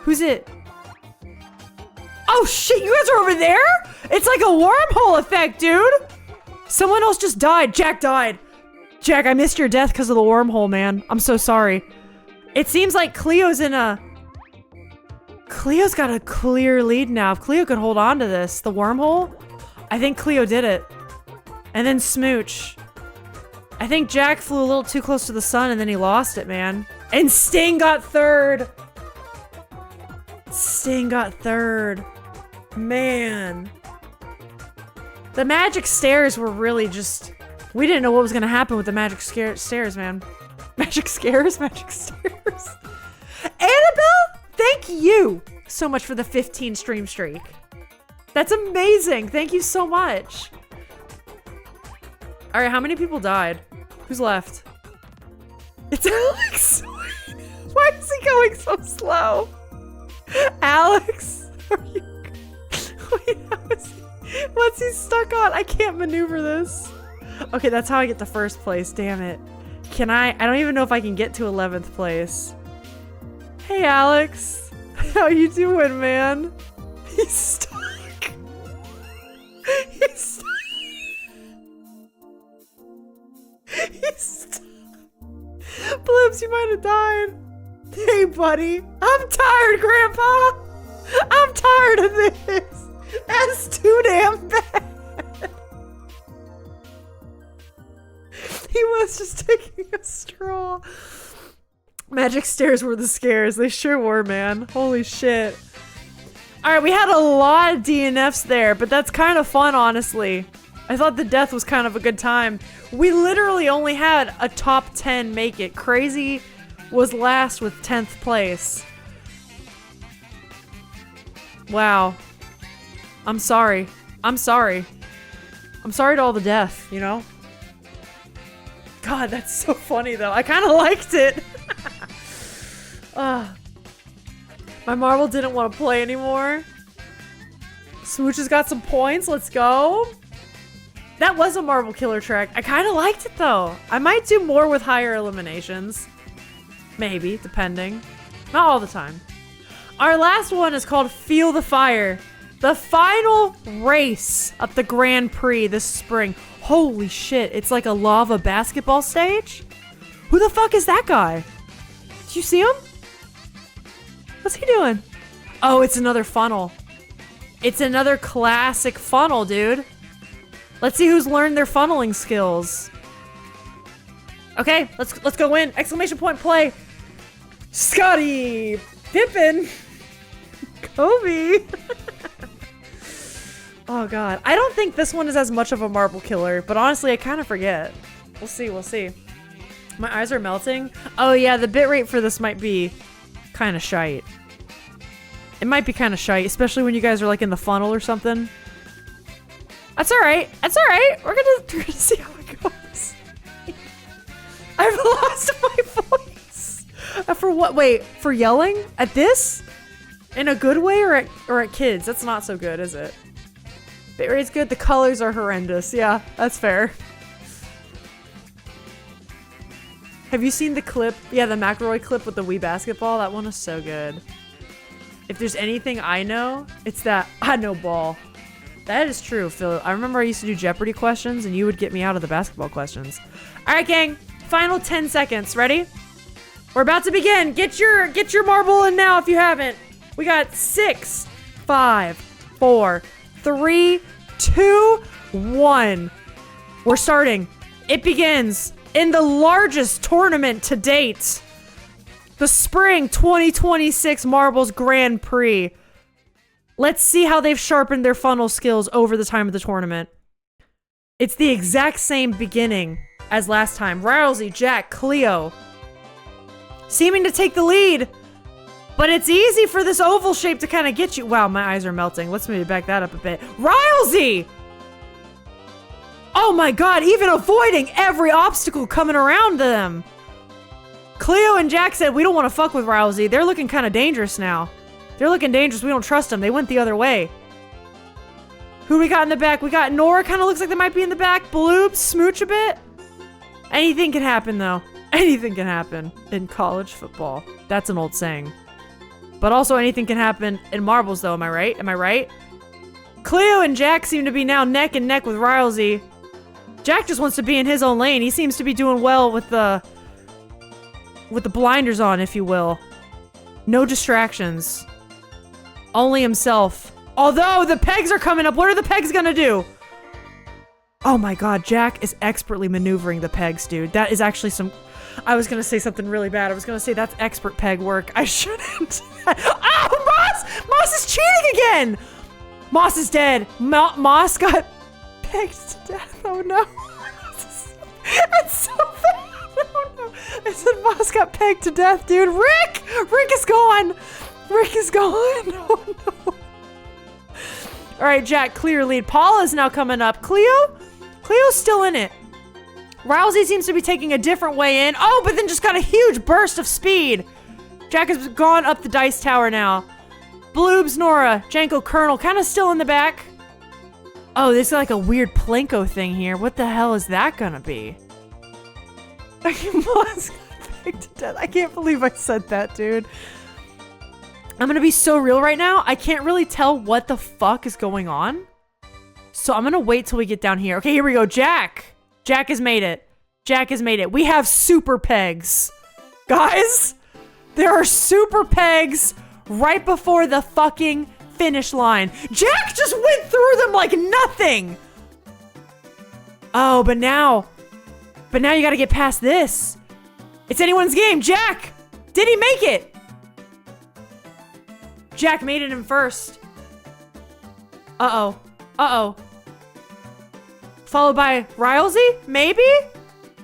Who's it? Oh shit, you guys are over there? It's like a wormhole effect, dude. Someone else just died. Jack died. Jack, I missed your death because of the wormhole, man. I'm so sorry. It seems like Cleo's got a clear lead now. If Cleo could hold on to this, the wormhole, I think Cleo did it. And then Smooch. I think Jack flew a little too close to the sun and then he lost it, man. And Sting got third. Sting got third. Man. The magic stairs were really just... We didn't know what was gonna happen with the magic stairs, man. Magic scares? Magic stairs? Annabelle, thank you so much for the 15 stream streak. That's amazing. Thank you so much. All right, how many people died? Who's left? It's Alex. Why is he going so slow? Alex, are you... Wait, what's he stuck on? I can't maneuver this. Okay, that's how I get to first place. Damn it. Can I don't even know if I can get to 11th place. Hey, Alex. How you doing, man? He's stuck. He's stuck. He's stuck. Blips, you might have died. Hey, buddy. I'm tired, Grandpa. I'm tired of this. That's too damn bad. He was just taking a straw. Magic stairs were the scares. They sure were, man. Holy shit. Alright, we had a lot of DNFs there, but that's kind of fun, honestly. I thought the death was kind of a good time. We literally only had a top 10 make it. Crazy was last with 10th place. Wow. I'm sorry. I'm sorry. I'm sorry to all the death, you know? God, that's so funny though. I kind of liked it. My marble didn't want to play anymore. Smooch has got some points. Let's go. That was a marble killer track. I kind of liked it though. I might do more with higher eliminations. Maybe, depending. Not all the time. Our last one is called Feel the Fire. The final race of the Grand Prix this spring. Holy shit, it's like a lava basketball stage? Who the fuck is that guy? Did you see him? What's he doing? Oh, it's another funnel. It's another classic funnel, dude. Let's see who's learned their funneling skills. Okay, let's go in. Exclamation point play. Scotty Pippen. Kobe. Oh god. I don't think this one is as much of a marble killer, but honestly, I kind of forget. We'll see, we'll see. My eyes are melting. Oh yeah, the bitrate for this might be kind of shite. It might be kind of shite, especially when you guys are like in the funnel or something. That's alright. That's alright. We're gonna see how it goes. I've lost my voice. For what? Wait, for yelling? At this? In a good way or at kids? That's not so good, is it? Bitrate's good. The colors are horrendous. Yeah, that's fair. Have you seen the clip? Yeah, the McElroy clip with the Wii basketball? That one is so good. If there's anything I know, it's that I know ball. That is true, Phil. I remember I used to do Jeopardy questions and you would get me out of the basketball questions. All right, gang. Final 10 seconds. Ready? We're about to begin. Get your marble in now if you haven't. We got 6, 5, 4, 3, 2, 1. We're starting. It begins in the largest tournament to date. The Spring 2026 Marbles Grand Prix. Let's see how they've sharpened their funnel skills over the time of the tournament. It's the exact same beginning as last time. Rousey, Jack, Cleo. Seeming to take the lead. But it's easy for this oval shape to kind of get you. Wow, my eyes are melting. Let's maybe back that up a bit. Rousey! Oh my god, even avoiding every obstacle coming around them. Cleo and Jack said, we don't want to fuck with Rousey. They're looking kind of dangerous now. They're looking dangerous. We don't trust them. They went the other way. Who we got in the back? We got Nora. Kind of looks like they might be in the back. Bloop, smooch a bit. Anything can happen, though. Anything can happen in college football. That's an old saying. But also anything can happen in marbles, though. Am I right? Am I right? Cleo and Jack seem to be now neck and neck with Rousey. Jack just wants to be in his own lane. He seems to be doing well with the blinders on, if you will. No distractions. Only himself. Although the pegs are coming up. What are the pegs gonna do? Oh my god, Jack is expertly maneuvering the pegs, dude. That is actually some... I was gonna say something really bad. I was gonna say that's expert peg work. I shouldn't. Oh, Moss! Moss is cheating again! Moss is dead. Moss got pegged to death. Oh no. That's so bad. Oh no. I said Moss got pegged to death, dude. Rick! Rick is gone! Rick is gone! Oh no. Alright, Jack, clear lead. Paula's now coming up. Cleo's still in it. Rousey seems to be taking a different way in. Oh, but then just got a huge burst of speed. Jack has gone up the dice tower now. Bloobs, Nora, Janko, Colonel, kind of still in the back. Oh, this is like a weird Plinko thing here. What the hell is that gonna be? I can't believe I said that, dude. I'm gonna be so real right now. I can't really tell what the fuck is going on. So I'm gonna wait till we get down here. Okay, here we go. Jack. Jack has made it. Jack has made it. We have super pegs. Guys, there are super pegs right before the fucking finish line. Jack just went through them like nothing. Oh, but now you gotta get past this. It's anyone's game. Jack, did he make it? Jack made it in first. Uh-oh. Uh-oh. Followed by Rousey? Maybe?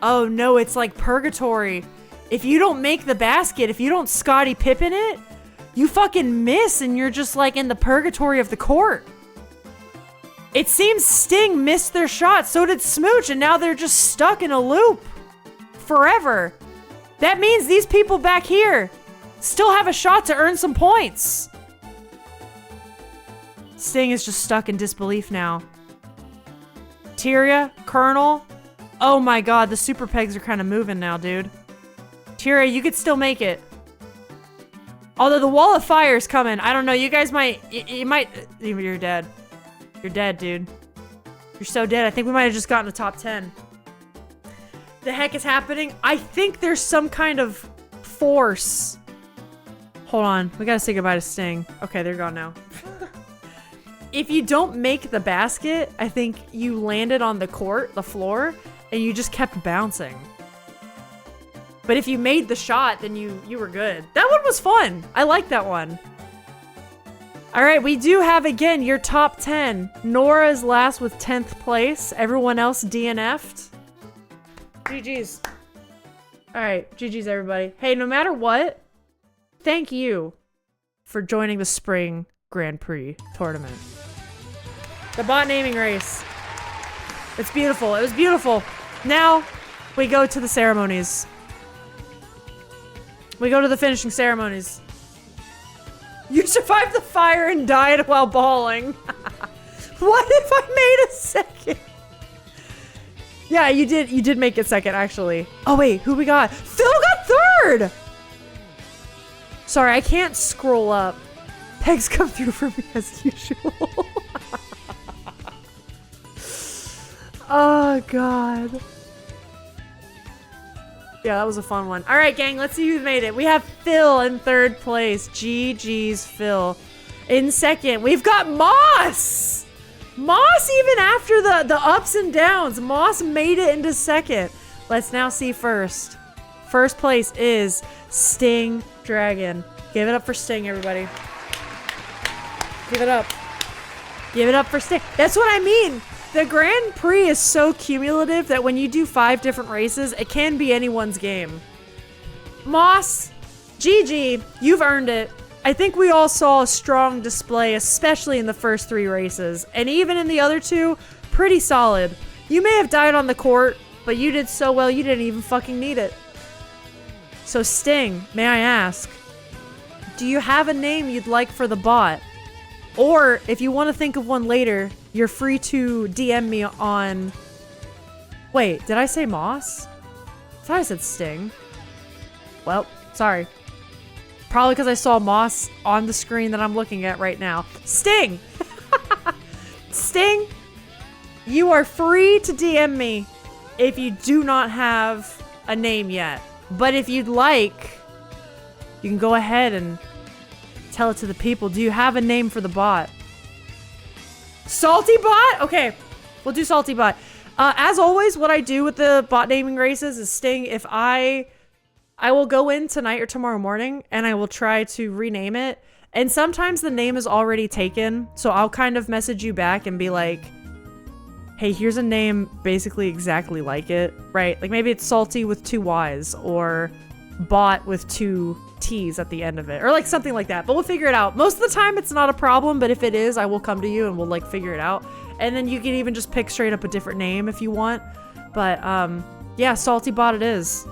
Oh no, it's like purgatory. If you don't make the basket, if you don't Scottie Pippen it, you fucking miss and you're just like in the purgatory of the court. It seems Sting missed their shot, so did Smooch, and now they're just stuck in a loop. Forever. That means these people back here still have a shot to earn some points. Sting is just stuck in disbelief now. Tyria, Colonel. Oh my god, the super pegs are kind of moving now, dude. Tyria, you could still make it. Although the wall of fire is coming. I don't know, you guys might... You're dead. You're dead, dude. You're so dead. I think we might have just gotten a top 10. The heck is happening? I think there's some kind of force. Hold on. We gotta say goodbye to Sting. Okay, they're gone now. If you don't make the basket, I think you landed on the court, the floor, and you just kept bouncing. But if you made the shot, then you were good. That one was fun. I like that one. All right, we do have, again, your top 10. Nora is last with 10th place. Everyone else DNF'd. GG's. All right, GG's, everybody. Hey, no matter what, thank you for joining the Spring Grand Prix tournament. The bot naming race. It's beautiful. It was beautiful. Now, we go to the ceremonies. We go to the finishing ceremonies. You survived the fire and died while bawling. What if I made a second? Yeah, you did make it second, actually. Oh wait, who we got? Phil got third! Sorry, I can't scroll up. Pegs come through for me as usual. Oh god. Yeah, that was a fun one. All right, gang, let's see who made it. We have Phil in third place. GG's, Phil. In second, we've got Moss. Moss, even after the ups and downs, Moss made it into second. Let's now see first. First place is Sting Dragon. Give it up for Sting, everybody. Give it up. Give it up for Sting. That's what I mean. The Grand Prix is so cumulative that when you do 5 different races, it can be anyone's game. Moss, GG, you've earned it. I think we all saw a strong display, especially in the first 3 races. And even in the other 2, pretty solid. You may have died on the court, but you did so well you didn't even fucking need it. So Sting, may I ask, do you have a name you'd like for the bot? Or if you want to think of one later, you're free to DM me on... Wait, did I say Moss? I thought I said Sting. Well, sorry. Probably because I saw Moss on the screen that I'm looking at right now. Sting! Sting, you are free to DM me if you do not have a name yet. But if you'd like, you can go ahead and tell it to the people. Do you have a name for the bot? Salty bot? Okay, we'll do salty bot. As always, what I do with the bot naming races is Sting, if I will go in tonight or tomorrow morning and I will try to rename it. And sometimes the name is already taken. So I'll kind of message you back and be like, hey, here's a name basically exactly like it, right? Like maybe it's salty with 2 Y's or bot with 2 T's at the end of it, or like something like that, but we'll figure it out. Most of the time it's not a problem, but if it is, I will come to you and we'll like figure it out. And then you can even just pick straight up a different name if you want. But yeah, salty bot it is.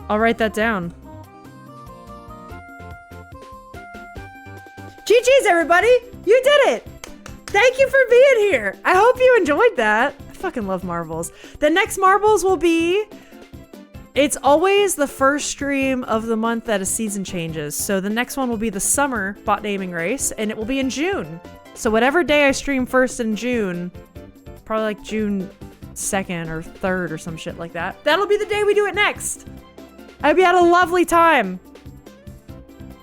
I'll write that down. GG's, everybody! You did it! Thank you for being here! I hope you enjoyed that. I fucking love marbles. The next marbles will be... It's always the first stream of the month that a season changes. So the next one will be the summer bot naming race, and it will be in June. So whatever day I stream first in June, probably like June 2nd or 3rd or some shit like that, that'll be the day we do it next. I hope you had a lovely time.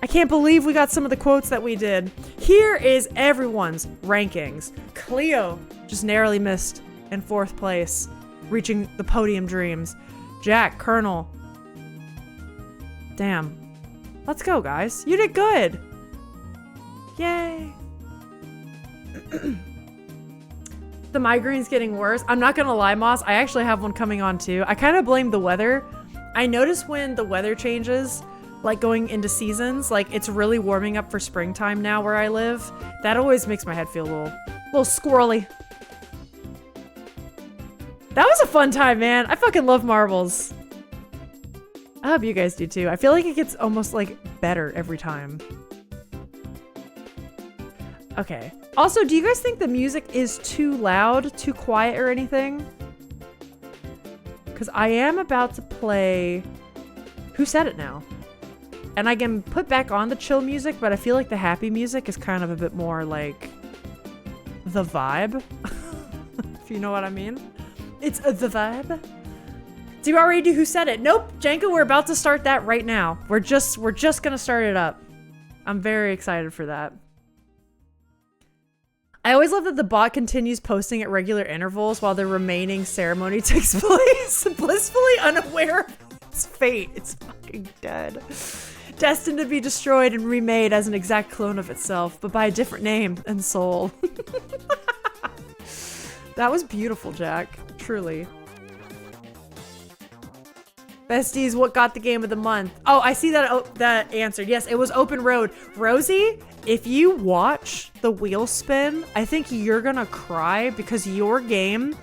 I can't believe we got some of the quotes that we did. Here is everyone's rankings. Cleo just narrowly missed in 4th place, reaching the podium dreams. Jack, Colonel. Damn. Let's go, guys. You did good. Yay. The migraine's getting worse. I'm not gonna lie, Moss. I actually have one coming on too. I kind of blame the weather. I notice when the weather changes, like going into seasons, like it's really warming up for springtime now where I live. That always makes my head feel a little squirrely. That was a fun time, man. I fucking love marbles. I hope you guys do too. I feel like it gets almost like better every time. Okay. Also, do you guys think the music is too loud, too quiet or anything? Because I am about to play Who Said It Now? And I can put back on the chill music, but I feel like the happy music is kind of a bit more like the vibe. If you know what I mean. It's the vibe. Do you already do Who Said It? Nope, Janko, we're about to start that right now. We're just gonna start it up. I'm very excited for that. I always love that the bot continues posting at regular intervals while the remaining ceremony takes place, blissfully unaware of its fate. It's fucking dead. Destined to be destroyed and remade as an exact clone of itself, but by a different name and soul. That was beautiful, Jack. Truly. Besties, what got the game of the month? Oh, I see that that answered. Yes, it was Open Road. Rosie, if you watch the wheel spin, I think you're gonna cry because your game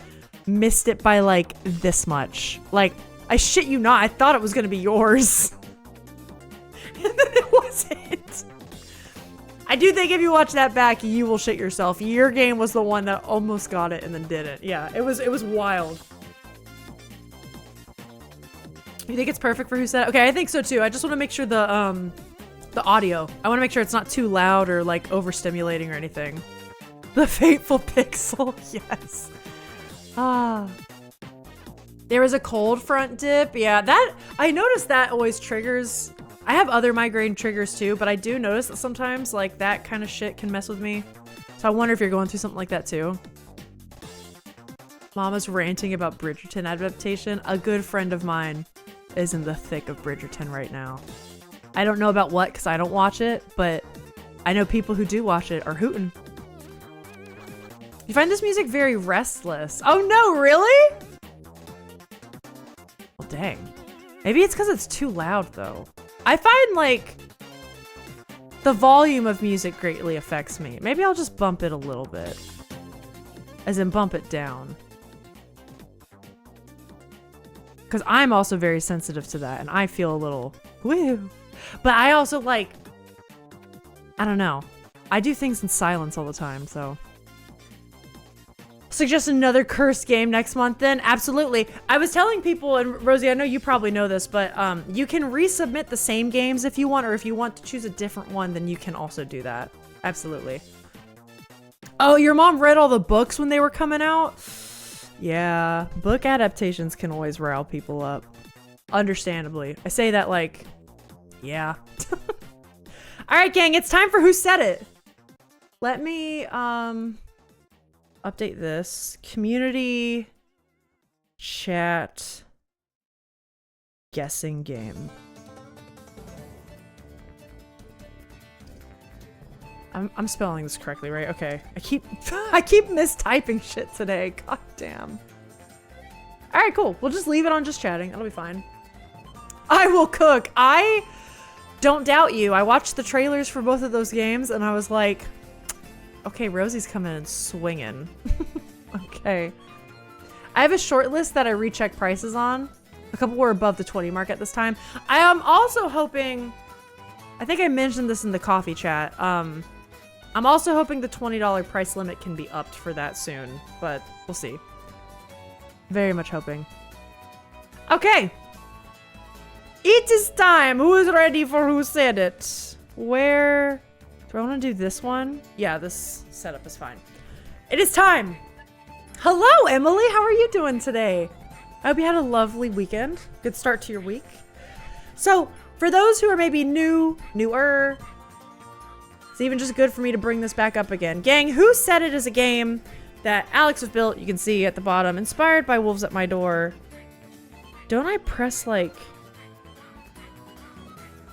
missed it by like this much. Like, I shit you not, I thought it was gonna be yours. And then it wasn't. I do think if you watch that back, you will shit yourself. Your game was the one that almost got it and then didn't. Yeah, it was wild. You think it's perfect for Who Said It? Okay, I think so too. I just want to make sure the audio. I want to make sure it's not too loud or like overstimulating or anything. The fateful pixel, yes. Ah. There was a cold front dip. Yeah, that I noticed that always triggers. I have other migraine triggers too, but I do notice that sometimes like that kind of shit can mess with me. So I wonder if you're going through something like that too. Mama's ranting about Bridgerton adaptation. A good friend of mine is in the thick of Bridgerton right now. I don't know about what because I don't watch it, but I know people who do watch it are hooting. You find this music very restless. Oh no, really? Well, dang. Maybe it's because it's too loud though. I find like the volume of music greatly affects me. Maybe I'll just bump it a little bit. As in bump it down. Because I'm also very sensitive to that and I feel a little woo. But I also like, I don't know. I do things in silence all the time, so. Suggest another cursed game next month then? Absolutely. I was telling people, and Rosie, I know you probably know this, but you can resubmit the same games if you want, or if you want to choose a different one, then you can also do that. Absolutely. Oh, your mom read all the books when they were coming out? Yeah, book adaptations can always rile people up. Understandably. I say that like, yeah. Alright, gang, it's time for Who Said It? Let me, update this. Community chat guessing game. I'm spelling this correctly, right? Okay. I keep mistyping shit today. God damn. Alright, cool. We'll just leave it on just chatting. That'll be fine. I will cook. I don't doubt you. I watched the trailers for both of those games and I was like, okay, Rosie's coming in swinging. Okay. I have a short list that I recheck prices on. A couple were above the 20 mark at this time. I am also hoping, I think I mentioned this in the coffee chat. I'm also hoping the $20 price limit can be upped for that soon, but we'll see. Very much hoping. Okay. It is time. Who is ready for Who Said It? Where... Do I want to do this one? Yeah, this setup is fine. It is time. Hello, Emily. How are you doing today? I hope you had a lovely weekend. Good start to your week. So, for those who are maybe newer, it's even just good for me to bring this back up again. Gang, Who Said It is a game that Alex have built. You can see at the bottom. Inspired by Wolves at My Door. Don't I press like...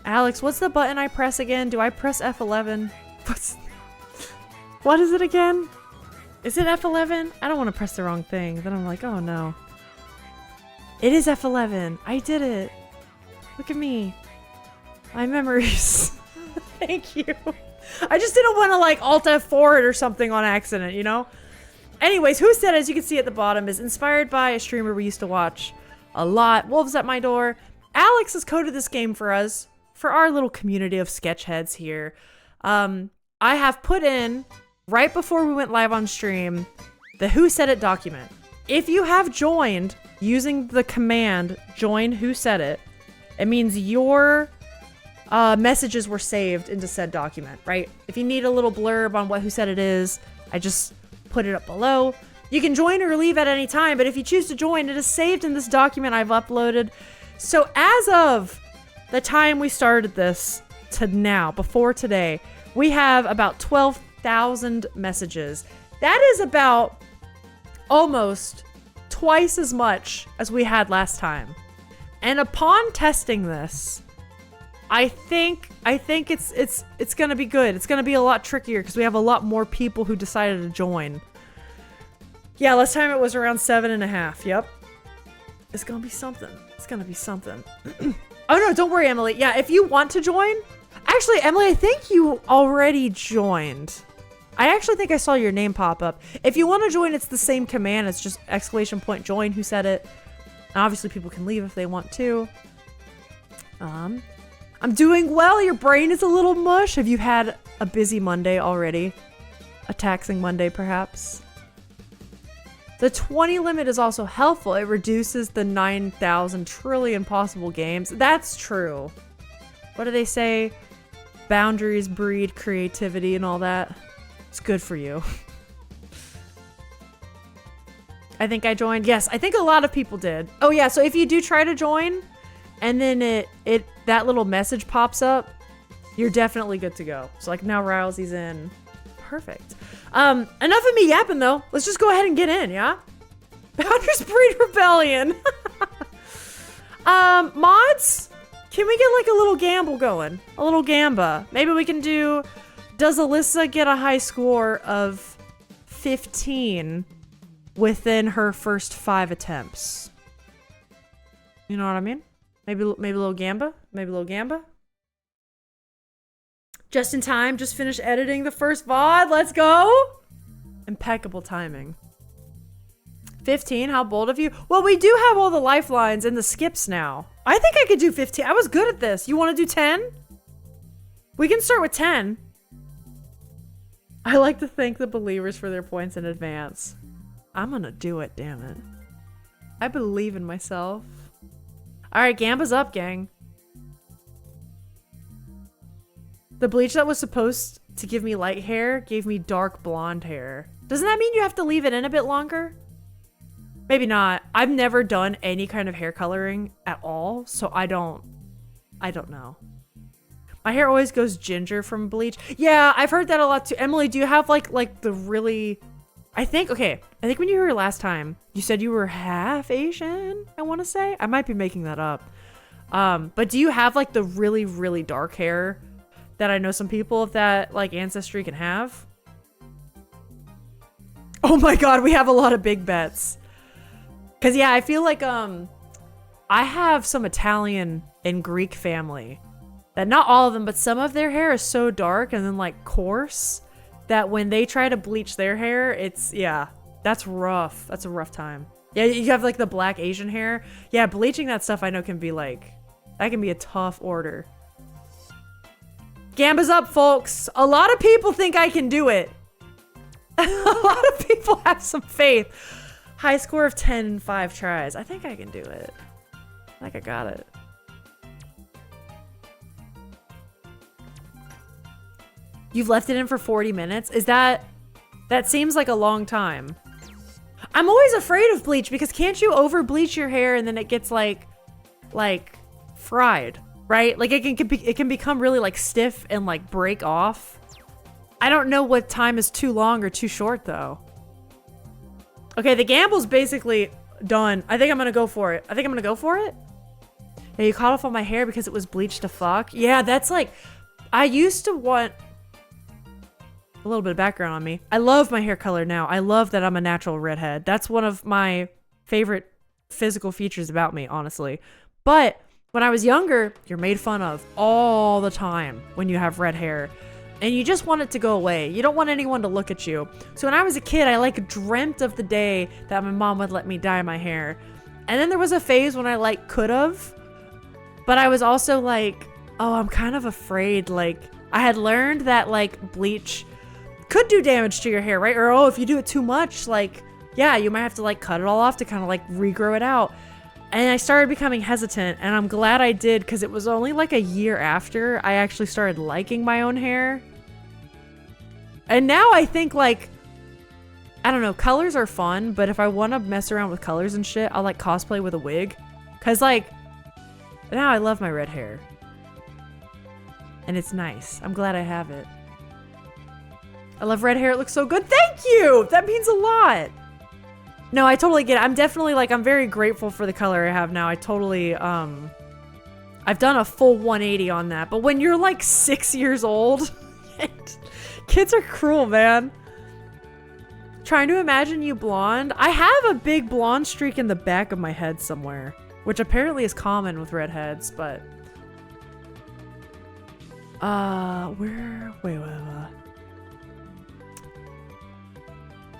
Alex, what's the button I press again? Do I press F11? What is it again? Is it F11? I don't want to press the wrong thing. Then I'm like, oh no. It is F11. I did it. Look at me. My memories. Thank you. I just didn't want to like Alt F4 it or something on accident, you know? Anyways, Who Said It, as you can see at the bottom, is inspired by a streamer we used to watch a lot. Wolves at My Door. Alex has coded this game for us. For our little community of sketch heads here. I have put in, right before we went live on stream, the Who Said It document. If you have joined using the command join Who Said It, it means your messages were saved into said document, right? If you need a little blurb on what Who Said It is, I just put it up below. You can join or leave at any time, but if you choose to join, it is saved in this document I've uploaded. So as of the time we started this to now, before today, we have about 12,000 messages. That is about almost twice as much as we had last time. And upon testing this, I think it's gonna be good. It's gonna be a lot trickier because we have a lot more people who decided to join. Yeah, last time it was around 7.5. Yep. It's gonna be something. It's gonna be something. Oh no, don't worry, Emily. Yeah, if you want to join, actually, Emily, I think you already joined. I actually think I saw your name pop up. If you want to join, it's the same command. It's just !join who said it. And obviously people can leave if they want to. I'm doing well. Your brain is a little mush. Have you had a busy Monday already? A taxing Monday, perhaps? The 20 limit is also helpful. It reduces the 9,000 trillion possible games. That's true. What do they say? Boundaries breed creativity and all that. It's good for you. I think I joined. Yes, I think a lot of people did. Oh yeah, so if you do try to join and then that little message pops up, you're definitely good to go. So like now Rousey's in. Perfect. Enough of me yapping though. Let's just go ahead and get in, yeah? Boundaries breed rebellion. Mods? Can we get like a little gamble going? A little gamba. Maybe we can do, does Alyssa get a high score of 15 within her first 5 attempts? You know what I mean? Maybe a little gamba? Maybe a little gamba? Just in time, just finished editing the first VOD. Let's go. Impeccable timing. 15, how bold of you. Well, we do have all the lifelines and the skips now. I think I could do 15. I was good at this. You want to do 10? We can start with 10. I like to thank the believers for their points in advance. I'm gonna do it, damn it. I believe in myself. All right, Gamba's up, gang. The bleach that was supposed to give me light hair gave me dark blonde hair. Doesn't that mean you have to leave it in a bit longer? Maybe not. I've never done any kind of hair coloring at all, so I don't know. My hair always goes ginger from bleach. Yeah, I've heard that a lot too. Emily, do you have like the really... I think when you were here last time, you said you were half Asian, I want to say. I might be making that up. But do you have like the really, really dark hair that I know some people of that like ancestry can have? Oh my god, we have a lot of big bets. Cause yeah, I feel like I have some Italian and Greek family that not all of them, but some of their hair is so dark and then like coarse that when they try to bleach their hair, it's, yeah, that's rough. That's a rough time. Yeah, you have like the black Asian hair. Yeah, bleaching that stuff I know can be like, that can be a tough order. Gamba's up, folks. A lot of people think I can do it. A lot of people have some faith. High score of 10 in 5 tries. I think I can do it. I think I got it. You've left it in for 40 minutes? Is that seems like a long time. I'm always afraid of bleach because can't you over bleach your hair and then it gets like fried, right? Like it can become really like stiff and like break off. I don't know what time is too long or too short though. Okay, the gamble's basically done. I think I'm gonna go for it. Yeah, you caught off on my hair because it was bleached to fuck. Yeah, that's like, I used to want a little bit of background on me. I love my hair color now. I love that I'm a natural redhead. That's one of my favorite physical features about me, honestly. But when I was younger, you're made fun of all the time when you have red hair. And you just want it to go away. You don't want anyone to look at you. So when I was a kid, I like dreamt of the day that my mom would let me dye my hair. And then there was a phase when I like could've, but I was also like, oh, I'm kind of afraid. Like I had learned that like bleach could do damage to your hair, right? Or oh, if you do it too much, like, yeah, you might have to like cut it all off to kind of like regrow it out. And I started becoming hesitant, and I'm glad I did because it was only like a year after I actually started liking my own hair. And now I think like, I don't know, colors are fun, but if I want to mess around with colors and shit, I'll like cosplay with a wig. Cause like, now I love my red hair. And it's nice. I'm glad I have it. I love red hair. It looks so good. Thank you! That means a lot. No, I totally get it. I'm definitely like, I'm very grateful for the color I have now. I totally I've done a full 180 on that. But when you're like 6 years old, kids are cruel, man. Trying to imagine you blonde. I have a big blonde streak in the back of my head somewhere, which apparently is common with redheads, but wait.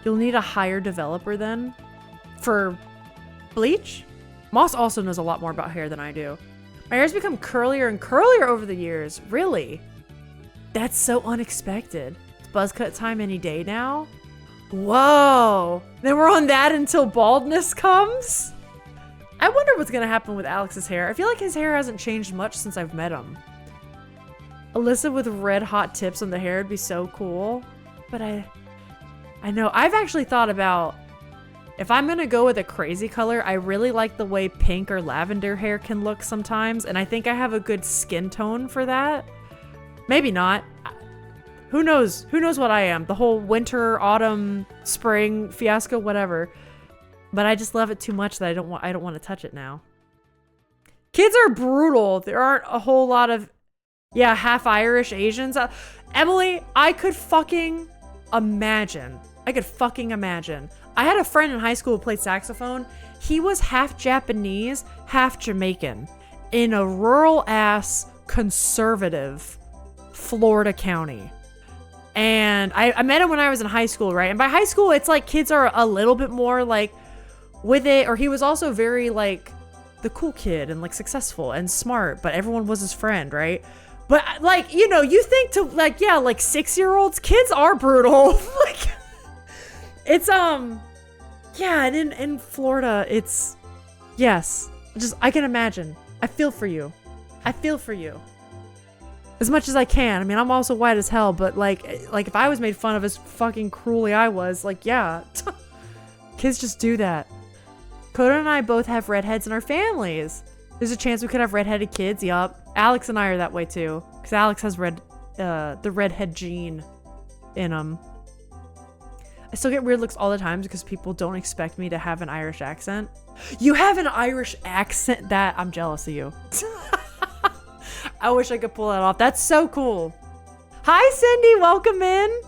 You'll need a higher developer then for bleach. Moss also knows a lot more about hair than I do. My hair's become curlier and curlier over the years. Really? That's so unexpected. It's buzz cut time any day now. Whoa. Then we're on that until baldness comes? I wonder what's gonna happen with Alex's hair. I feel like his hair hasn't changed much since I've met him. Alyssa with red hot tips on the hair would be so cool. But I know, I've actually thought about, if I'm gonna go with a crazy color, I really like the way pink or lavender hair can look sometimes, and I think I have a good skin tone for that. Maybe not. Who knows? Who knows what I am? The whole winter, autumn, spring fiasco, whatever. But I just love it too much that I don't want to touch it now. Kids are brutal. There aren't a whole lot of, yeah, half Irish Asians. Emily, I could fucking imagine. I had a friend in high school who played saxophone. He was half Japanese, half Jamaican in a rural ass conservative Florida county. And I met him when I was in high school, right? And by high school, it's like kids are a little bit more like with it, or he was also very like the cool kid and like successful and smart, but everyone was his friend, right? But like, you know, you think to like, yeah, like 6-year-olds, kids are brutal. Like, it's, yeah, and in Florida, it's, yes, just, I can imagine. I feel for you. As much as I can. I mean, I'm also white as hell, but like if I was made fun of as fucking cruelly I was, like, yeah. Kids just do that. Coda and I both have redheads in our families. There's a chance we could have redheaded kids, yup. Alex and I are that way too. Because Alex has the redhead gene in him. I still get weird looks all the time because people don't expect me to have an Irish accent. You have an Irish accent? That, I'm jealous of you. I wish I could pull that off. That's so cool. Hi, Cindy. Welcome in.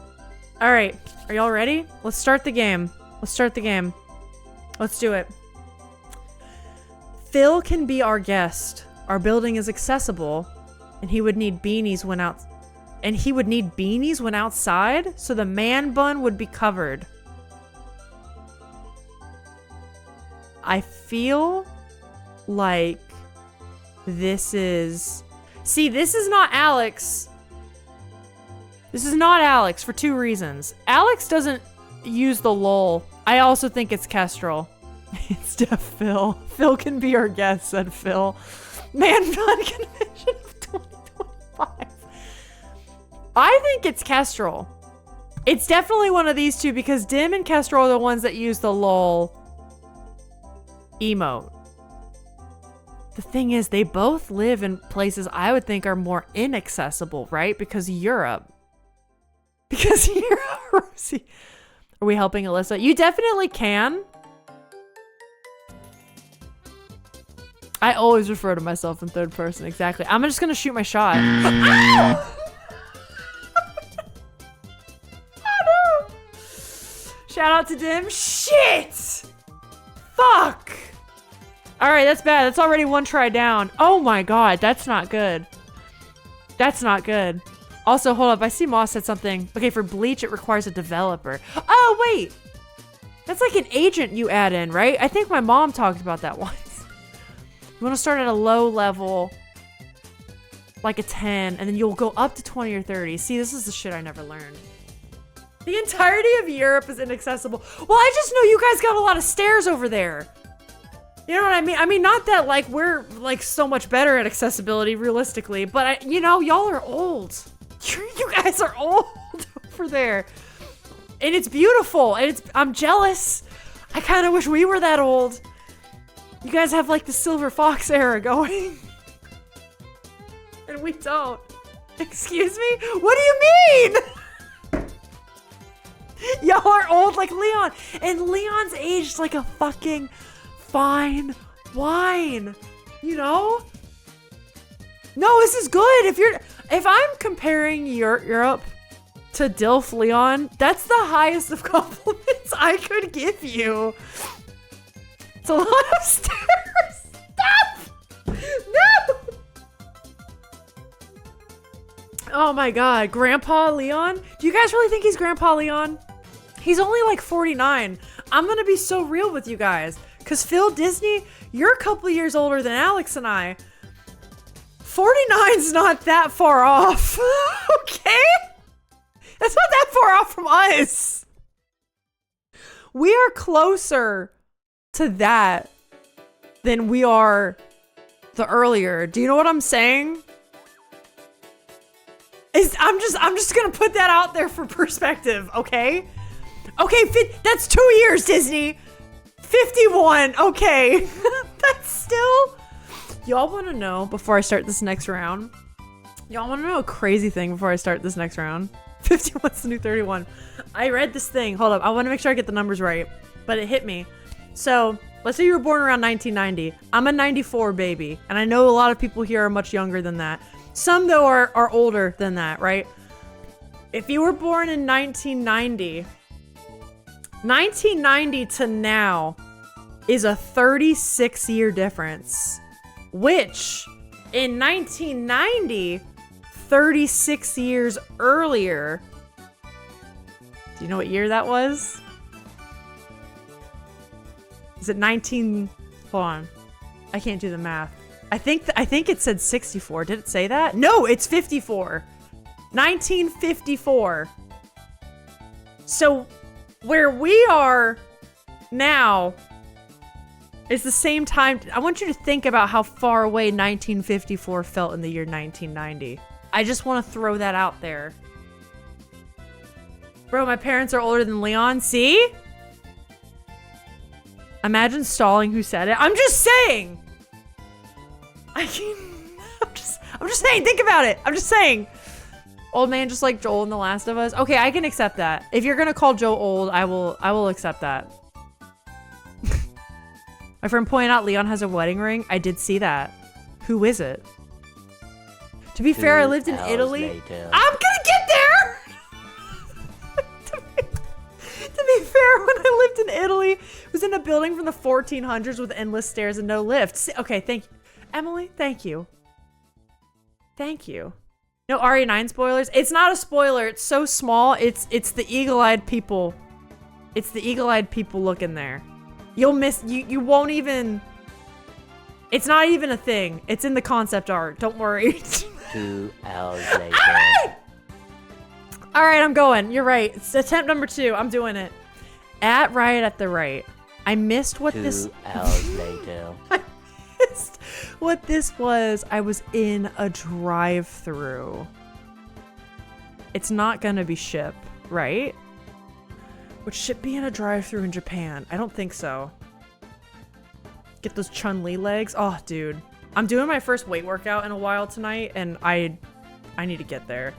All right. Are y'all ready? Let's start the game. Let's do it. Phil can be our guest. Our building is accessible, and he would need beanies when outside, so the man bun would be covered. I feel like this is... See, this is not Alex. This is not Alex for 2 reasons. Alex doesn't use the lol. I also think it's Kestrel. It's Def Phil. Phil can be our guest, said Phil. Man Bun Convention of 2025. I think it's Kestrel. It's definitely one of these two because Dim and Kestrel are the ones that use the lol emote. The thing is, they both live in places I would think are more inaccessible, right? Because Europe. Rosie. Are we helping Alyssa? You definitely can. I always refer to myself in third person, exactly. I'm just gonna shoot my shot. Oh, no. Shout out to Dim. Shit! Fuck! Alright, that's bad. That's already 1 try down. Oh my god, that's not good. That's not good. Also, hold up. I see Moss said something. Okay, for Bleach, it requires a developer. Oh, wait! That's like an agent you add in, right? I think my mom talked about that once. You want to start at a low level, like a 10, and then you'll go up to 20 or 30. See, this is the shit I never learned. The entirety of Europe is inaccessible. Well, I just know you guys got a lot of stairs over there. You know what I mean? I mean, not that, like, we're, like, so much better at accessibility, realistically, but, you know, y'all are old. You guys are old over there. And it's beautiful, and I'm jealous. I kind of wish we were that old. You guys have, like, the Silver Fox era going. And we don't. Excuse me? What do you mean? Y'all are old like Leon. And Leon's aged like a fucking fine wine. You know? No, this is good. If I'm comparing Europe to Dilf Leon, that's the highest of compliments I could give you. It's a lot of stairs. Stop! No! Oh my god, Grandpa Leon? Do you guys really think he's Grandpa Leon? He's only like 49. I'm gonna be so real with you guys. Cause Phil Disney, you're a couple years older than Alex and I. 49's not that far off. Okay? That's not that far off from us. We are closer to that than we are the earlier. Do you know what I'm saying? I'm just gonna put that out there for perspective, okay? Okay, that's 2 years, Disney. 51, okay. That's still... Y'all wanna know, before I start this next round, y'all wanna know a crazy thing before I start this next round? 51's the new 31. I read this thing. Hold up. I want to make sure I get the numbers right. But it hit me. So, let's say you were born around 1990. I'm a 94 baby. And I know a lot of people here are much younger than that. Some, though, are older than that, right? If you were born in 1990, 1990 to now is a 36-year difference. Which, in 1990... 36 years earlier. Do you know what year that was? Is it 19? Hold on. I can't do the math. I think it said 64. Did it say that? No, it's 54. 1954. So where we are now is the same time. I want you to think about how far away 1954 felt in the year 1990. I just want to throw that out there. Bro, my parents are older than Leon. See? Imagine stalling who said it. I'm just saying. I'm just saying. Think about it. I'm just saying. Old man just like Joel in The Last of Us. Okay, I can accept that. If you're gonna call Joe old, I will accept that. My friend pointed out Leon has a wedding ring. I did see that. Who is it? To be fair, I lived in Italy. Later. I'm gonna get there! to be fair, when I lived in Italy, it was in a building from the 1400s with endless stairs and no lifts. Okay, thank you. Emily, thank you. Thank you. No RE9 spoilers? It's not a spoiler. It's so small. It's the eagle-eyed people. It's the eagle-eyed people looking there. You'll miss... You won't even... It's not even a thing. It's in the concept art. Don't worry. 2 hours later. All right, I'm going. You're right. It's attempt number 2. I'm doing it. At the right. I missed what 2 hours later. I missed what this was. I was in a drive-through. It's not gonna be ship, right? Would ship be in a drive-through in Japan? I don't think so. Get those Chun-Li legs. Oh, dude. I'm doing my first weight workout in a while tonight, and I need to get there.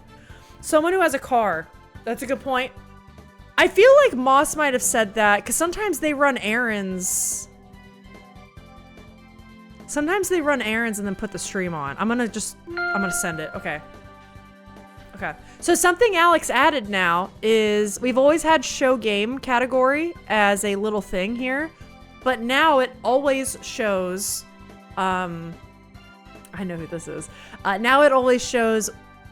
Someone who has a car. That's a good point. I feel like Moss might have said that, because sometimes they run errands. Sometimes they run errands and then put the stream on. I'm gonna send it. Okay. Okay. So something Alex added now is we've always had show game category as a little thing here, but now it always shows, I know who this is. Now it always shows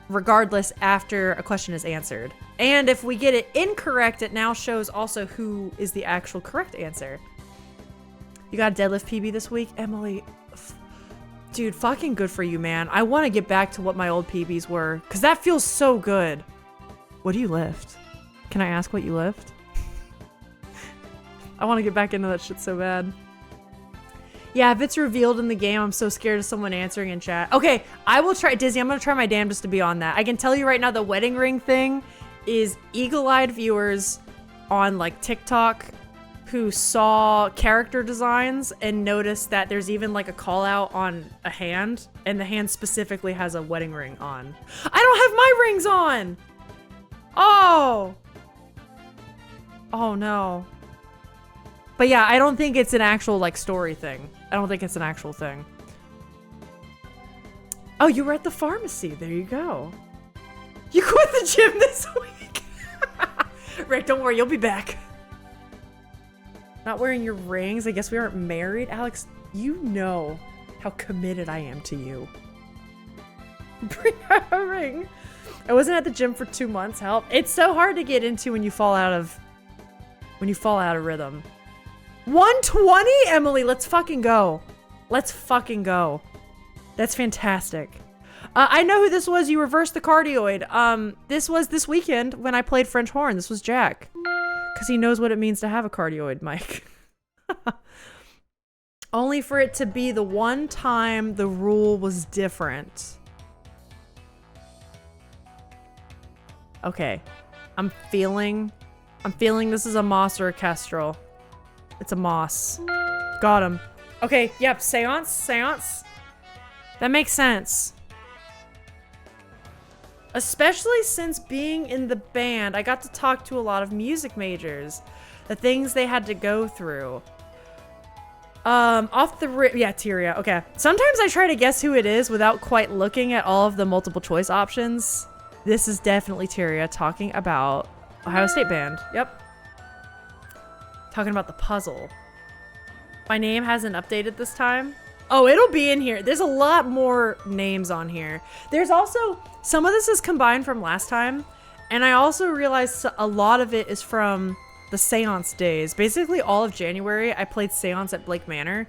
regardless after a question is answered. And if we get it incorrect, it now shows also who is the actual correct answer. You got a deadlift PB this week? Emily, dude, fucking good for you, man. I want to get back to what my old PBs were, because that feels so good. What do you lift? Can I ask what you lift? I want to get back into that shit so bad. Yeah, if it's revealed in the game, I'm so scared of someone answering in chat. Okay, I will try. Disney, I'm going to try my damnedest to be on that. I can tell you right now, the wedding ring thing is eagle-eyed viewers on like TikTok who saw character designs and noticed that there's even like a call out on a hand, and the hand specifically has a wedding ring on. I don't have my rings on! Oh! Oh no. But yeah, I don't think it's an actual like story thing. I don't think it's an actual thing. Oh, you were at the pharmacy. There you go. You quit the gym this week. Rick, don't worry. You'll be back. Not wearing your rings. I guess we aren't married. Alex, you know how committed I am to you. Bring out a ring. I wasn't at the gym for 2 months. Help. It's so hard to get into when you fall out of rhythm. 120, Emily. Let's fucking go. Let's fucking go. That's fantastic. I know who this was. You reversed the cardioid. This was this weekend when I played French horn. This was Jack. Because he knows what it means to have a cardioid, Mike. Only for it to be the one time the rule was different. Okay. I'm feeling this is a moss or a kestrel. It's a moss. Got him. Okay, yep, seance. That makes sense. Especially since being in the band, I got to talk to a lot of music majors. The things they had to go through. Off the rip, yeah, Tyria, okay. Sometimes I try to guess who it is without quite looking at all of the multiple choice options. This is definitely Tyria talking about Ohio State Band. Yep. Talking about the puzzle. My name hasn't updated this time. Oh, it'll be in here. There's a lot more names on here. There's also, some of this is combined from last time. And I also realized a lot of it is from the seance days. Basically all of January, I played seance at Blake Manor.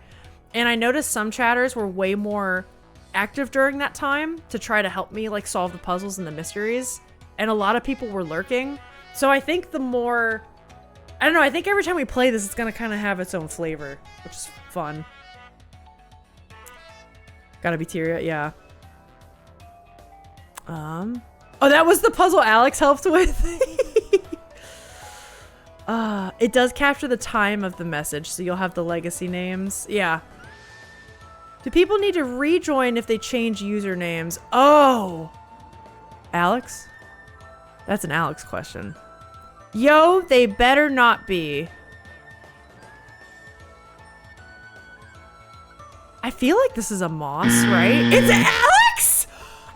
And I noticed some chatters were way more active during that time to try to help me like solve the puzzles and the mysteries. And a lot of people were lurking. So I think the more, I don't know, I think every time we play this, it's gonna kind of have its own flavor, which is fun. Gotta be Tyria, yeah. Oh, that was the puzzle Alex helped with. It does capture the time of the message, so you'll have the legacy names. Yeah. Do people need to rejoin if they change usernames? Oh! Alex? That's an Alex question. Yo, they better not be. I feel like this is a moss, right? It's Alex!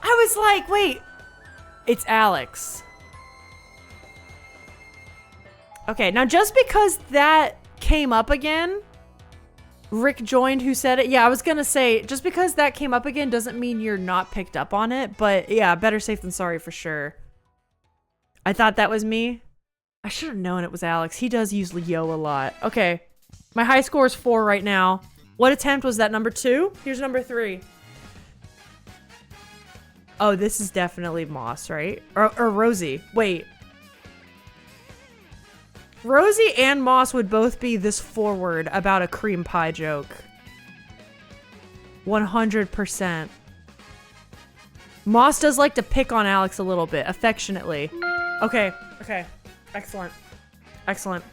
I was like, wait. It's Alex. Okay, now just because that came up again, Rick joined who said it. Yeah, I was gonna say, just because that came up again doesn't mean you're not picked up on it, but yeah, better safe than sorry for sure. I thought that was me. I should have known it was Alex. He does use yo a lot. Okay, my high score is 4 right now. What attempt was that? Number 2? Here's number 3. Oh, this is definitely Moss, right? Or Rosie. Wait. Rosie and Moss would both be this forward about a cream pie joke. 100%. Moss does like to pick on Alex a little bit, affectionately. Okay, okay. Excellent. Excellent.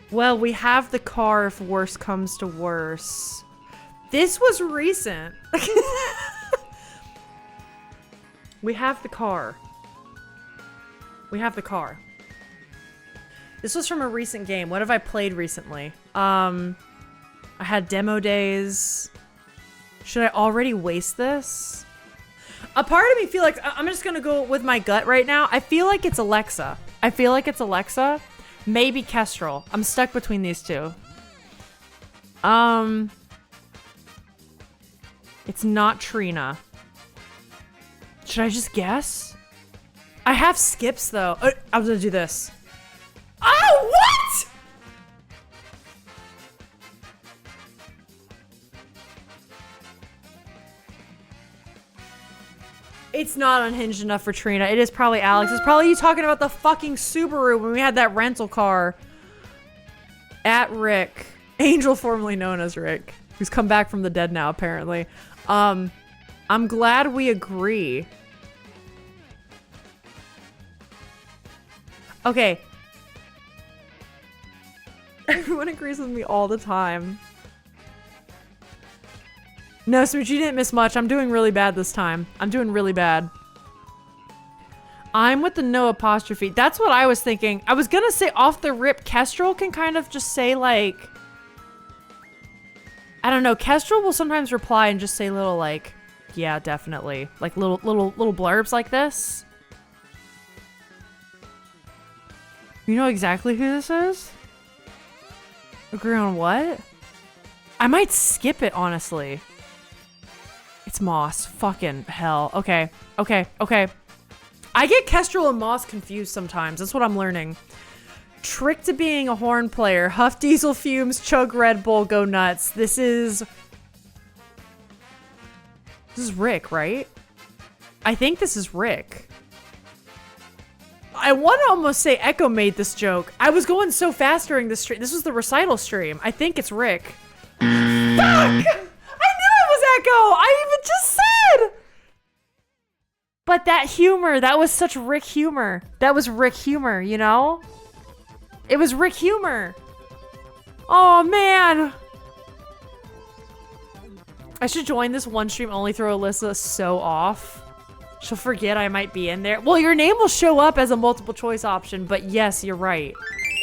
Well, we have the car if worse comes to worse. This was recent. We have the car. We have the car. This was from a recent game. What have I played recently? I had demo days. Should I already waste this? A part of me feel like I'm just gonna go with my gut right now. I feel like it's Alexa. I feel like it's Alexa. Maybe Kestrel. I'm stuck between these two. It's not Trina. Should I just guess? I have skips though. I was gonna do this. Oh, what? It's not unhinged enough for Trina. It is probably Alex. It's probably you talking about the fucking Subaru when we had that rental car. At Rick. Angel, formerly known as Rick. Who's come back from the dead now, apparently. I'm glad we agree. Okay. Everyone agrees with me all the time. No, Smooch, you didn't miss much. I'm doing really bad this time. I'm doing really bad. I'm with the no apostrophe. That's what I was thinking. I was gonna say off the rip, Kestrel can kind of just say like... I don't know. Kestrel will sometimes reply and just say little like, yeah, definitely. Like little blurbs like this. You know exactly who this is? Agree on what? I might skip it, honestly. It's Moss. Fucking hell. Okay. I get Kestrel and Moss confused sometimes. That's what I'm learning. Trick to being a horn player. Huff diesel fumes, chug Red Bull, go nuts. This is Rick, right? I think this is Rick. I want to almost say Echo made this joke. I was going so fast during this stream. This was the recital stream. I think it's Rick. Fuck! I knew it was Echo! I even just said! But that humor, that was such Rick humor. That was Rick humor, you know? It was Rick humor. Oh, man. I should join this one stream, only throw Alyssa so off. She'll forget I might be in there. Well, your name will show up as a multiple choice option, but yes, you're right.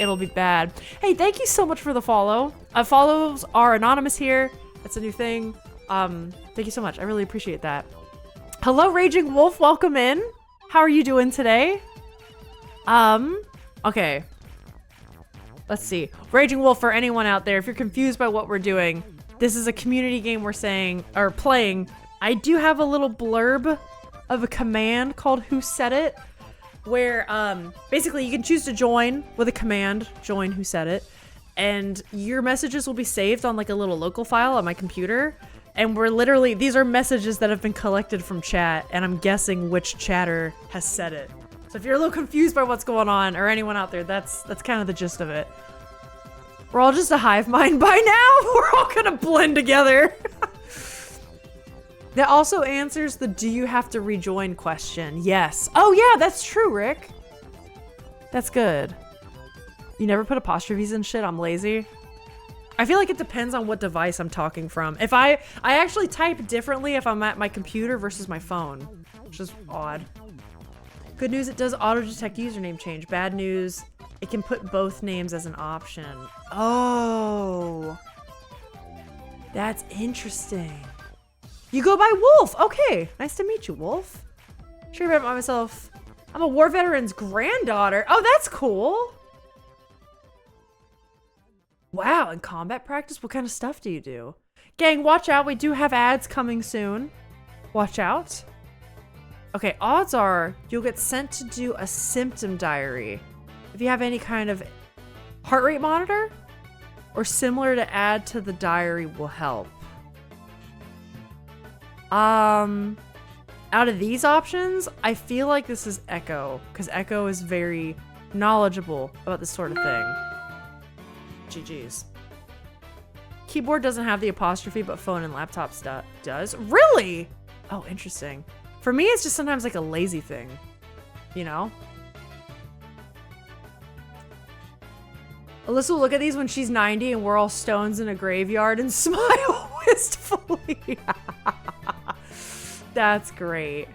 It'll be bad. Hey, thank you so much for the follow. Follows are anonymous here. That's a new thing. Thank you so much. I really appreciate that. Hello, Raging Wolf. Welcome in. How are you doing today? Okay. Let's see. Raging Wolf, for anyone out there, if you're confused by what we're doing, this is a community game we're playing. I do have a little blurb of a command called Who Said It, where basically you can choose to join with a command, join Who Said It, and your messages will be saved on like a little local file on my computer. And these are messages that have been collected from chat, and I'm guessing which chatter has said it. So if you're a little confused by what's going on, or anyone out there, that's kind of the gist of it. We're all just a hive mind by now. We're all gonna blend together. That also answers the do you have to rejoin question. Yes. Oh yeah, that's true, Rick. That's good. You never put apostrophes in shit? I'm lazy. I feel like it depends on what device I'm talking from. If I actually type differently if I'm at my computer versus my phone, which is odd. Good news, it does auto-detect username change. Bad news, it can put both names as an option. Oh. That's interesting. You go by Wolf. Okay. Nice to meet you, Wolf. Sure about myself. I'm a war veteran's granddaughter. Oh, that's cool. Wow, in combat practice, what kind of stuff do you do? Gang, watch out. We do have ads coming soon. Watch out. Okay, odds are you'll get sent to do a symptom diary. If you have any kind of heart rate monitor or similar to add to the diary will help. Out of these options, I feel like this is Echo, because Echo is very knowledgeable about this sort of thing. GG's. Keyboard doesn't have the apostrophe, but phone and laptop does. Really? Oh, interesting. For me, it's just sometimes like a lazy thing, you know? Alyssa will look at these when she's 90 and we're all stones in a graveyard and smile wistfully. That's great.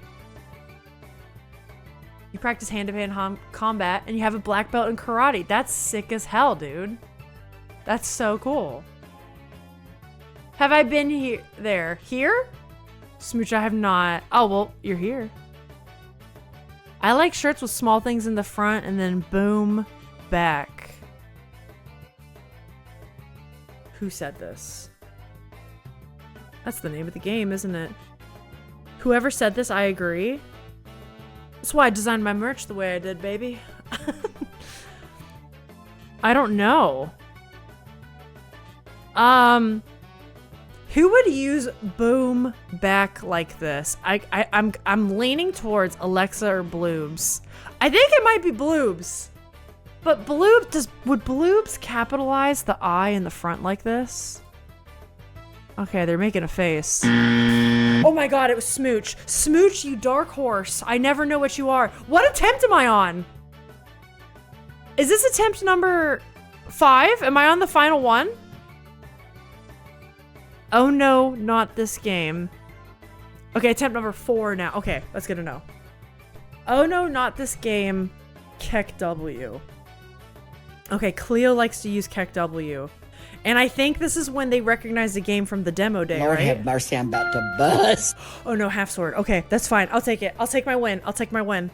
You practice hand-to-hand combat and you have a black belt in karate. That's sick as hell, dude. That's so cool. Have I been here? Smooch, I have not. Oh, well, you're here. I like shirts with small things in the front and then boom, back. Who said this? That's the name of the game, isn't it? Whoever said this, I agree. That's why I designed my merch the way I did, baby. I don't know. Who would use boom back like this? I'm leaning towards Alexa or Bloobs. I think it might be Bloobs. But would Bloobs capitalize the I in the front like this? Okay, they're making a face. Oh my god, it was Smooch. Smooch, you dark horse. I never know what you are. What attempt am I on? Is this attempt number 5? Am I on the final one? Oh no, not this game. Okay, attempt number 4 now. Okay, that's good to know. Oh no, not this game. Keck W. Okay, Cleo likes to use Keck W. And I think this is when they recognized the game from the demo day, Lord right? have mercy, I'm about to bust. Oh no, half sword. Okay, that's fine. I'll take it. I'll take my win. I'll take my win.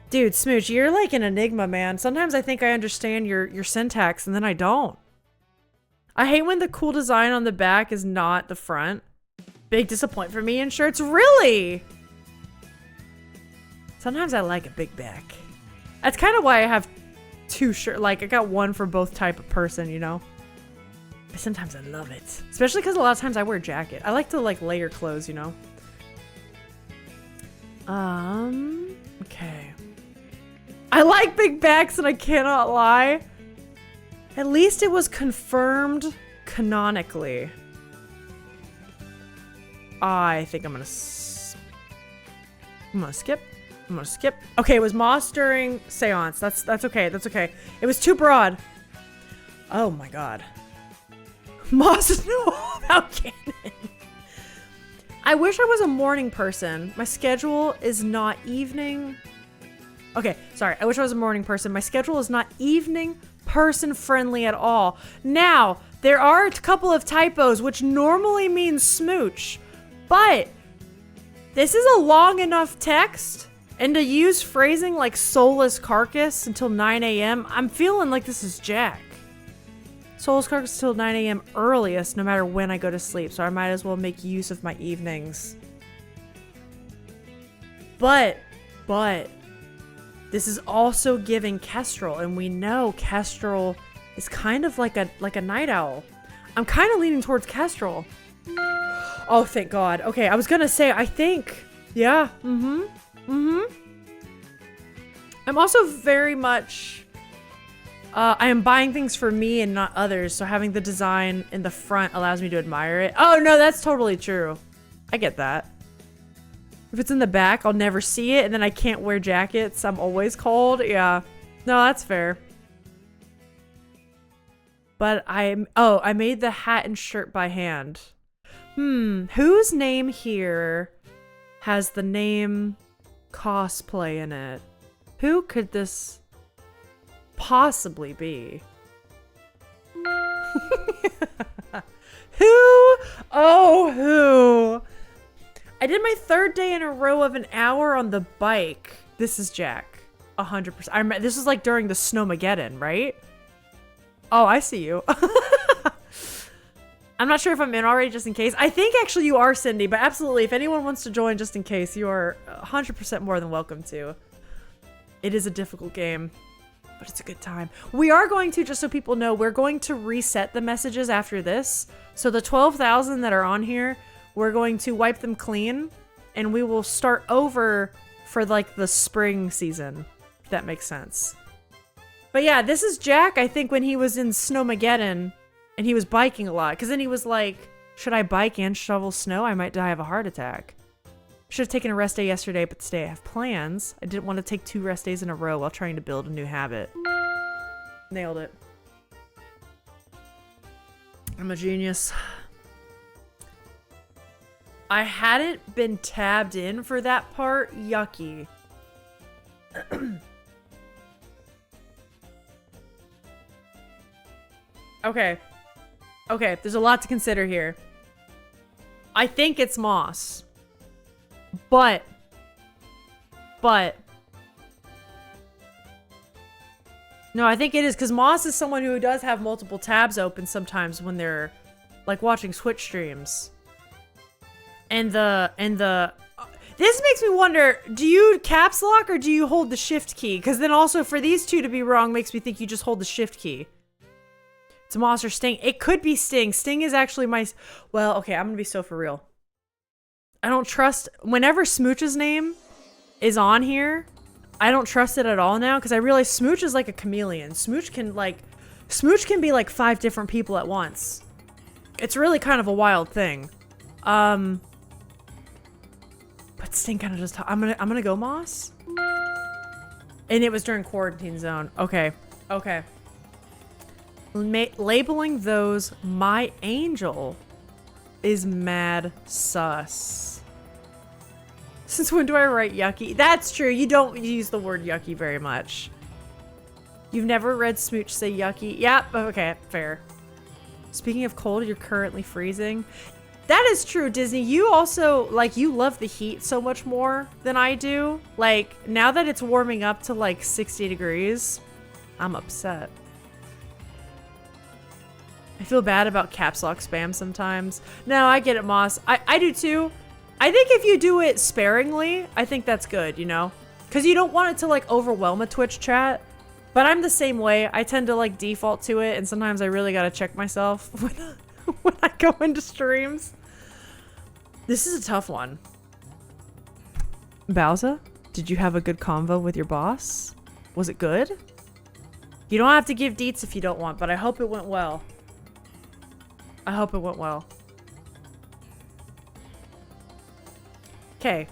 Dude, Smooch, you're like an enigma, man. Sometimes I think I understand your syntax, and then I don't. I hate when the cool design on the back is not the front. Big disappointment for me in shirts. Really? Sometimes I like a big back. That's kind of why I have two shirts. Like, I got one for both type of person, you know? But sometimes I love it. Especially because a lot of times I wear a jacket. I like to, like, layer clothes, you know? Okay. I like big backs and I cannot lie. At least it was confirmed canonically. I think I'm gonna skip. I'm gonna skip. Okay, it was Moss during Seance. That's okay. That's okay. It was too broad. Oh my god. Moss is no about canon. I wish I was a morning person. My schedule is not evening. Okay, sorry. I wish I was a morning person. My schedule is not evening person friendly at all. Now, there are a couple of typos which normally means smooch, but this is a long enough text, and to use phrasing like soulless carcass until 9 a.m., I'm feeling like this is Jack. Soulless carcass until 9 a.m. earliest, no matter when I go to sleep, so I might as well make use of my evenings. But, this is also giving Kestrel, and we know Kestrel is kind of like a night owl. I'm kind of leaning towards Kestrel. Oh, thank God. Okay, I was gonna say, I think, yeah, I'm also very much, I am buying things for me and not others, so having the design in the front allows me to admire it. Oh, no, that's totally true. I get that. If it's in the back, I'll never see it, and then I can't wear jackets. I'm always cold. Yeah. No, that's fair. But I made the hat and shirt by hand. Whose name here has the name cosplay in it? Who could this possibly be? Who? Oh, who? I did my third day in a row of an hour on the bike. This is Jack. 100%. This was like during the Snowmageddon, right? Oh, I see you. I'm not sure if I'm in already, just in case. I think actually you are, Cindy, but absolutely, if anyone wants to join just in case, you are 100% more than welcome to. It is a difficult game, but it's a good time. We are going to, just so people know, we're going to reset the messages after this. So the 12,000 that are on here, we're going to wipe them clean, and we will start over for like the spring season, if that makes sense. But yeah, this is Jack, I think, when he was in Snowmageddon, and he was biking a lot, because then he was like, should I bike and shovel snow? I might die of a heart attack. Should have taken a rest day yesterday, but today I have plans. I didn't want to take 2 rest days in a row while trying to build a new habit. Nailed it. I'm a genius. I hadn't been tabbed in for that part. Yucky. Okay. Okay, there's a lot to consider here. I think it's Moss. But. No, I think it is, because Moss is someone who does have multiple tabs open sometimes when they're, like, watching Twitch streams. And this makes me wonder, do you caps lock or do you hold the shift key? Because then also for these two to be wrong makes me think you just hold the shift key. It's Moss or Sting. It could be Sting. Sting is actually my... Well, okay, I'm going to be so for real. I don't trust... Whenever Smooch's name is on here, I don't trust it at all now, because I realize Smooch is like a chameleon. Smooch can be like 5 different people at once. It's really kind of a wild thing. But Sting kind of just... I'm gonna go Moss. And it was during quarantine zone. Okay. Okay. Labeling those my angel is mad sus. Since when do I write yucky? That's true. You don't use the word yucky very much. You've never read Smooch say yucky? Yeah, okay, fair. Speaking of cold, you're currently freezing. That is true, Disney. You also, like, you love the heat so much more than I do. Like, now that it's warming up to like 60 degrees, I'm upset. I feel bad about caps lock spam sometimes. No, I get it, Moss. I do too. I think if you do it sparingly, I think that's good, you know? Because you don't want it to like overwhelm a Twitch chat. But I'm the same way. I tend to like default to it, and sometimes I really gotta check myself when I go into streams. This is a tough one. Bowser, did you have a good convo with your boss? Was it good? You don't have to give deets if you don't want, but I hope it went well. I hope it went well. Okay.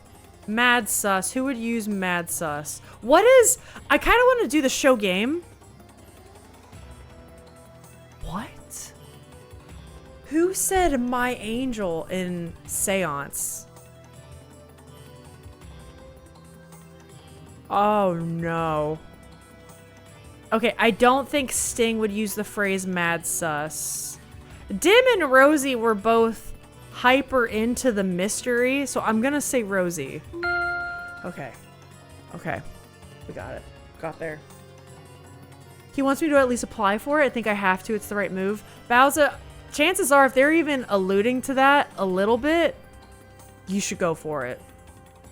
Mad sus. Who would use mad sus? What is... I kind of want to do the show game. What? Who said my angel in Seance? Oh no. Okay, I don't think Sting would use the phrase mad sus. Dim and Rosie were both hyper into the mystery, so I'm gonna say Rosie. Okay. Okay. We got it. Got there. He wants me to at least apply for it. I think I have to. It's the right move. Bowser, chances are if they're even alluding to that a little bit, you should go for it.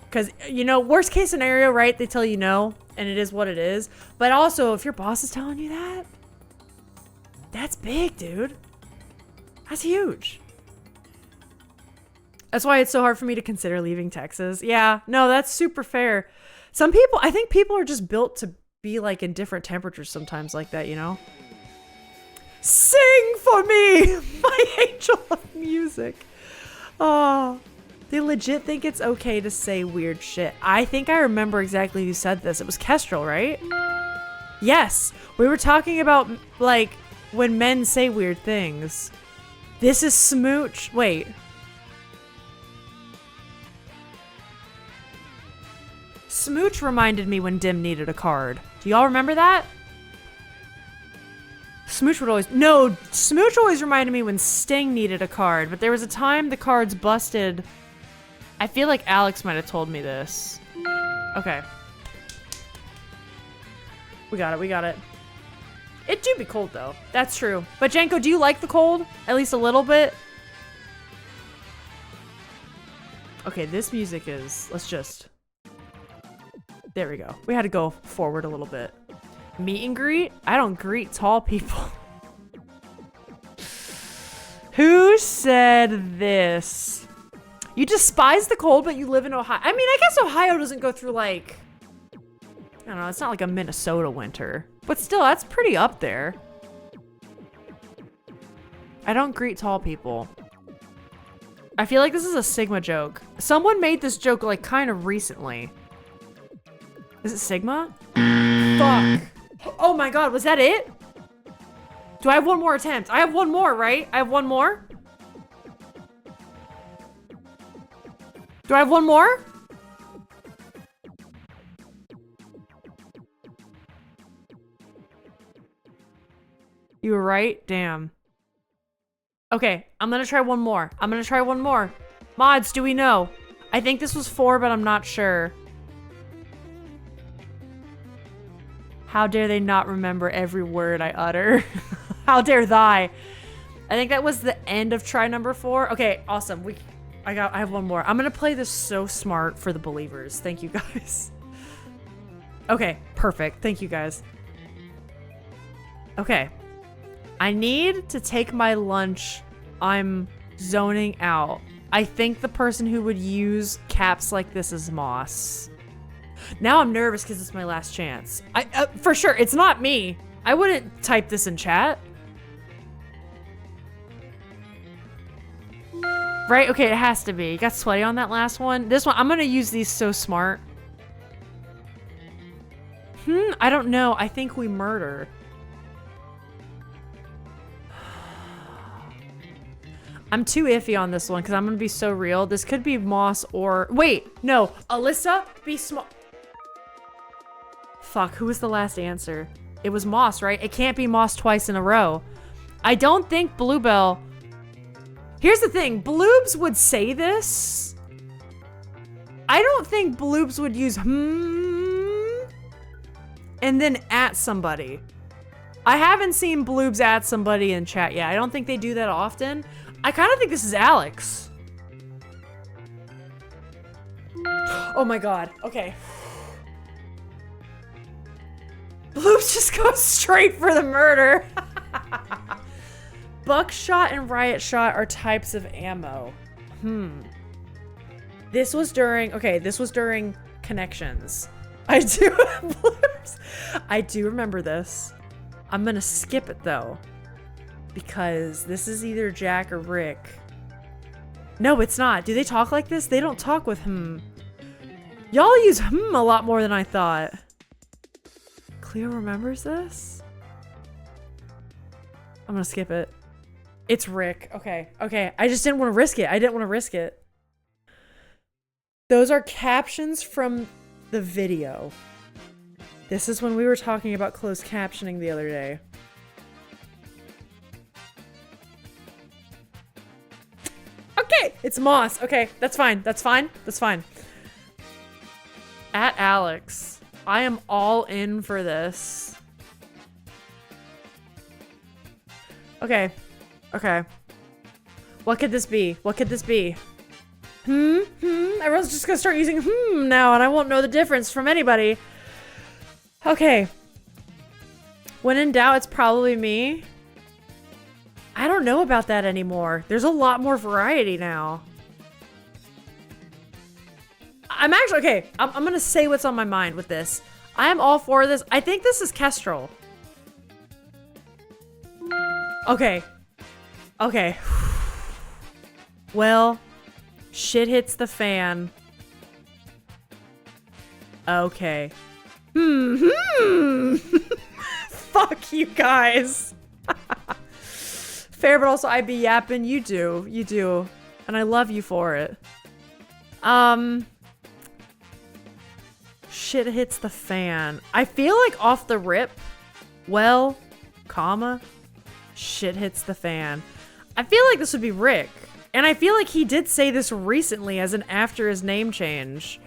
Because, you know, worst case scenario, right? They tell you no, and it is what it is. But also, if your boss is telling you that, that's big, dude. That's huge. That's why it's so hard for me to consider leaving Texas. Yeah, no, that's super fair. Some people, I think people are just built to be like in different temperatures sometimes like that, you know? Sing for me, my angel of music. Oh, they legit think it's okay to say weird shit. I think I remember exactly who said this. It was Kestrel, right? Yes, we were talking about like when men say weird things. This is Smooch. Wait. Smooch reminded me when Dim needed a card. Do y'all remember that? Smooch would always... No, Smooch always reminded me when Sting needed a card, but there was a time the cards busted. I feel like Alex might have told me this. Okay. We got it, we got it. It do be cold, though. That's true. But, Janko, do you like the cold? At least a little bit? Okay, this music is... Let's just... There we go. We had to go forward a little bit. Meet and greet? I don't greet tall people. Who said this? You despise the cold, but you live in Ohio. I mean, I guess Ohio doesn't go through, like... I don't know, it's not like a Minnesota winter. But still, that's pretty up there. I don't greet tall people. I feel like this is a Sigma joke. Someone made this joke, like, kind of recently. Is it Sigma? Fuck. Oh my god, was that it? Do I have one more attempt? I have one more, right? I have one more? Do I have one more? You were right? Damn. Okay, I'm gonna try one more. I'm gonna try one more. Mods, do we know? I think this was 4, but I'm not sure. How dare they not remember every word I utter? How dare thy? I think that was the end of try number 4. Okay, awesome. I have one more. I'm gonna play this so smart for the believers. Thank you guys. Okay, perfect. Thank you guys. Okay. I need to take my lunch. I'm zoning out. I think the person who would use caps like this is Moss. Now I'm nervous because it's my last chance. For sure, it's not me. I wouldn't type this in chat. Right? Okay, it has to be. You got sweaty on that last one? This one, I'm gonna use these so smart. I don't know. I think we murder. I'm too iffy on this one because I'm gonna be so real. This could be Moss or... Wait, no. Alyssa, be smart. Fuck, who was the last answer? It was Moss, right? It can't be Moss twice in a row. I don't think Bluebell... Here's the thing. Bloobs would say this. I don't think Bloobs would use and then at somebody. I haven't seen Bloobs at somebody in chat yet. I don't think they do that often. I kind of think this is Alex. Oh my god. Okay. Bloobs just goes straight for the murder. Buckshot and riot shot are types of ammo. This was during Connections. I do remember this. I'm gonna skip it though, because this is either Jack or Rick. No, it's not. Do they talk like this? They don't talk with Y'all use a lot more than I thought. Cleo remembers this? I'm gonna skip it. It's Rick. Okay. I just didn't want to risk it. Those are captions from the video. This is when we were talking about closed captioning the other day. Okay, it's Moss. Okay, that's fine. At Alex. I am all in for this. Okay. What could this be? Everyone's just gonna start using now, and I won't know the difference from anybody. Okay. When in doubt, it's probably me. I don't know about that anymore. There's a lot more variety now. I'm actually, okay, I'm gonna say what's on my mind with this. I am all for this. I think this is Kestrel. Okay. Well, shit hits the fan. Okay. Fuck you guys. Fair, but also I be yapping. You do. And I love you for it. Shit hits the fan. I feel like off the rip, well, comma, shit hits the fan. I feel like this would be Rick. And I feel like he did say this recently as an after his name change.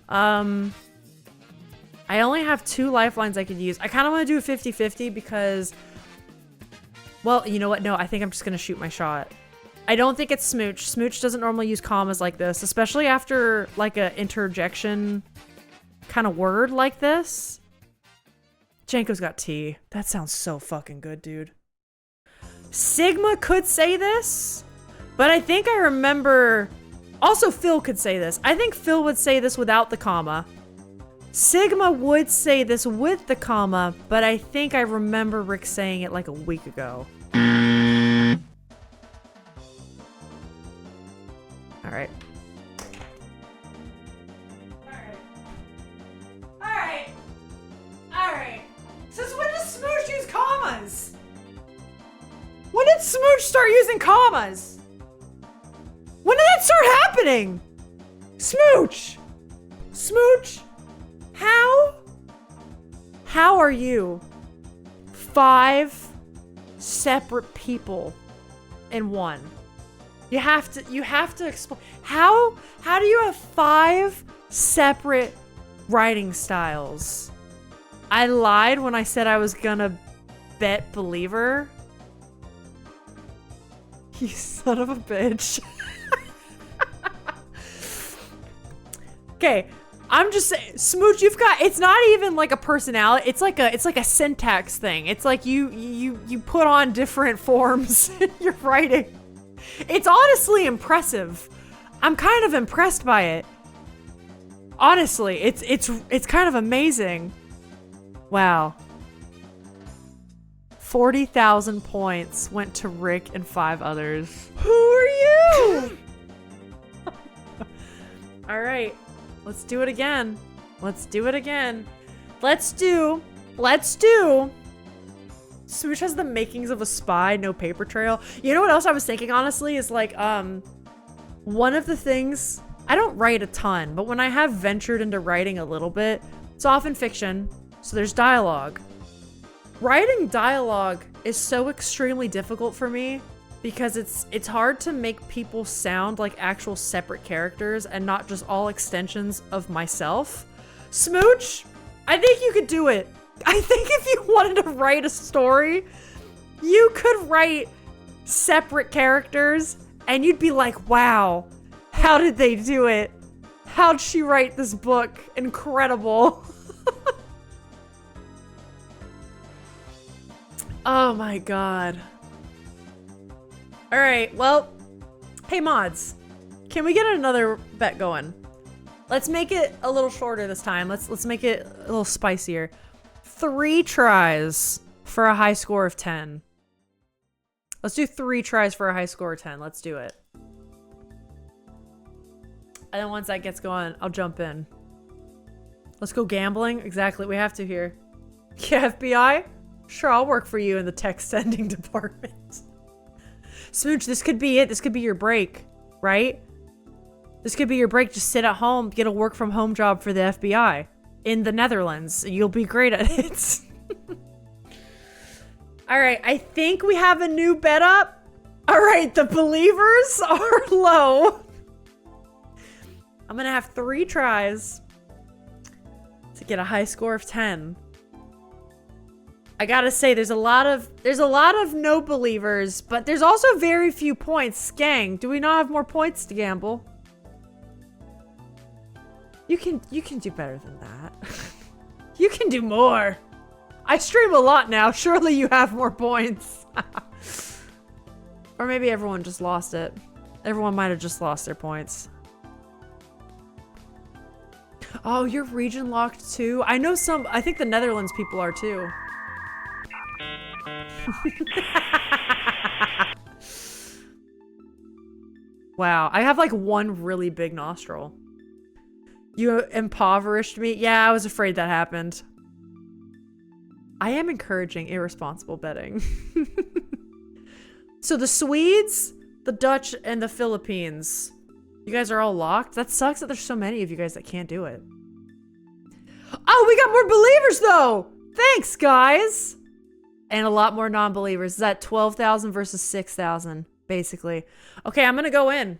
I only have 2 lifelines I could use. I kind of want to do a 50-50 because, well, you know what? No, I think I'm just going to shoot my shot. I don't think it's Smooch. Smooch doesn't normally use commas like this, especially after like a interjection kind of word like this. Janko's got T. That sounds so fucking good, dude. Sigma could say this, but I think I remember... Also, Phil could say this. I think Phil would say this without the comma. Sigma would say this with the comma, but I think I remember Rick saying it like a week ago. Alright. Since when does Smooch use commas? When did Smooch start using commas? When did that start happening? Smooch! How are you 5 separate people in one? You have to explain. How do you have 5 separate writing styles? I lied when I said I was gonna bet Believer. You son of a bitch. Okay, I'm just saying, Smooch, you've got, it's not even like a personality, it's like a syntax thing. It's like you put on different forms in your writing. It's honestly impressive. I'm kind of impressed by it. Honestly, it's kind of amazing. Wow. 40,000 points went to Rick and 5 others. Who are you? All right, let's do it again. Let's do. Smooch has the makings of a spy, no paper trail. You know what else I was thinking, honestly, is like, one of the things, I don't write a ton, but when I have ventured into writing a little bit, it's often fiction, so there's dialogue. Writing dialogue is so extremely difficult for me because it's hard to make people sound like actual separate characters and not just all extensions of myself. Smooch, I think you could do it. I think if you wanted to write a story, you could write separate characters and you'd be like, wow, how did they do it? How'd she write this book? Incredible. Oh my god. All right, well, hey mods, can we get another bet going? Let's make it a little shorter this time. Let's make it a little spicier. 3 tries for a high score of 10. Let's do 3 tries for a high score of 10. Let's do it. And then once that gets going, I'll jump in. Let's go gambling. Exactly, we have to here. Yeah, FBI? Sure, I'll work for you in the text sending department. Smooch, this could be it. This could be your break, right? This could be your break. Just sit at home, get a work from home job for the FBI in the Netherlands. You'll be great at it. All right, I think we have a new bet up. All right, the believers are low. I'm gonna have 3 tries to get a high score of 10. I gotta say, there's a lot of no believers, but there's also very few points. Gang, do we not have more points to gamble? You can do better than that. You can do more. I stream a lot now. Surely you have more points. Or maybe everyone just lost it. Everyone might have just lost their points. Oh, you're region locked too? I know I think the Netherlands people are too. Wow, I have like 1 really big nostril. You impoverished me? Yeah, I was afraid that happened. I am encouraging irresponsible betting. So the Swedes, the Dutch, and the Philippines. You guys are all locked? That sucks that there's so many of you guys that can't do it. Oh, we got more believers though! Thanks, guys! And a lot more non-believers. Is that 12,000 versus 6,000, basically. Okay, I'm gonna go in.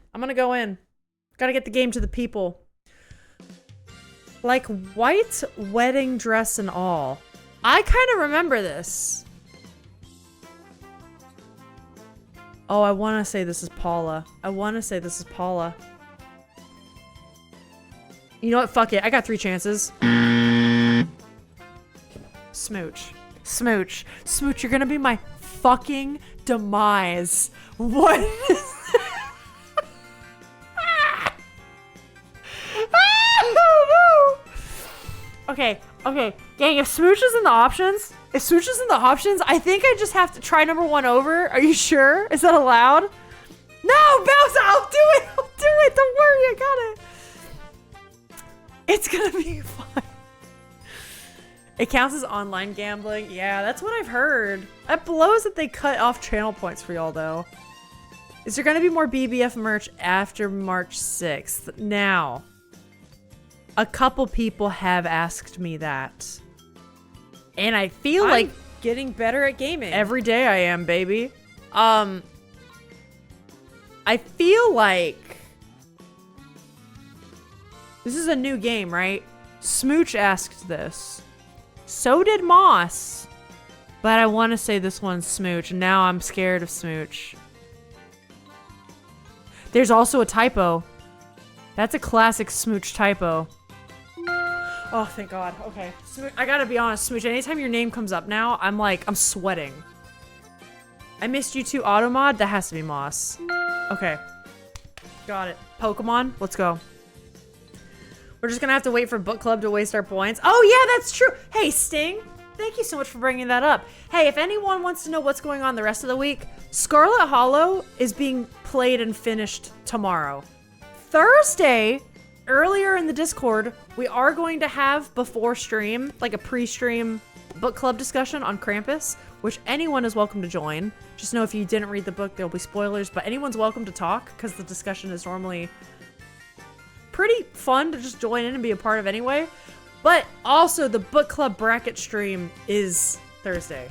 Gotta get the game to the people. Like white wedding dress and all. I kind of remember this. Oh, I want to say this is Paula. You know what? Fuck it. I got 3 chances. Smooch. Smooch. Smooch, you're gonna be my fucking demise. What is Okay, gang, if Smooch is in the options, I think I just have to try number 1 over. Are you sure? Is that allowed? No, Bowser, I'll do it. Don't worry, I got it. It's gonna be fine. It counts as online gambling. Yeah, that's what I've heard. That blows that they cut off channel points for y'all, though. Is there gonna be more BBF merch after March 6th? Now, a couple people have asked me that. And I feel like getting better at gaming. Every day I am, baby. I feel like this is a new game, right? Smooch asked this. So did Moss. But I want to say this one's Smooch. And now I'm scared of Smooch. There's also a typo. That's a classic Smooch typo. Oh, thank God. Okay. Smooch, I gotta be honest, Smooch, anytime your name comes up now, I'm sweating. I missed you too, Automod. That has to be Moss. Okay. Got it. Pokemon, let's go. We're just gonna have to wait for book club to waste our points. Oh, yeah, that's true. Hey, Sting. Thank you so much for bringing that up. Hey, if anyone wants to know what's going on the rest of the week, Scarlet Hollow is being played and finished tomorrow. Thursday, earlier in the Discord, we are going to have before stream, like a pre-stream book club discussion on Krampus, which anyone is welcome to join. Just know if you didn't read the book, there'll be spoilers, but anyone's welcome to talk because the discussion is normally pretty fun to just join in and be a part of anyway. But also the book club bracket stream is Thursday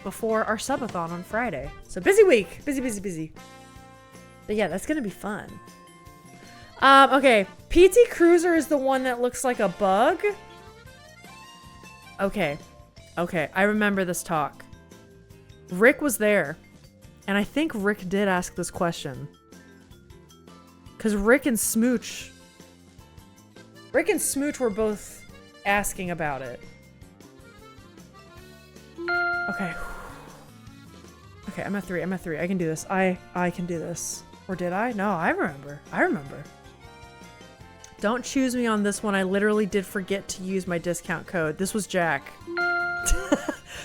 before our subathon on Friday. So busy week. Busy. But yeah, that's gonna be fun. Okay. PT Cruiser is the one that looks like a bug. Okay. I remember this talk. Rick was there. And I think Rick did ask this question. Because Rick and Smooch were both asking about it. Okay. Okay, I'm at 3. I can do this. I can do this. Or did I? No, I remember. Don't choose me on this one. I literally did forget to use my discount code. This was Jack.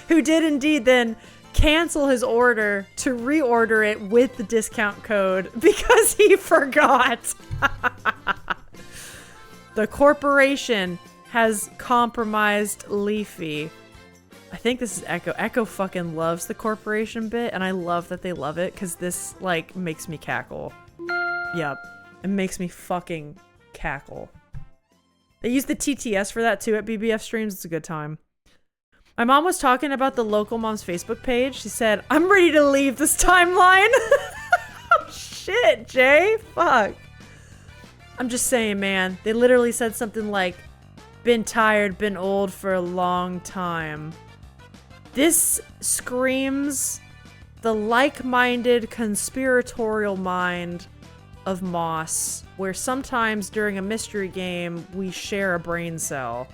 Who did indeed then cancel his order to reorder it with the discount code because he forgot. The corporation has compromised Leafy. I think this is Echo. Echo fucking loves the corporation bit, and I love that they love it because this, like, makes me cackle. Yep. It makes me fucking cackle. They use the TTS for that too at BBF streams. It's a good time. My mom was talking about the local mom's Facebook page. She said, I'm ready to leave this timeline. Oh, shit, Jay. Fuck. I'm just saying, man. They literally said something like, been tired, been old for a long time. This screams the like-minded conspiratorial mind of Moss, where sometimes during a mystery game, we share a brain cell.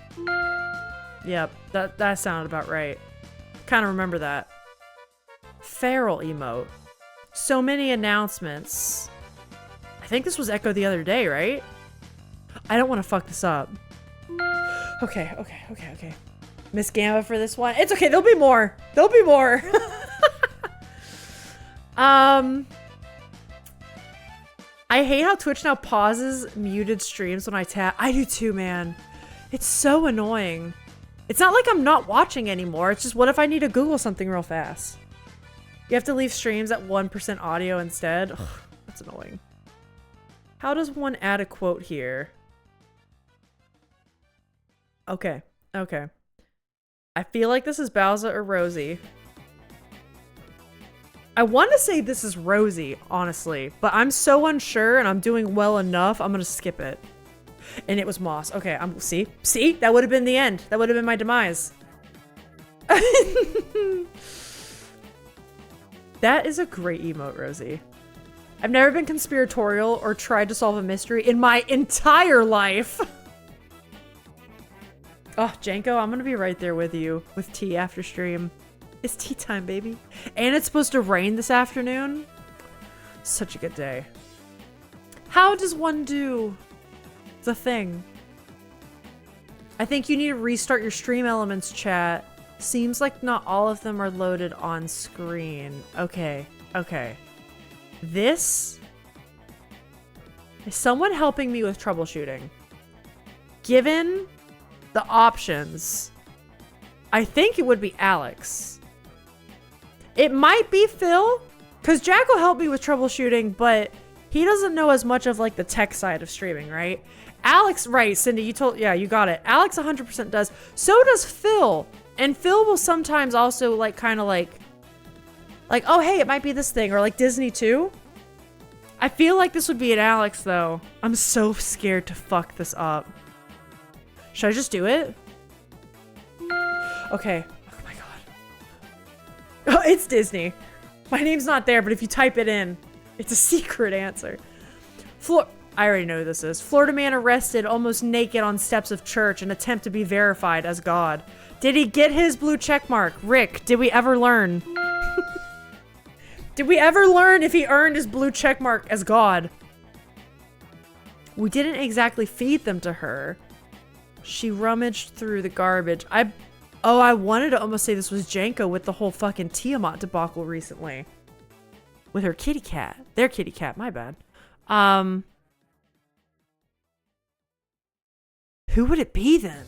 Yep, that sounded about right. Kind of remember that. Feral emote. So many announcements. I think this was Echo the other day, right? I don't want to fuck this up. Okay. Miss Gamma for this one. It's okay, there'll be more. I hate how Twitch now pauses muted streams when I tap. I do too, man. It's so annoying. It's not like I'm not watching anymore. It's just, what if I need to Google something real fast? You have to leave streams at 1% audio instead. Ugh, that's annoying. How does one add a quote here? Okay. I feel like this is Bowser or Rosie. I want to say this is Rosie, honestly, but I'm so unsure and I'm doing well enough, I'm gonna skip it. And it was Moss. Okay, see? That would have been the end. That would have been my demise. That is a great emote, Rosie. I've never been conspiratorial or tried to solve a mystery in my entire life. Oh, Janko, I'm gonna be right there with you with tea after stream. It's tea time, baby. And it's supposed to rain this afternoon. Such a good day. How does one do the thing? I think you need to restart your stream elements, chat. Seems like not all of them are loaded on screen. Okay. This is someone helping me with troubleshooting. Given the options, I think it would be Alex. It might be Phil, because Jack will help me with troubleshooting, but he doesn't know as much of like the tech side of streaming, right? Alex, right, Cindy, yeah, you got it. Alex 100% does. So does Phil. And Phil will sometimes also like kind of like, oh, hey, it might be this thing, or like Disney too. I feel like this would be an Alex though. I'm so scared to fuck this up. Should I just do it? Okay. Oh my god. Oh, it's Disney. My name's not there, but if you type it in, it's a secret answer. I already know who this is. Florida man arrested almost naked on steps of church in attempt to be verified as God. Did he get his blue check mark? Rick, did we ever learn? Did we ever learn if he earned his blue check mark as God? We didn't exactly feed them to her. She rummaged through the garbage. I wanted to almost say this was Janko with the whole fucking Tiamat debacle recently. With her kitty cat. Their kitty cat, my bad. Who would it be then?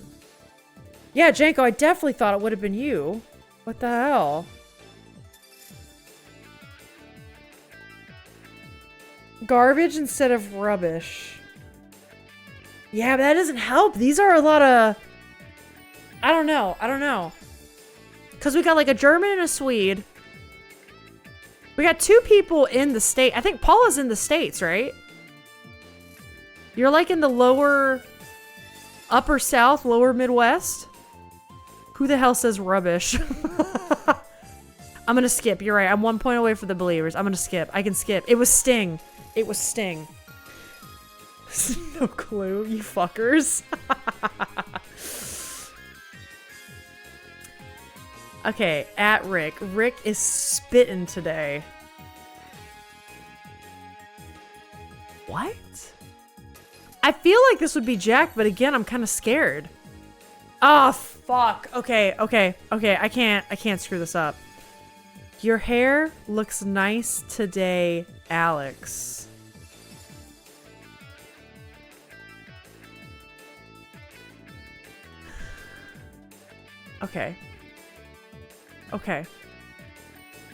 Yeah, Janko, I definitely thought it would have been you. What the hell? Garbage instead of rubbish. Yeah, but that doesn't help. These are a lot of... I don't know. Because we got like a German and a Swede. We got 2 people in the state. I think Paula's in the States, right? You're like in the lower, upper South, lower Midwest. Who the hell says rubbish? I'm gonna skip. You're right. I'm 1 point away from the believers. I'm gonna skip. I can skip. It was Sting. It was Sting. No clue, you fuckers. Okay, at Rick. Rick is spitting today. What? I feel like this would be Jack, but again, I'm kind of scared. Oh, fuck. Okay. I can't screw this up. Your hair looks nice today, Alex. Okay.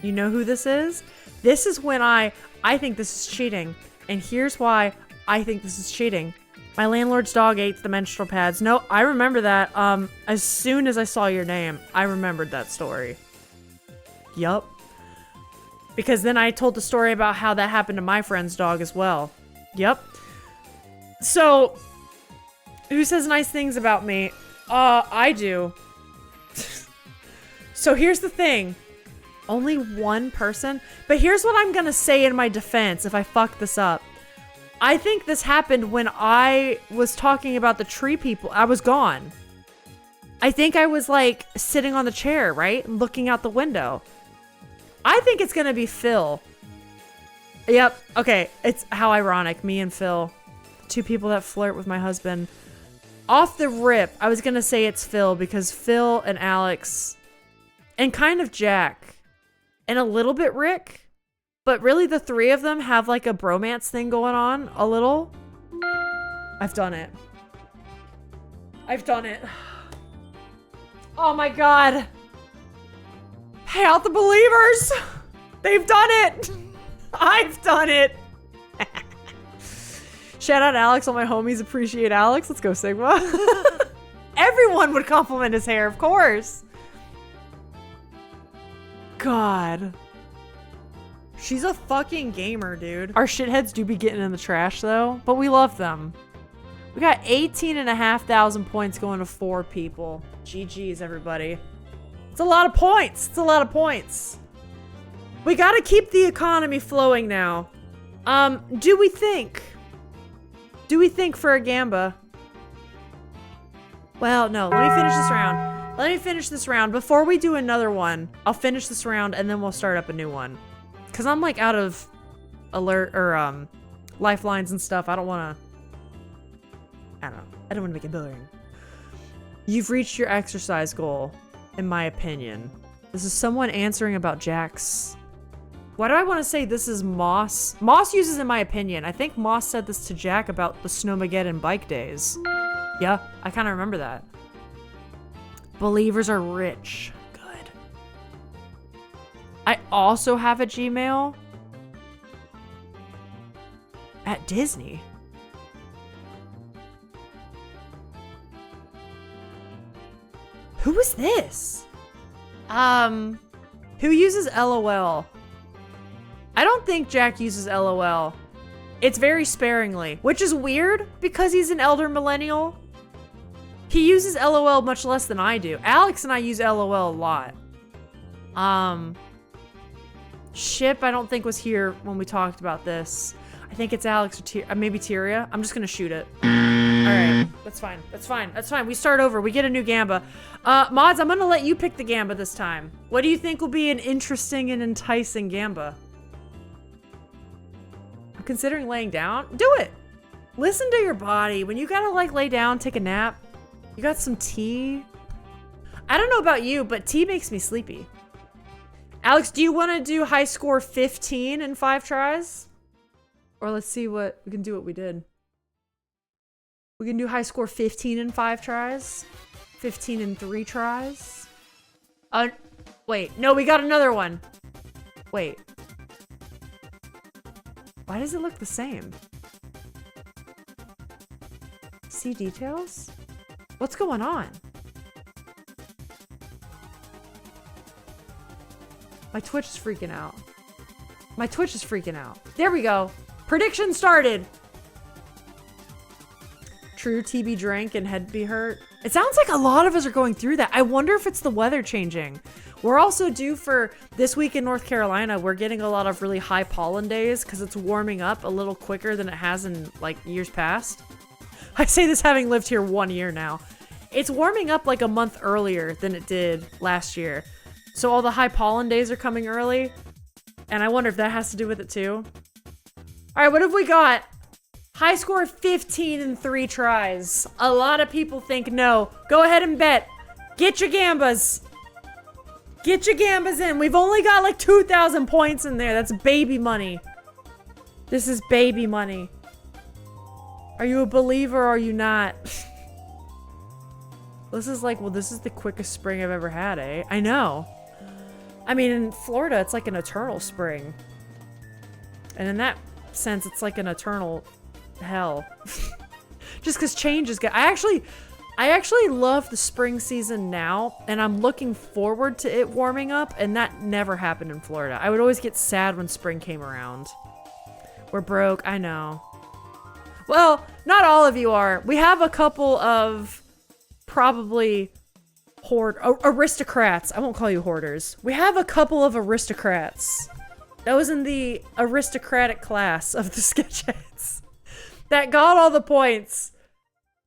You know who this is? This is when I think this is cheating. And here's why I think this is cheating. My landlord's dog ate the menstrual pads. No, I remember that. As soon as I saw your name, I remembered that story. Yup. Because then I told the story about how that happened to my friend's dog as well. Yup. So, who says nice things about me? I do. So here's the thing. Only one person? But here's what I'm gonna say in my defense if I fuck this up. I think this happened when I was talking about the tree people. I was gone. I think I was like sitting on the chair, right? Looking out the window. I think it's gonna be Phil. Yep. Okay. It's how ironic. Me and Phil. 2 people that flirt with my husband. Off the rip, I was gonna say it's Phil because Phil and Alex and kind of Jack and a little bit Rick, but really the 3 of them have like a bromance thing going on a little. I've done it. Oh my God. Pay out the believers. They've done it. I've done it. Shout out Alex. All my homies appreciate Alex. Let's go, Sigma. Everyone would compliment his hair, of course. God. She's a fucking gamer, dude. Our shitheads do be getting in the trash, though, but we love them. We got 18,500 points going to 4 people. GG's, everybody. It's a lot of points. We gotta keep the economy flowing now. Do we think for a gamba? Well, no, let me finish this round. Before we do another one, I'll finish this round and then we'll start up a new one. Cause I'm like out of alert or lifelines and stuff. I don't wanna make it boring. You've reached your exercise goal, in my opinion. This is someone answering about Jack's. Why do I want to say this is Moss? Moss uses in my opinion. I think Moss said this to Jack about the Snowmageddon bike days. Yeah, I kind of remember that. Believers are rich. Good. I also have a Gmail. At Disney. Who is this? Who uses LOL? I don't think Jack uses LOL. It's very sparingly, which is weird because he's an elder millennial. He uses LOL much less than I do. Alex and I use LOL a lot. Ship, I don't think was here when we talked about this. I think it's Alex or maybe Tyria. I'm just gonna shoot it. Alright, that's fine. We start over. We get a new gamba. Mods, I'm gonna let you pick the gamba this time. What do you think will be an interesting and enticing gamba? I'm considering laying down. Do it! Listen to your body. When you gotta like lay down, take a nap, you got some tea. I don't know about you, but tea makes me sleepy. Alex, do you want to do high score 15 in 5 tries? Or let's see what, we can do what we did. We can do high score 15 in 5 tries. 15 in 3 tries. Wait, no, we got another one. Wait. Why does it look the same? See details? What's going on? My Twitch is freaking out. My Twitch is freaking out. There we go. Prediction started. True, TB drank and head be hurt. It sounds like a lot of us are going through that. I wonder if it's the weather changing. We're also due for this week in North Carolina. We're getting a lot of really high pollen days because it's warming up a little quicker than it has in like years past. I say this having lived here 1 year now. It's warming up like a month earlier than it did last year. So all the high pollen days are coming early. And I wonder if that has to do with it too. All right, what have we got? High score 15 in 3 tries. A lot of people think no. Go ahead and bet. Get your gambas. Get your gambas in. We've only got like 2,000 points in there. That's baby money. This is baby money. Are you a believer or are you not? This is like, well, this is the quickest spring I've ever had, eh? I know. I mean, in Florida, it's like an eternal spring. And in that sense, it's like an eternal hell. Just because change is good. I actually love the spring season now, and I'm looking forward to it warming up, and that never happened in Florida. I would always get sad when spring came around. We're broke, I know. Well, not all of you are. We have a couple of probably aristocrats. I won't call you hoarders. We have a couple of aristocrats. Those in the aristocratic class of the sketchettes that got all the points.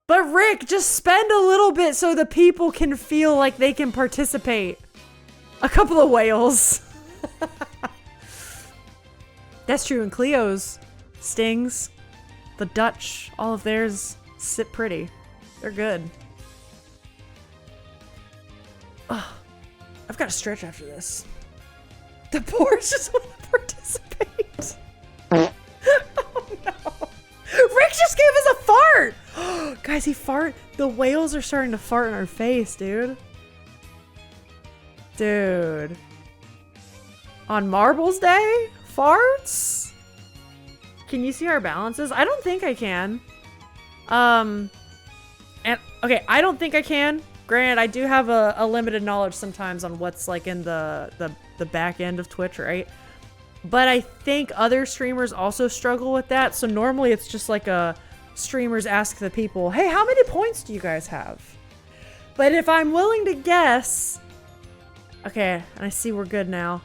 But Rick, just spend a little bit so the people can feel like they can participate. A couple of whales. That's true. And Cleo's, Stings, the Dutch, all of theirs sit pretty. They're good. Oh, I've got to stretch after this. The boars just want to participate. Oh no. Rick just gave us a fart! Guys, he fart. The whales are starting to fart in our face, dude. Dude. On Marbles Day? Farts? Can you see our balances? I don't think I can. And okay, I don't think I can. Granted, I do have a limited knowledge sometimes on what's like in the back end of Twitch, right? But I think other streamers also struggle with that. So normally it's just like streamers ask the people, hey, how many points do you guys have? But if I'm willing to guess, okay, I see we're good now.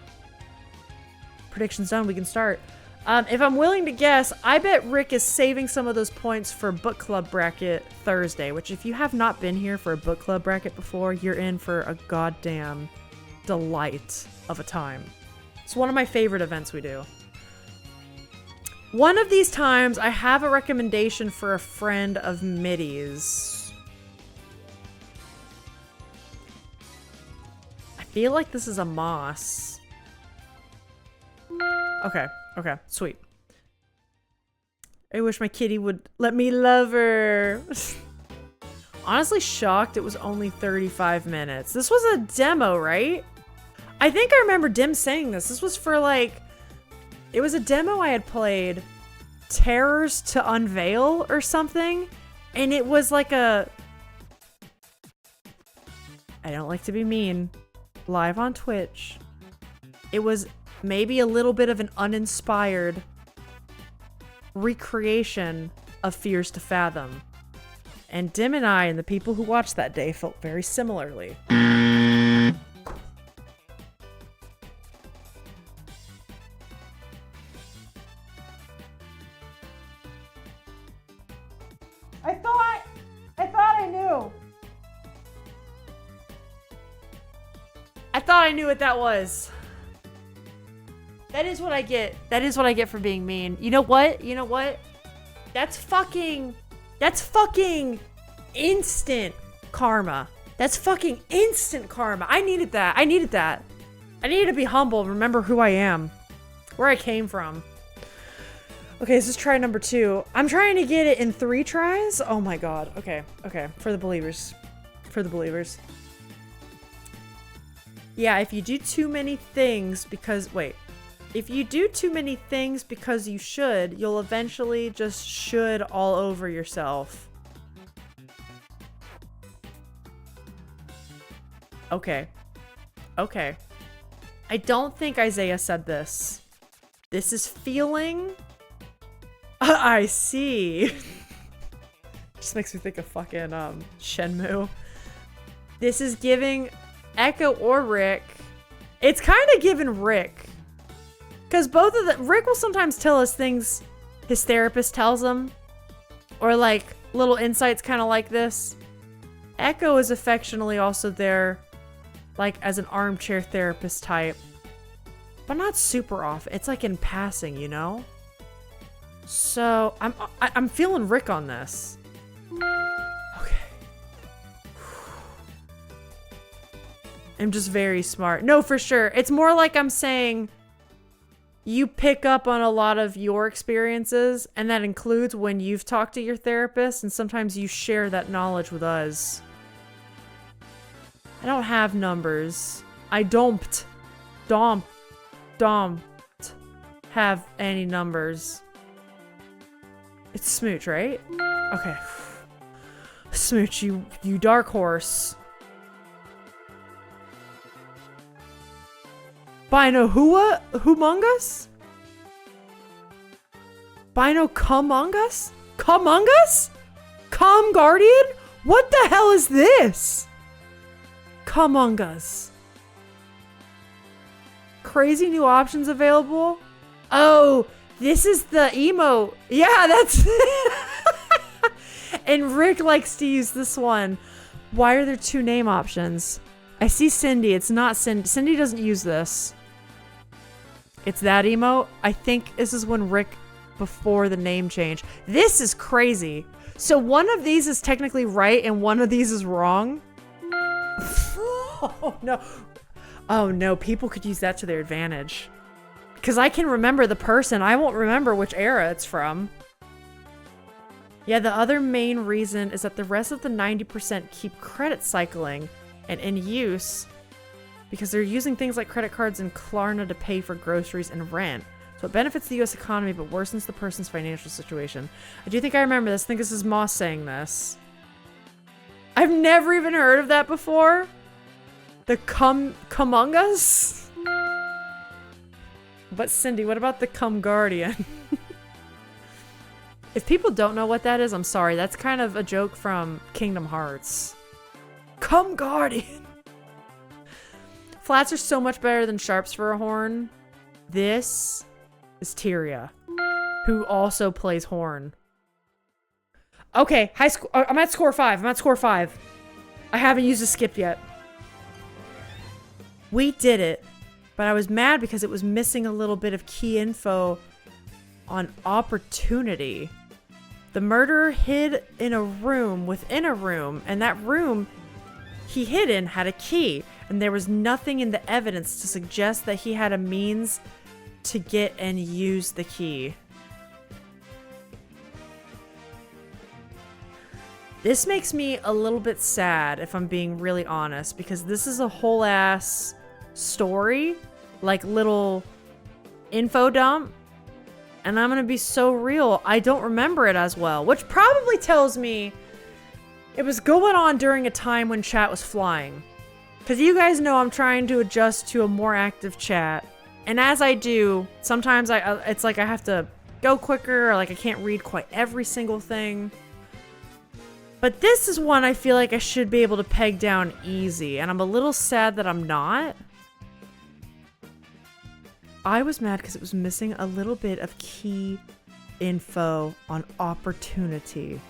Predictions done, we can start. If I'm willing to guess, I bet Rick is saving some of those points for book club bracket Thursday, which if you have not been here for a book club bracket before, you're in for a goddamn delight of a time. It's one of my favorite events we do. One of these times, I have a recommendation for a friend of Middy's. I feel like this is a Moss. Okay, sweet. I wish my kitty would let me love her. Honestly shocked it was only 35 minutes. This was a demo, right? I think I remember Dim saying this. This was for like, it was a demo I had played, Terrors to Unveil or something. And it was like I don't like to be mean, live on Twitch. It was maybe a little bit of an uninspired recreation of Fears to Fathom. And Dim and I and the people who watched that day felt very similarly. I thought I knew what that was. That is what I get. That is what I get for being mean. You know what? You know what? That's fucking instant karma. That's fucking instant karma. I needed that. I needed that. I needed to be humble and remember who I am. Where I came from. Okay, this is try number 2. I'm trying to get it in 3 tries. Oh my god. Okay. For the believers. For the believers. Yeah, if you do too many things because... Wait. If you do too many things because you should, you'll eventually just should all over yourself. Okay. I don't think Isaiah said this. This is feeling. I see. Just makes me think of fucking Shenmue. This is giving Echo or Rick. It's kind of giving Rick. Because both of the Rick will sometimes tell us things his therapist tells him. Or like little insights kind of like this. Echo is affectionately also there like as an armchair therapist type. But not super often. It's like in passing, you know? So I'm feeling Rick on this. Okay. I'm just very smart. No, for sure. It's more like I'm saying you pick up on a lot of your experiences, and that includes when you've talked to your therapist, and sometimes you share that knowledge with us. I don't have numbers. I don't have any numbers. It's Smooch, right? Okay. Smooch, you dark horse. Bino Humungus? Bino Cumungus? Cumungus? Cum Guardian? What the hell is this? Cumungus. Crazy new options available? Oh, this is the emo. Yeah, that's... And Rick likes to use this one. Why are there two name options? I see Cindy. It's not Cindy. Cindy doesn't use this. It's that emote. I think this is when Rick, before the name change. This is crazy. So one of these is technically right and one of these is wrong. Oh no. Oh no, people could use that to their advantage. Because I can remember the person. I won't remember which era it's from. Yeah, the other main reason is that the rest of the 90% keep credit cycling and in use because they're using things like credit cards and Klarna to pay for groceries and rent. So it benefits the US economy but worsens the person's financial situation. I do think I remember this. I think this is Moss saying this. I've never even heard of that before. The Cumungus? But Cindy, what about the Cum Guardian? If people don't know what that is, I'm sorry. That's kind of a joke from Kingdom Hearts. Cum Guardian! Flats are so much better than sharps for a horn. This is Tyria, who also plays horn. Okay, high score. I'm at score 5. I'm at score 5. I haven't used a skip yet. We did it, but I was mad because it was missing a little bit of key info on opportunity. The murderer hid in a room within a room, and that room he hid in had a key, and there was nothing in the evidence to suggest that he had a means to get and use the key. This makes me a little bit sad, if I'm being really honest, because this is a whole ass story, like little info dump, and I'm gonna be so real, I don't remember it as well, which probably tells me it was going on during a time when chat was flying. Because you guys know I'm trying to adjust to a more active chat, and as I do, sometimes it's like I have to go quicker, or like I can't read quite every single thing. But this is one I feel like I should be able to peg down easy, and I'm a little sad that I'm not. I was mad because it was missing a little bit of key info on opportunity.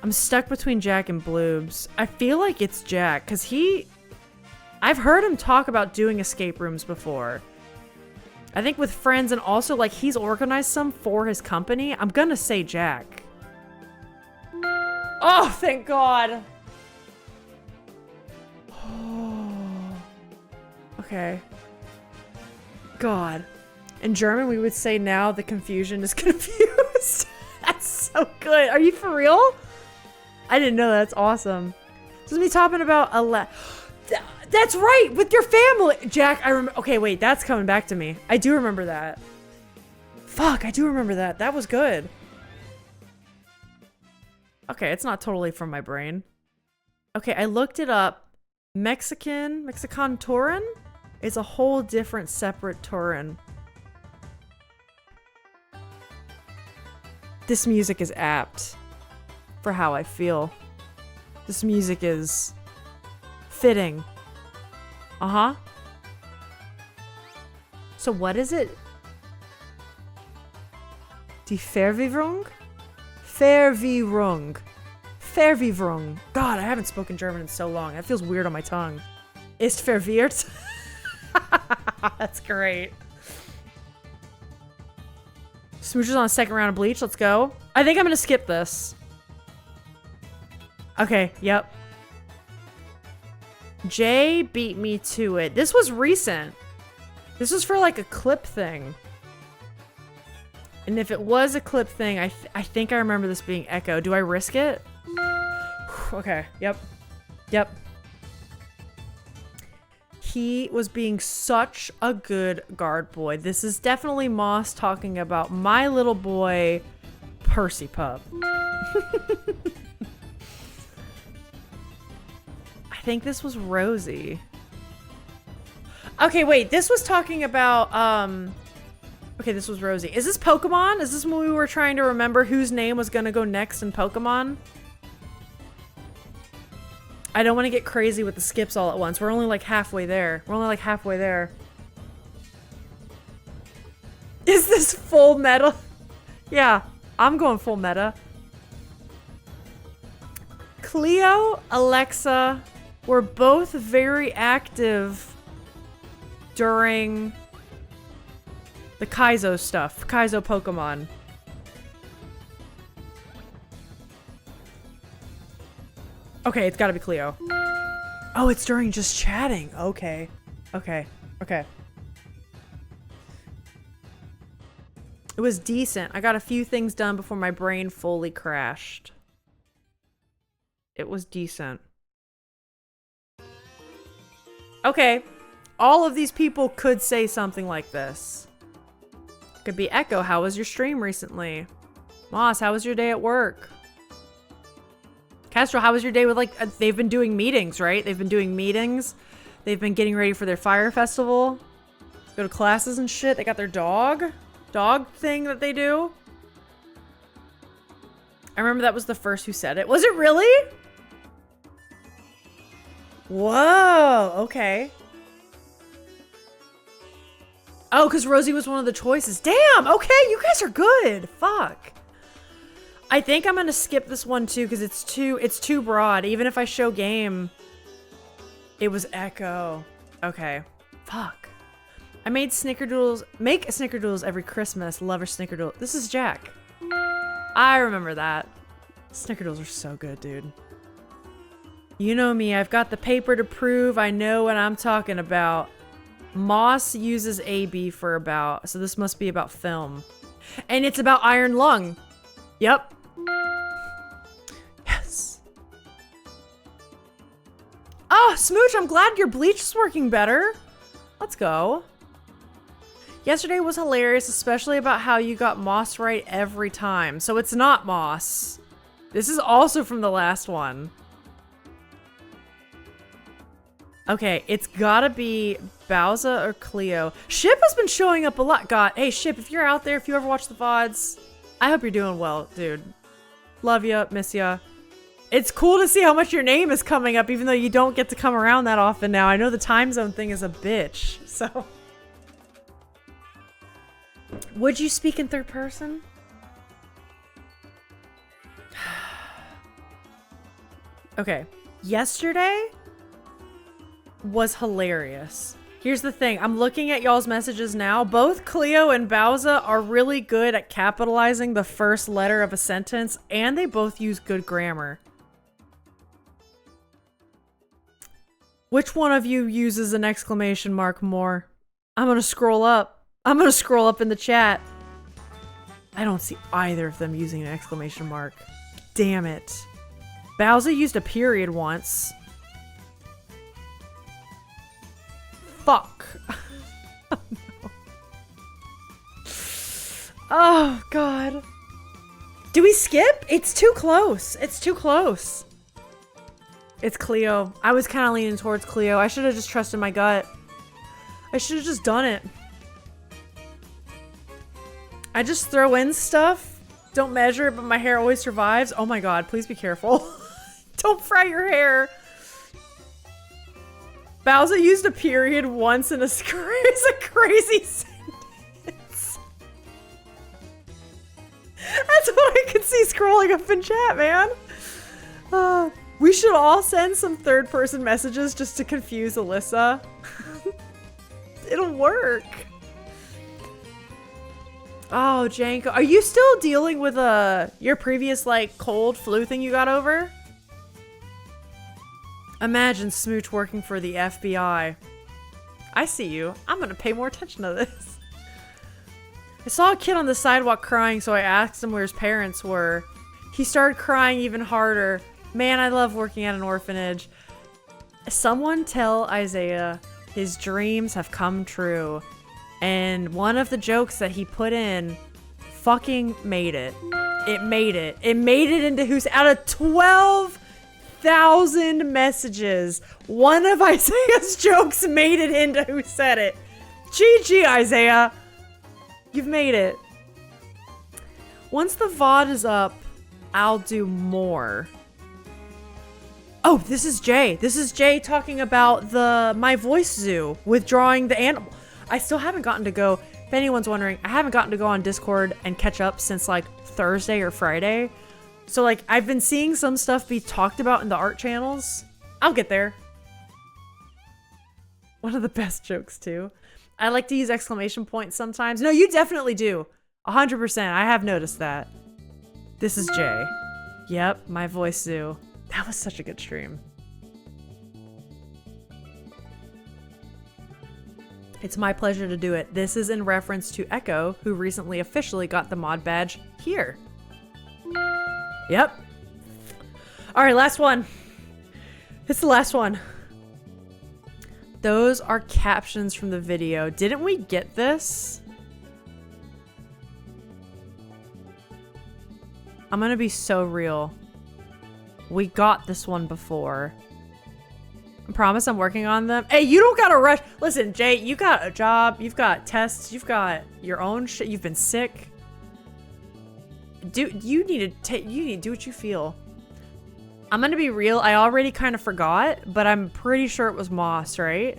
I'm stuck between Jack and Bloobs. I feel like it's Jack, because I've heard him talk about doing escape rooms before. I think with friends, and also like he's organized some for his company. I'm gonna say Jack. Oh, thank God. Oh. Okay. God. In German, we would say now the confusion is confused. That's so good. Are you for real? I didn't know that. That's awesome. This is me talking about That's right, with your family. Jack, I remember. Okay, wait, that's coming back to me. I do remember that. Fuck, I do remember that. That was good. Okay, it's not totally from my brain. Okay, I looked it up. Mexican Turin is a whole different separate Turin. This music is apt for how I feel. This music is fitting. Uh-huh. So what is it? Die Verwirrung? Verwirrung. Verwirrung. God, I haven't spoken German in so long. That feels weird on my tongue. Ist verwirrt? That's great. Smooches on a second round of bleach. Let's go. I think I'm gonna skip this. Okay, yep. Jay beat me to it. This was recent. This was for like a clip thing. And if it was a clip thing, I think I remember this being Echo. Do I risk it? Okay, yep. Yep. He was being such a good guard boy. This is definitely Moss talking about my little boy, Percy Pup. I think this was Rosie. Okay, wait, this was talking about, okay, this was Rosie. Is this Pokemon? Is this when we were trying to remember whose name was gonna go next in Pokemon? I don't want to get crazy with the skips all at once. We're only like halfway there. We're only like halfway there. Is this full meta? Yeah, I'm going full meta. Cleo, Alexa were both very active during the Kaizo stuff. Kaizo Pokemon. Okay, it's gotta be Cleo. Oh, it's during just chatting. Okay. Okay. Okay. It was decent. I got a few things done before my brain fully crashed. It was decent. Okay. All of these people could say something like this. Could be Echo, how was your stream recently? Moss, how was your day at work? Castro, how was your day with, like, they've been doing meetings, right? They've been doing meetings. They've been getting ready for their fire festival. Go to classes and shit. They got their dog thing that they do. I remember that was the first who said it. Was it really? Whoa, okay. Oh, because Rosie was one of the choices. Damn, okay, you guys are good. Fuck. I think I'm gonna skip this one too because it's too broad. Even if I show game, it was Echo. Okay, fuck. I made snickerdoodles. Make snickerdoodles every Christmas. Love her snickerdoodle. This is Jack. I remember that. Snickerdoodles are so good, dude. You know me. I've got the paper to prove I know what I'm talking about. Moss uses AB for about, so this must be about film, and it's about Iron Lung. Yep. Yes. Oh, Smooch, I'm glad your bleach is working better. Let's go. Yesterday was hilarious, especially about how you got Moss right every time. So it's not Moss. This is also from the last one. Okay, it's gotta be Bowser or Cleo. Ship has been showing up a lot. God, hey Ship, if you're out there, if you ever watch the VODs, I hope you're doing well, dude. Love ya, miss ya. It's cool to see how much your name is coming up, even though you don't get to come around that often now. I know the time zone thing is a bitch, so. Would you speak in third person? Okay, yesterday was hilarious. Here's the thing, I'm looking at y'all's messages now. Both Cleo and Bowser are really good at capitalizing the first letter of a sentence, and they both use good grammar. Which one of you uses an exclamation mark more? I'm gonna scroll up. I'm gonna scroll up in the chat. I don't see either of them using an exclamation mark. Damn it. Bowser used a period once. Fuck. Oh, no. Oh, God. Do we skip? It's too close. It's too close. It's Cleo. I was kind of leaning towards Cleo. I should have just trusted my gut. I should have just done it. I just throw in stuff. Don't measure it, but my hair always survives. Oh my god, please be careful. Don't fry your hair. Bowser used a period once in a crazy sentence. That's what I could see scrolling up in chat, man. We should all send some third-person messages just to confuse Alyssa. It'll work. Oh, Janko. Are you still dealing with your previous, like, cold flu thing you got over? Imagine Smooch working for the FBI. I see you. I'm gonna pay more attention to this. I saw a kid on the sidewalk crying, so I asked him where his parents were. He started crying even harder. Man, I love working at an orphanage. Someone tell Isaiah his dreams have come true. And one of the jokes that he put in fucking made it. It made it. It made it into who's out of 12,000 messages. One of Isaiah's jokes made it into who said it. GG, Isaiah. You've made it. Once the VOD is up, I'll do more. Oh, this is Jay. This is Jay talking about the My Voice Zoo, withdrawing the animal. I still haven't gotten to go, if anyone's wondering, I haven't gotten to go on Discord and catch up since like Thursday or Friday. So like, I've been seeing some stuff be talked about in the art channels. I'll get there. One of the best jokes too. I like to use exclamation points sometimes. No, you definitely do. 100%. I have noticed that. This is Jay. Yep, My Voice Zoo. That was such a good stream. It's my pleasure to do it. This is in reference to Echo, who recently officially got the mod badge here. Yep. All right, last one. It's the last one. Those are captions from the video. Didn't we get this? I'm gonna be so real. We got this one before. I promise I'm working on them. Hey, you don't gotta rush. Listen, Jay, you got a job. You've got tests. You've got your own shit. You've been sick. You need to do what you feel. I'm gonna be real. I already kind of forgot, but I'm pretty sure it was Moss, right?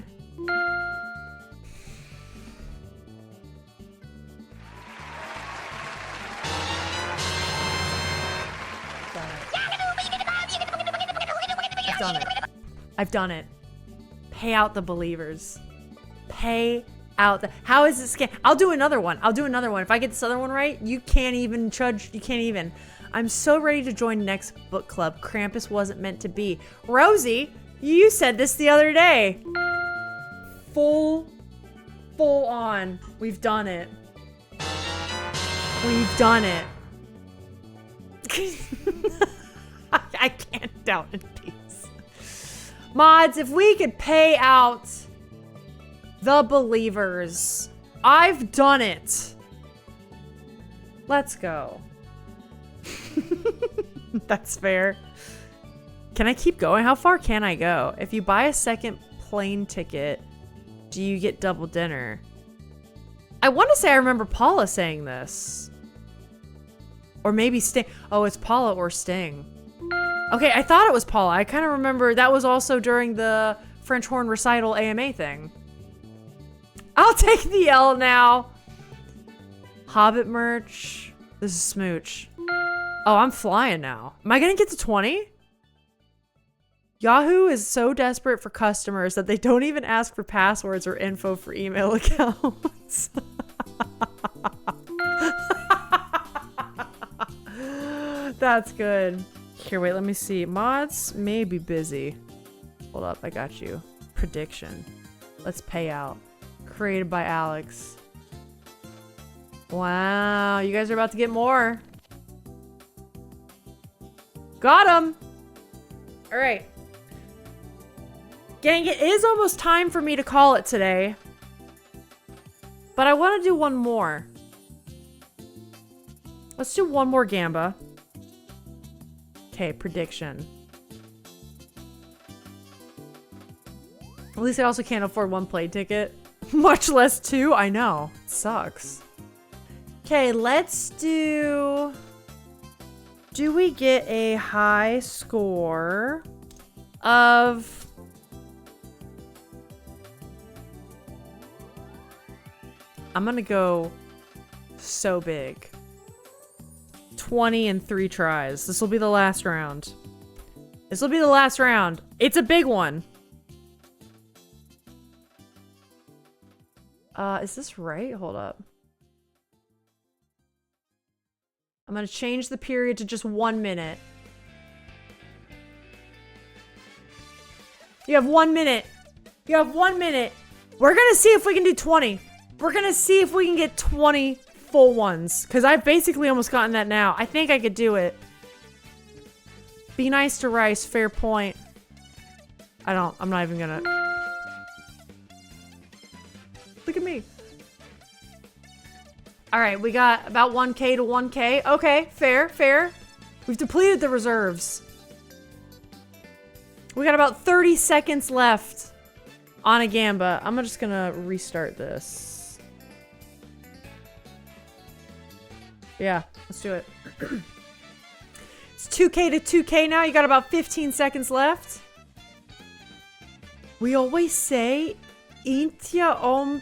I've done it. I've done it. Pay out the believers. Pay out the... How is it scam? I'll do another one. I'll do another one. If I get this other one right, you can't even judge. You can't even. I'm so ready to join next book club. Krampus wasn't meant to be. Rosie, you said this the other day. Full on. We've done it. We've done it. I can't doubt in peace. Mods, if we could pay out the believers. I've done it. Let's go. That's fair. Can I keep going? How far can I go? If you buy a second plane ticket, do you get double dinner? I want to say I remember Paula saying this. Or maybe Sting. Oh, it's Paula or Sting. Okay, I thought it was Paula. I kind of remember that was also during the French horn recital AMA thing. I'll take the L now. Hobbit merch. This is Smooch. Oh, I'm flying now. Am I gonna get to 20? Yahoo is so desperate for customers that they don't even ask for passwords or info for email accounts. That's good. Here, wait, let me see. Mods may be busy. Hold up, I got you. Prediction. Let's pay out. Created by Alex. Wow, you guys are about to get more. Got him! Alright. Gang, it is almost time for me to call it today. But I want to do one more. Let's do one more Gamba. Okay, prediction. At least I also can't afford 1 plane ticket. Much less 2. I know. It sucks. Okay, let's do... Do we get a high score of... I'm gonna go so big. 20 in 3 tries. This will be the last round. This will be the last round. It's a big one. Is this right? Hold up. I'm gonna change the period to just 1 minute. You have 1 minute. You have 1 minute. We're gonna see if we can do 20. We're gonna see if we can get 20 full ones. Because I've basically almost gotten that now. I think I could do it. Be nice to Rice. Fair point. I'm not even gonna... Look at me. Alright, we got about 1K to 1K. Okay, fair, fair. We've depleted the reserves. We got about 30 seconds left on a Gamba. I'm just gonna restart this. Yeah, let's do it. It's 2K to 2K now. You got about 15 seconds left. We always say Intia om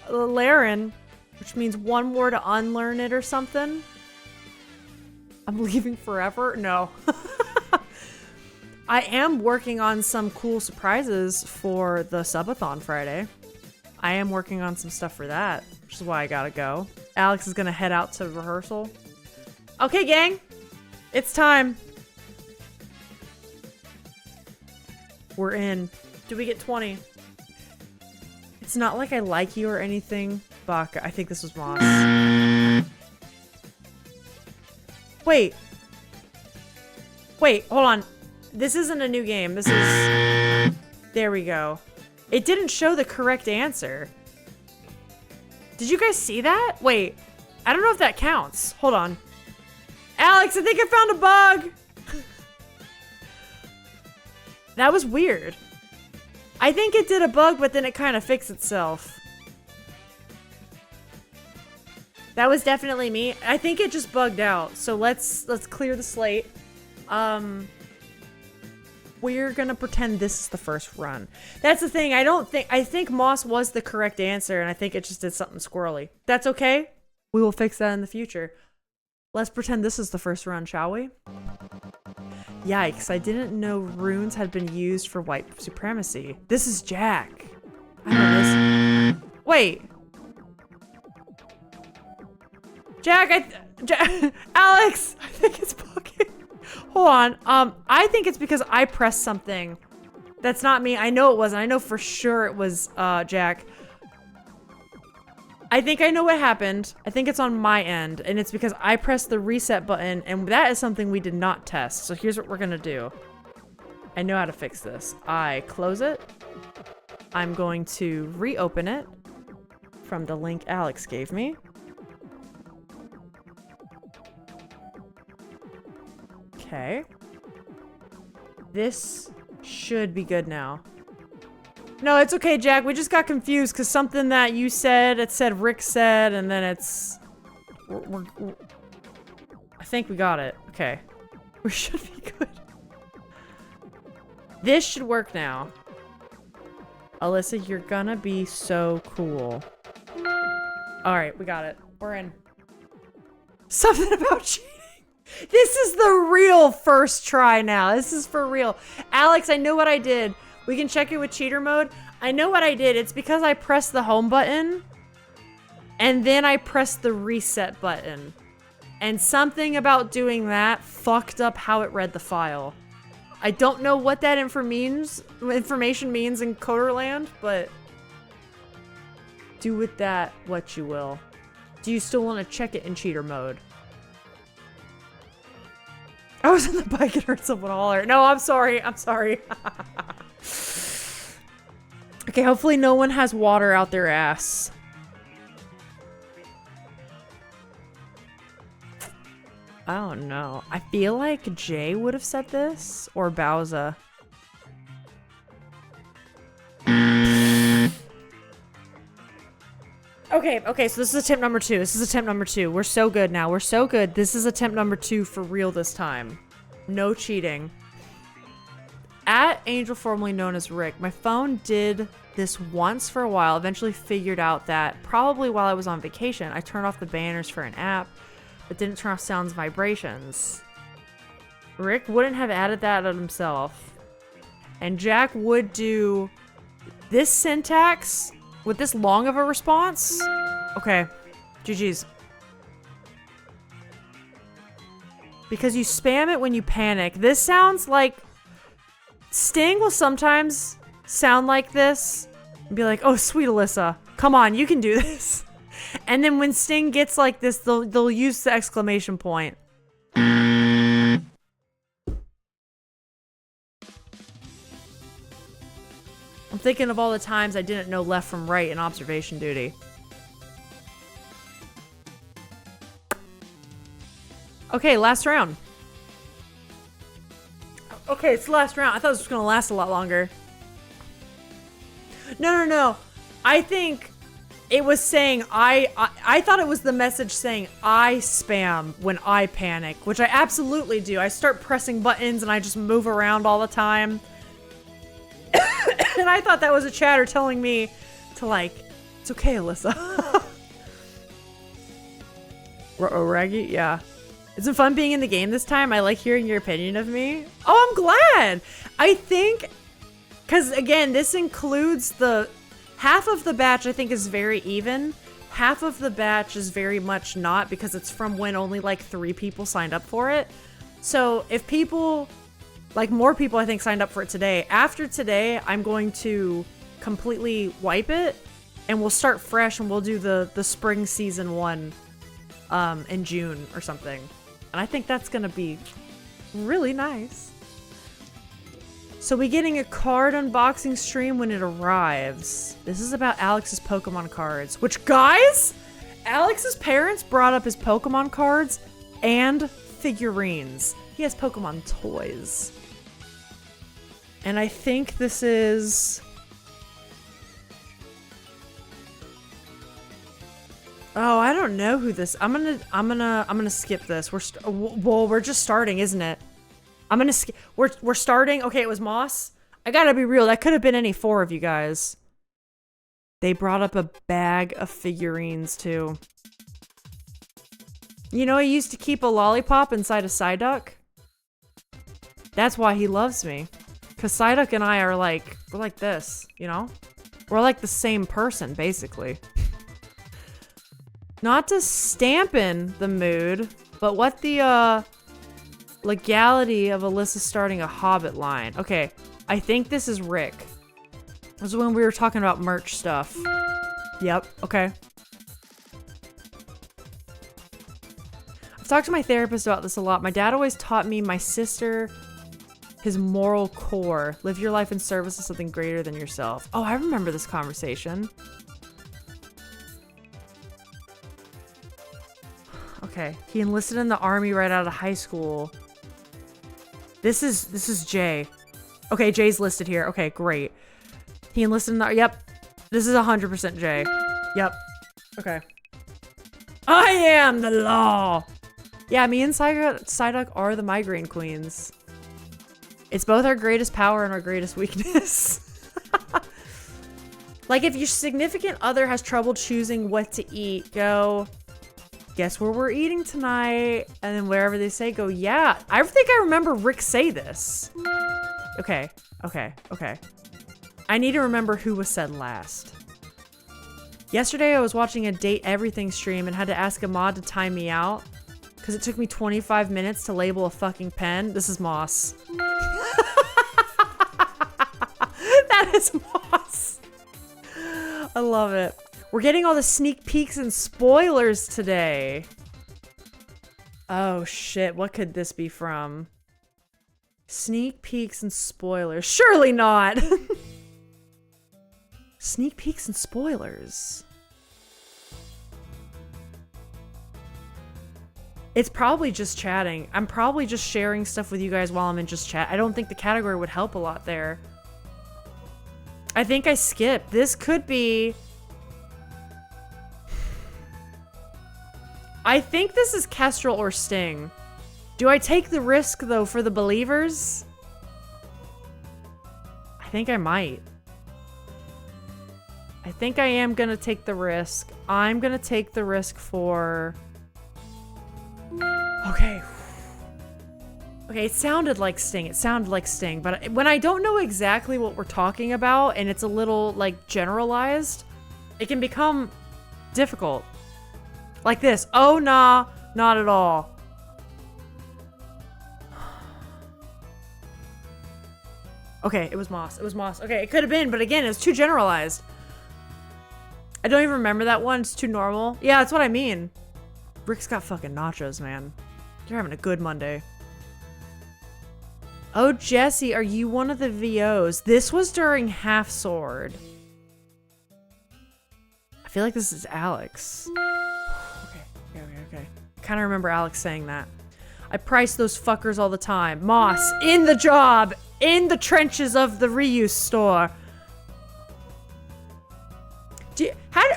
Laren, which means 1 more to unlearn it or something. I'm leaving forever? No. I am working on some cool surprises for the subathon Friday. I am working on some stuff for that, which is why I gotta go. Alex is gonna head out to rehearsal. Okay, gang. It's time. We're in. Do we get 20? It's not like I like you or anything. Baka. I think this was Moss. Wait. Wait, hold on. This isn't a new game. This is... There we go. It didn't show the correct answer. Did you guys see that? Wait. I don't know if that counts. Hold on. Alex, I think I found a bug! That was weird. I think it did a bug, but then it kind of fixed itself. That was definitely me. I think it just bugged out. So let's clear the slate. We're gonna pretend this is the first run. That's the thing. I think Moss was the correct answer, and I think it just did something squirrely. That's okay. We will fix that in the future. Let's pretend this is the first run, shall we? Yikes, I didn't know runes had been used for white supremacy. This is Jack. I know this. Wait. Jack, Alex! I think it's bugging. Hold on. I think it's because I pressed something. That's not me. I know it wasn't. I know for sure it was, Jack. I think I know what happened. I think it's on my end, and it's because I pressed the reset button, and that is something we did not test. So here's what we're gonna do. I know how to fix this. I close it. I'm going to reopen it from the link Alex gave me. Okay. This should be good now. No, it's okay, Jack. We just got confused because something that you said, it said Rick said, and then it's... I think we got it. Okay. We should be good. This should work now. Alyssa, you're gonna be so cool. Alright, we got it. We're in. Something about cheating. This is the real first try now. This is for real. Alex, I know what I did. We can check it with cheater mode. I know what I did. It's because I pressed the home button and then I pressed the reset button. And something about doing that fucked up how it read the file. I don't know what that information means in Coderland, but do with that what you will. Do you still want to check it in cheater mode? I was on the bike and heard someone holler. No, I'm sorry. I'm sorry. Okay, hopefully no one has water out their ass. I don't know. I feel like Jay would have said this, or Bowser. Okay, so this is attempt number 2. This is attempt number 2. We're so good now. We're so good. This is attempt number 2 for real this time. No cheating. At Angel, formerly known as Rick, my phone did this once for a while, eventually figured out that probably while I was on vacation, I turned off the banners for an app, but didn't turn off sounds and vibrations. Rick wouldn't have added that on himself. And Jack would do this syntax with this long of a response. Okay, GG's. Because you spam it when you panic. This sounds like... Sting will sometimes sound like this and be like, oh, sweet Alyssa, come on, you can do this. And then when Sting gets like this, they'll use the exclamation point. I'm thinking of all the times I didn't know left from right in observation duty. Okay, last round. Okay, it's the last round. I thought this was gonna last a lot longer. No. I think it was saying I thought it was the message saying I spam when I panic, which I absolutely do. I start pressing buttons and I just move around all the time. And I thought that was a chatter telling me to like, it's okay, Alyssa. Raggy? Yeah. It's been fun being in the game this time. I like hearing your opinion of me. Oh, I'm glad. I think, because again, this includes the half of the batch I think is very even. Half of the batch is very much not because it's from when only like 3 people signed up for it. So if people, like more people I think signed up for it today. After today, I'm going to completely wipe it and we'll start fresh and we'll do the spring season 1 in June or something. And I think that's gonna be really nice. So we getting a card unboxing stream when it arrives. This is about Alex's Pokemon cards. Which, guys, Alex's parents brought up his Pokemon cards and figurines. He has Pokemon toys. And I think this is... Oh, I don't know who this. I'm gonna skip this. We're just starting, isn't it? I'm gonna skip. We're starting. Okay, it was Moss. I gotta be real. That could have been any 4 of you guys. They brought up a bag of figurines too. You know, I used to keep a lollipop inside a Psyduck. That's why he loves me. Cause Psyduck and I are like, we're like this, you know? We're like the same person, basically. Not to stamp in the mood, but what the legality of Alyssa starting a Hobbit line. Okay, I think this is Rick. This is when we were talking about merch stuff. Yep, okay. I've talked to my therapist about this a lot. My dad always taught me, my sister, his moral core. Live your life in service to something greater than yourself. Oh, I remember this conversation. Okay, he enlisted in the army right out of high school. This is Jay. Okay, Jay's listed here. Okay, great. He enlisted in the, yep. This is 100% Jay. Yep. Okay. I am the law. Yeah, me and Psyduck are the migraine queens. It's both our greatest power and our greatest weakness. Like if your significant other has trouble choosing what to eat, go... Guess where we're eating tonight? And then wherever they say, go, yeah. I think I remember Rick say this. Okay. I need to remember who was said last. Yesterday I was watching a Date Everything stream and had to ask a mod to time me out because it took me 25 minutes to label a fucking pen. This is Moss. That is Moss. I love it. We're getting all the sneak peeks and spoilers today. Oh shit, what could this be from? Sneak peeks and spoilers. Surely not! Sneak peeks and spoilers. It's probably just chatting. I'm probably just sharing stuff with you guys while I'm in just chat. I don't think the category would help a lot there. I think I skipped. This could be... I think this is Kestrel or Sting. Do I take the risk, though, for the believers? I think I might. I think I am gonna take the risk. I'm gonna take the risk for... Okay. Okay, it sounded like Sting. It sounded like Sting. But when I don't know exactly what we're talking about and it's a little, like, generalized, it can become difficult. Like this. Oh, nah. Not at all. Okay, it was Moss. It was Moss. Okay, it could have been, but again, it's too generalized. I don't even remember that one. It's too normal. Yeah, that's what I mean. Rick's got fucking nachos, man. You're having a good Monday. Oh, Jesse, are you one of the VOs? This was during Half Sword. I feel like this is Alex. Okay. Kind of remember Alex saying that. I price those fuckers all the time. Moss, in the job, in the trenches of the reuse store.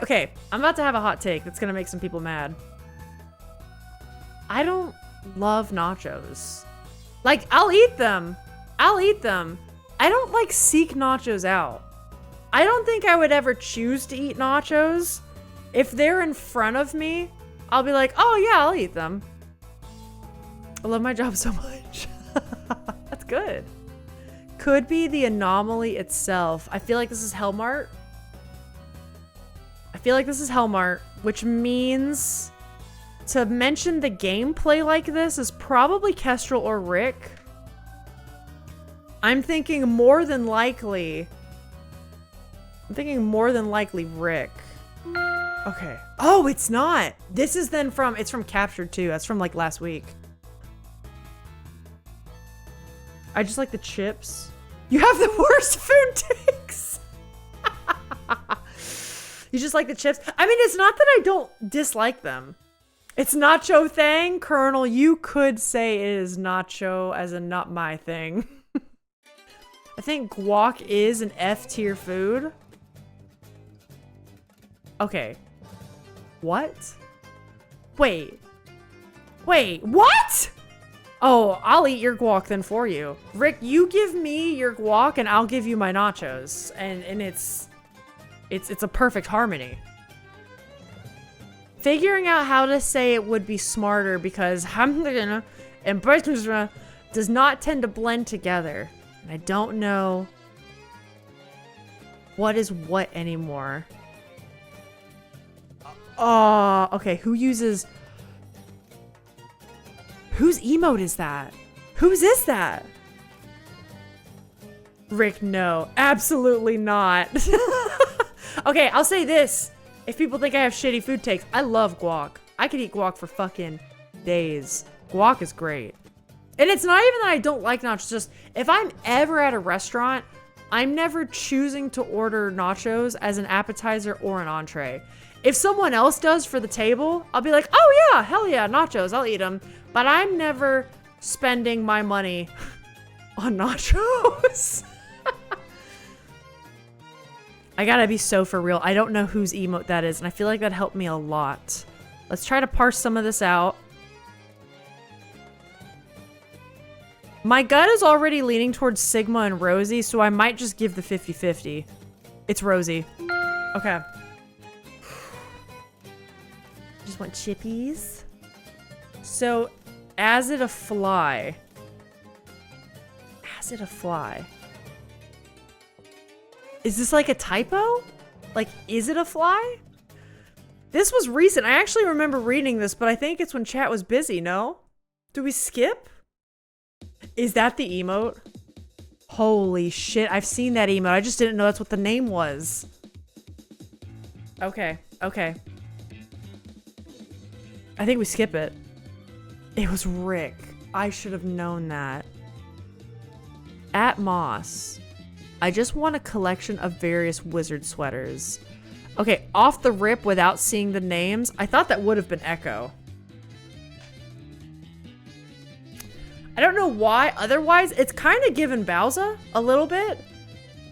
Okay, I'm about to have a hot take that's gonna make some people mad. I don't love nachos. Like, I'll eat them. I'll eat them. I don't, like, seek nachos out. I don't think I would ever choose to eat nachos. If they're in front of me, I'll be like, oh yeah, I'll eat them. I love my job so much. That's good. Could be the anomaly itself. I feel like this is Hellmart. I feel like this is Hellmart, which means to mention the gameplay like this is probably Kestrel or Rick. I'm thinking more than likely Rick. Okay. Oh, it's not. This is then from, it's from Captured too. That's from like last week. I just like the chips. You have the worst food takes. You just like the chips. I mean, it's not that I don't dislike them. It's nacho thing. Colonel, you could say it is nacho as a not my thing. I think guac is an F tier food. Okay. What? Wait, what? Oh, I'll eat your guac then for you. Rick, you give me your guac and I'll give you my nachos. And it's a perfect harmony. Figuring out how to say it would be smarter because hamburger and burger does not tend to blend together. And I don't know what is what anymore. Oh, okay. Whose emote is that? Whose is that? Rick, no. Absolutely not. Okay, I'll say this. If people think I have shitty food takes, I love guac. I could eat guac for fucking days. Guac is great. And it's not even that I don't like nachos. Just if I'm ever at a restaurant, I'm never choosing to order nachos as an appetizer or an entree. If someone else does for the table, I'll be like, oh yeah, hell yeah, nachos, I'll eat them. But I'm never spending my money on nachos. I gotta be so for real. I don't know whose emote that is, and I feel like that helped me a lot. Let's try to parse some of this out. My gut is already leaning towards Sigma and Rosie, so I might just give the 50-50. It's Rosie. Okay. Just want chippies. So, as it a fly. As it a fly. Is this like a typo? Like, is it a fly? This was recent. I actually remember reading this, but I think it's when chat was busy, no? Do we skip? Is that the emote? Holy shit, I've seen that emote. I just didn't know that's what the name was. Okay, okay. I think we skip it. It was Rick. I should have known that. At Moss. I just want a collection of various wizard sweaters. Okay, off the rip without seeing the names, I thought that would have been Echo. I don't know why, otherwise, it's kind of given Bowser a little bit.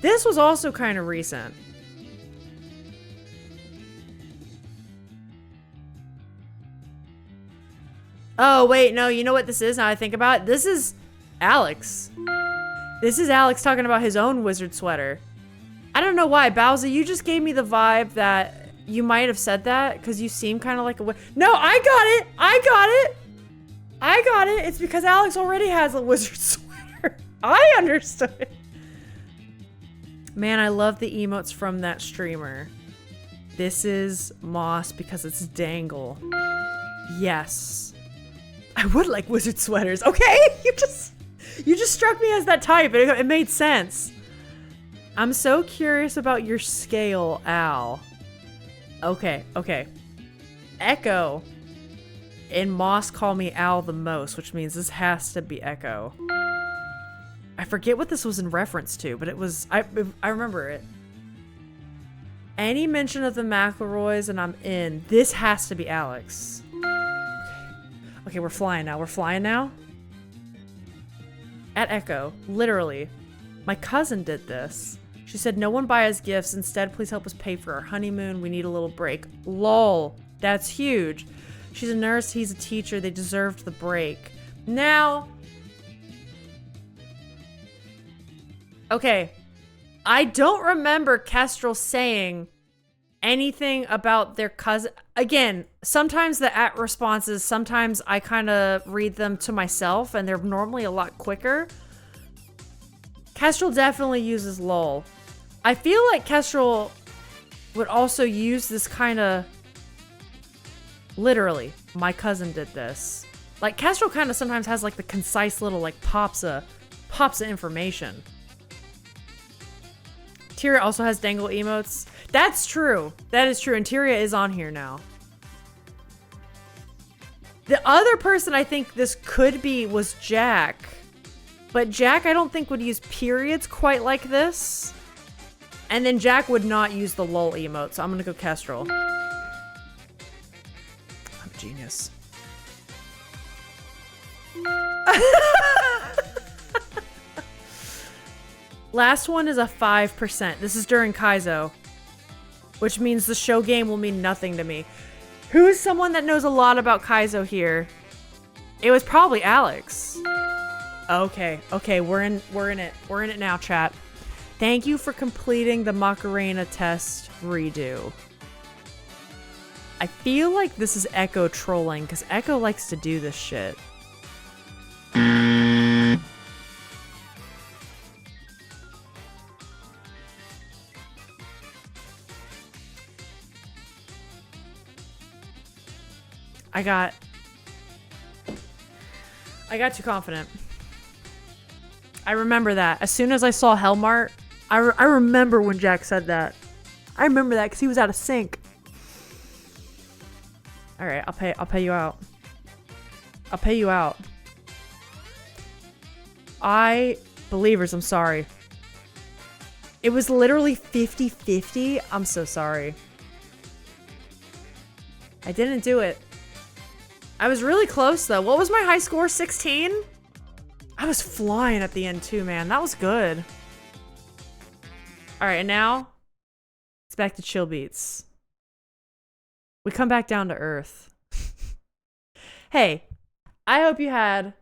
This was also kind of recent. Oh, wait, no, you know what this is now I think about it? This is Alex. This is Alex talking about his own wizard sweater. I don't know why, Bowser, you just gave me the vibe that you might have said that because you seem kind of like a No, I got it! I got it! I got it! It's because Alex already has a wizard sweater. I understood. Man, I love the emotes from that streamer. This is Moss because it's Dangle. Yes. I would like wizard sweaters. Okay, you just struck me as that type. It made sense. I'm so curious about your scale, Al. Okay. Echo and Moss call me Al the most, which means this has to be Echo. I forget what this was in reference to, but it was, I remember it. Any mention of the McElroys and I'm in. This has to be Alex. Okay, we're flying now. We're flying now. At Echo, literally. My cousin did this. She said, no one buy us gifts. Instead, please help us pay for our honeymoon. We need a little break. Lol. That's huge. She's a nurse. He's a teacher. They deserved the break. Now. Okay. I don't remember Kestrel saying anything about their cousin. Again, sometimes the at responses, sometimes I kind of read them to myself and they're normally a lot quicker. Kestrel definitely uses lol. I feel like Kestrel would also use this kind of literally. My cousin did this. Like Kestrel kind of sometimes has like the concise little like pops of information. Tyria also has dangle emotes. That's true. That is true. And Tyria is on here now. The other person I think this could be was Jack. But Jack I don't think would use periods quite like this. And then Jack would not use the lol emote. So I'm going to go Kestrel. I'm a genius. Last one is a 5%. This is during Kaizo. Which means the show game will mean nothing to me. Who's someone that knows a lot about Kaizo here? It was probably Alex. Okay, we're in it. We're in it now, chat. Thank you for completing the Macarena test redo. I feel like this is Echo trolling, because Echo likes to do this shit. I got too confident. I remember that. As soon as I saw Hellmart, I remember when Jack said that. I remember that because he was out of sync. All right, I'll pay you out. I'll pay you out. Believers, I'm sorry. It was literally 50-50. I'm so sorry. I didn't do it. I was really close though. What was my high score? 16? I was flying at the end too, man. That was good. All right, and now it's back to chill beats. We come back down to earth. Hey, I hope you had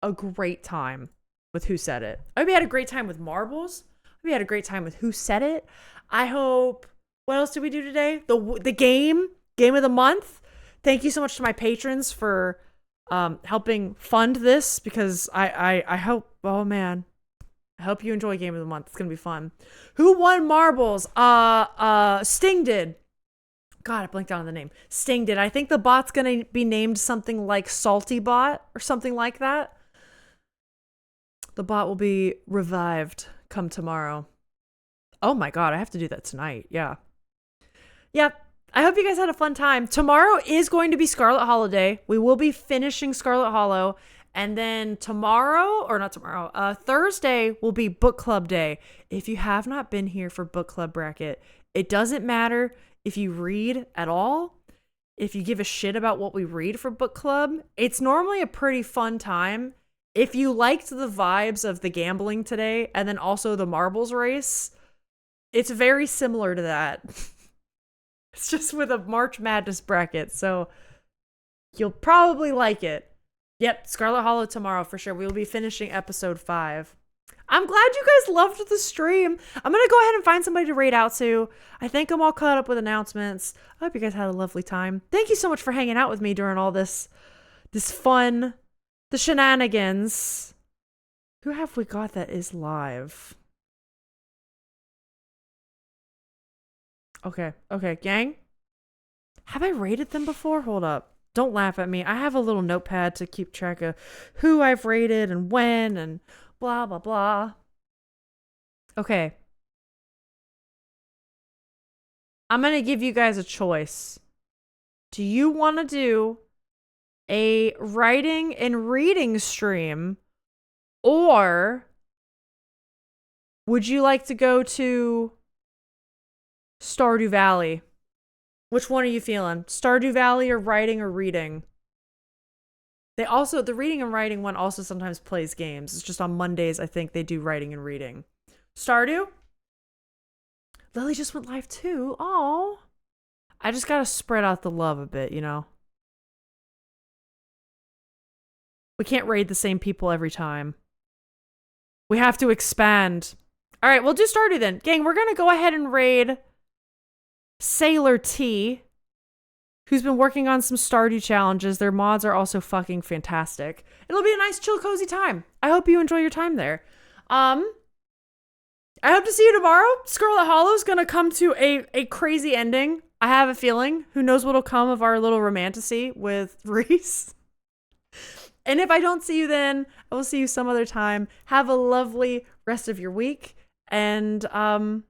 a great time with Who Said It. I hope you had a great time with marbles. I hope you had a great time with Who Said It. I hope, what else did we do today? The game of the month. Thank you so much to my patrons for helping fund this because I hope, oh man, I hope you enjoy Game of the Month. It's gonna be fun. Who won marbles? Sting did. God, I blanked out on the name. Sting did. I think the bot's gonna be named something like Salty Bot or something like that. The bot will be revived come tomorrow. Oh my god, I have to do that tonight. Yeah. Yep. I hope you guys had a fun time. Tomorrow is going to be Scarlet Holiday. We will be finishing Scarlet Hollow. And then Thursday will be Book Club Day. If you have not been here for Book Club Bracket, it doesn't matter if you read at all. If you give a shit about what we read for Book Club, it's normally a pretty fun time. If you liked the vibes of the gambling today and then also the marbles race, it's very similar to that. It's just with a March Madness bracket. So You'll probably like it. Yep, Scarlet Hollow tomorrow for sure. We will be finishing episode 5. I'm glad you guys loved the stream. I'm going to go ahead and find somebody to raid out to. I think I'm all caught up with announcements. I hope you guys had a lovely time. Thank you so much for hanging out with me during all this fun, the shenanigans. Who have we got that is live? Okay, gang. Have I rated them before? Hold up. Don't laugh at me. I have a little notepad to keep track of who I've rated and when and blah, blah, blah. Okay. I'm going to give you guys a choice. Do you want to do a writing and reading stream, or would you like to go to Stardew Valley? Which one are you feeling? Stardew Valley or writing or reading? The reading and writing one also sometimes plays games. It's just on Mondays, I think they do writing and reading. Stardew? Lily just went live too. Oh, I just gotta spread out the love a bit, you know? We can't raid the same people every time. We have to expand. All right, we'll do Stardew then. Gang, we're gonna go ahead and raid Sailor T, who's been working on some Stardew challenges. Their mods are also fucking fantastic. It'll be a nice, chill, cozy time. I hope you enjoy your time there. I hope to see you tomorrow. Scarlet Hollow's gonna come to a crazy ending. I have a feeling. Who knows what'll come of our little romantasy with Reese. And if I don't see you then, I will see you some other time. Have a lovely rest of your week. And, I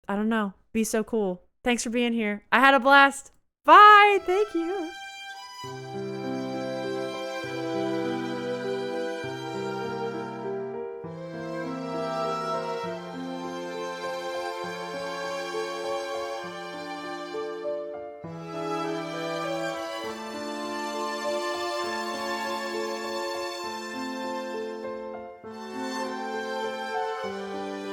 don't know. Be so cool. Thanks for being here. I had a blast. Bye. Thank you.